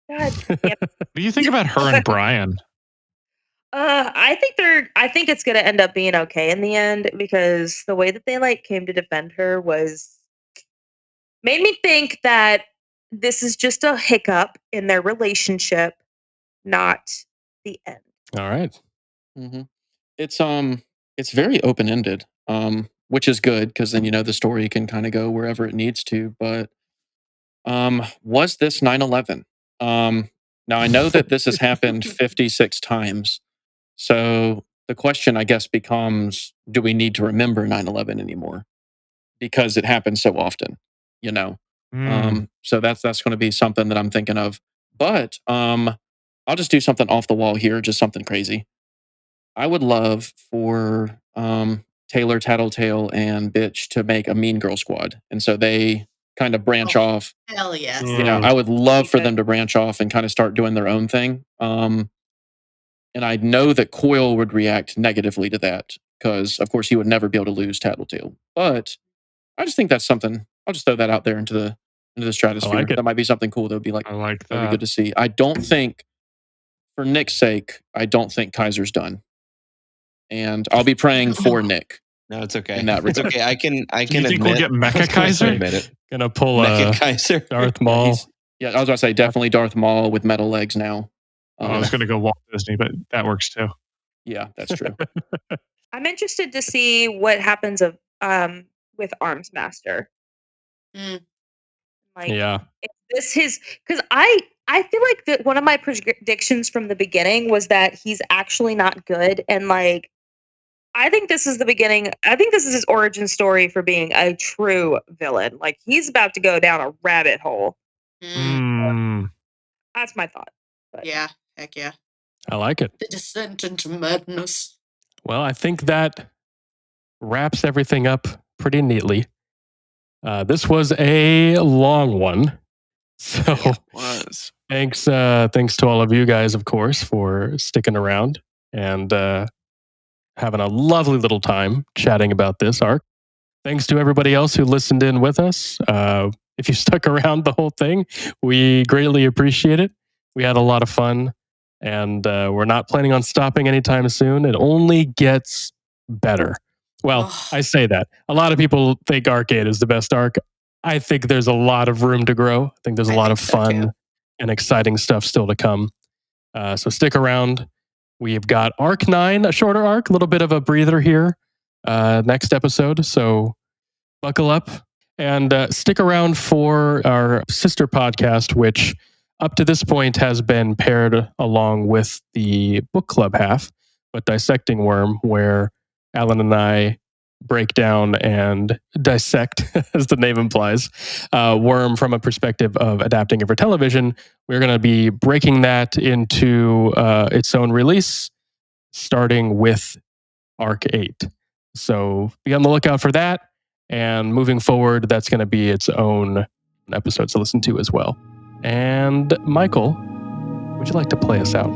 God damn. What do you think about her and Brian? I think it's gonna end up being okay in the end because the way that they like came to defend her made me think that this is just a hiccup in their relationship, not the end. All right. Mm-hmm. It's very open ended, which is good because then the story can kind of go wherever it needs to. But was this 9/11? Now I know that this has happened 56 times, so the question I guess becomes: do we need to remember 9/11 anymore? Because it happens so often, you know. So that's going to be something that I'm thinking of. But I'll just do something off the wall here, just something crazy. I would love for Taylor, Tattletale, and Bitch to make a Mean Girl squad, and so they kind of branch off. Hell yes. I would love for Okay. them to branch off and kind of start doing their own thing. And I know that Coil would react negatively to that because, of course, he would never be able to lose Tattletale. But I just think that's something. I'll just throw that out there into the stratosphere. like it. That might be something cool. That would be like I like that'd be that. good to see. I don't think, for Nick's sake, I don't think Kaiser's done. And I'll be praying for Nick. No, it's okay. In that It's regard. okay. I can Do you think we'll admit. get Mecha gonna Kaiser? say- admit it. Gonna pull Mecha Kaiser. Darth Maul. Yeah, I was about to say definitely Darth Maul with metal legs now. I was going to go Walt Disney, but that works too. Yeah, that's true. I'm interested to see what happens with Arms Master. Mm. Like, Yeah. is this his? Because I feel like that one of my predictions from the beginning was that he's actually not good, and like I think this is the beginning. I think this is his origin story for being a true villain. Like he's about to go down a rabbit hole. Mm. That's my thought. But Yeah, heck yeah. I like it. The descent into madness. Well, I think that wraps everything up pretty neatly. This was a long one. So It was. thanks to all of you guys, of course, for sticking around and having a lovely little time chatting about this arc. Thanks to everybody else who listened in with us. If you stuck around the whole thing, we greatly appreciate it. We had a lot of fun, and we're not planning on stopping anytime soon. It only gets better. Well, Ugh. I say that. A lot of people think Arcade is the best arc. I think there's a lot of room to grow. I think there's a I lot think of so, fun too. and exciting stuff still to come. So stick around. We've got Arc 9, a shorter arc, a little bit of a breather here next episode. So buckle up and stick around for our sister podcast, which up to this point has been paired along with the book club half, but Dissecting Worm, where Alan and I break down and dissect, as the name implies, Worm from a perspective of adapting it for television. We're going to be breaking that into its own release, starting with Arc 8. So be on the lookout for that. And moving forward, that's going to be its own episode to listen to as well. And Michael, would you like to play us out?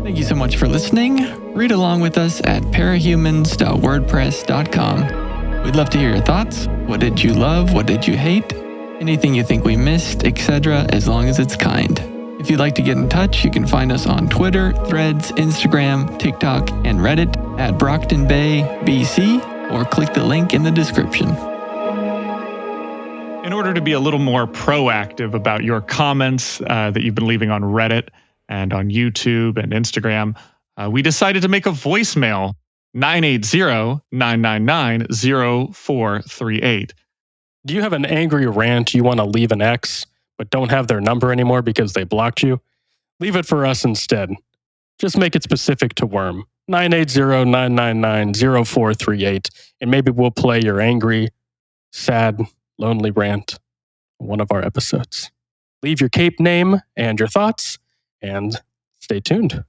Thank you so much for listening. Read along with us at parahumans.wordpress.com. We'd love to hear your thoughts. What did you love? What did you hate? Anything you think we missed, etc., as long as it's kind. If you'd like to get in touch, you can find us on Twitter, Threads, Instagram, TikTok, and Reddit at Brocktonbaybc, or click the link in the description. In order to be a little more proactive about your comments that you've been leaving on Reddit and on YouTube and Instagram, we decided to make a voicemail, 980-999-0438. Do you have an angry rant you want to leave an ex, but don't have their number anymore because they blocked you? Leave it for us instead. Just make it specific to Worm, 980-999-0438, and maybe we'll play your angry, sad, lonely rant on one of our episodes. Leave your cape name and your thoughts, and stay tuned.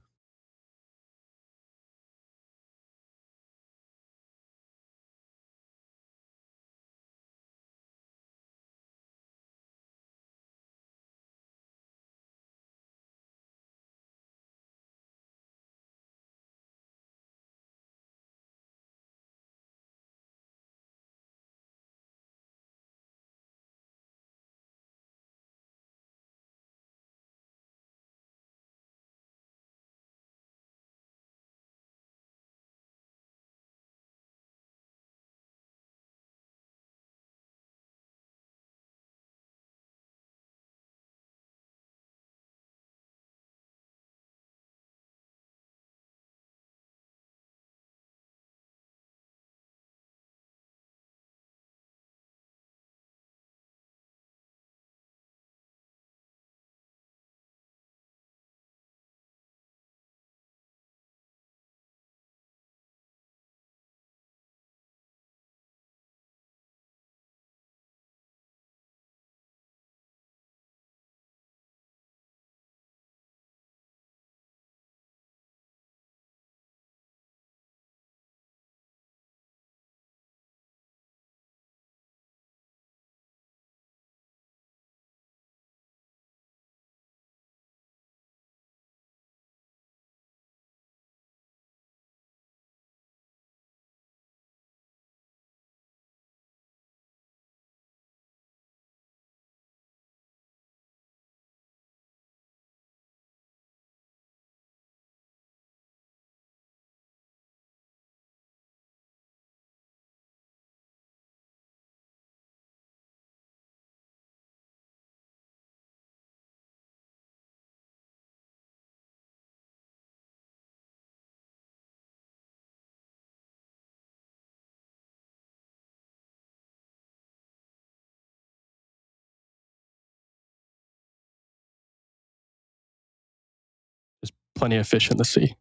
plenty of fish in the sea.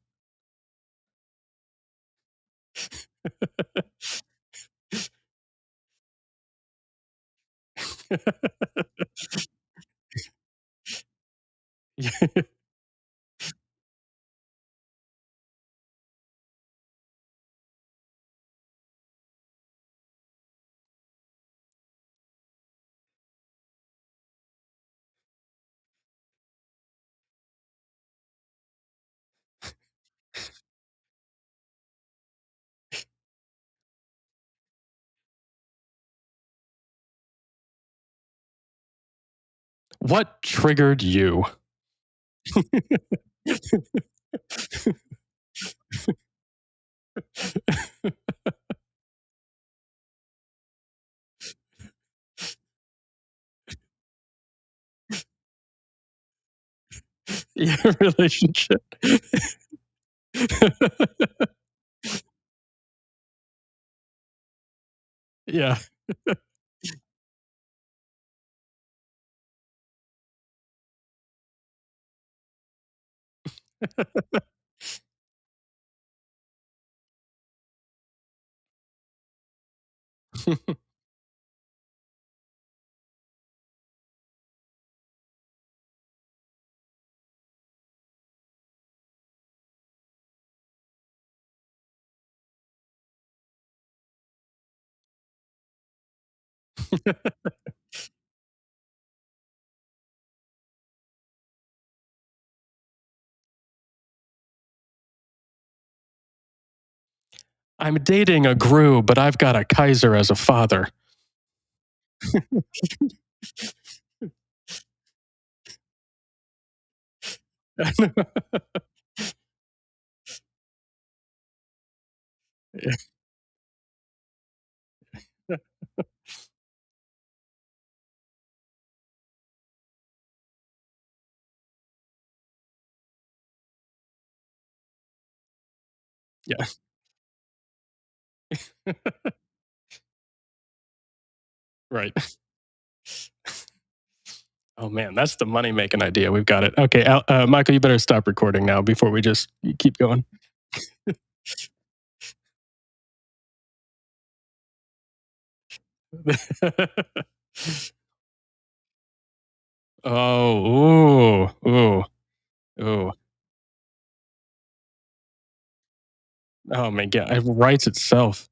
What triggered you? Your relationship. Yeah. I'm dating a Gru, but I've got a Kaiser as a father. Yeah. Right. Oh man, that's the money making idea. We've got it. Okay, Michael, you better stop recording now before we just keep going. Oh, ooh, ooh, ooh. Oh my god, it writes itself.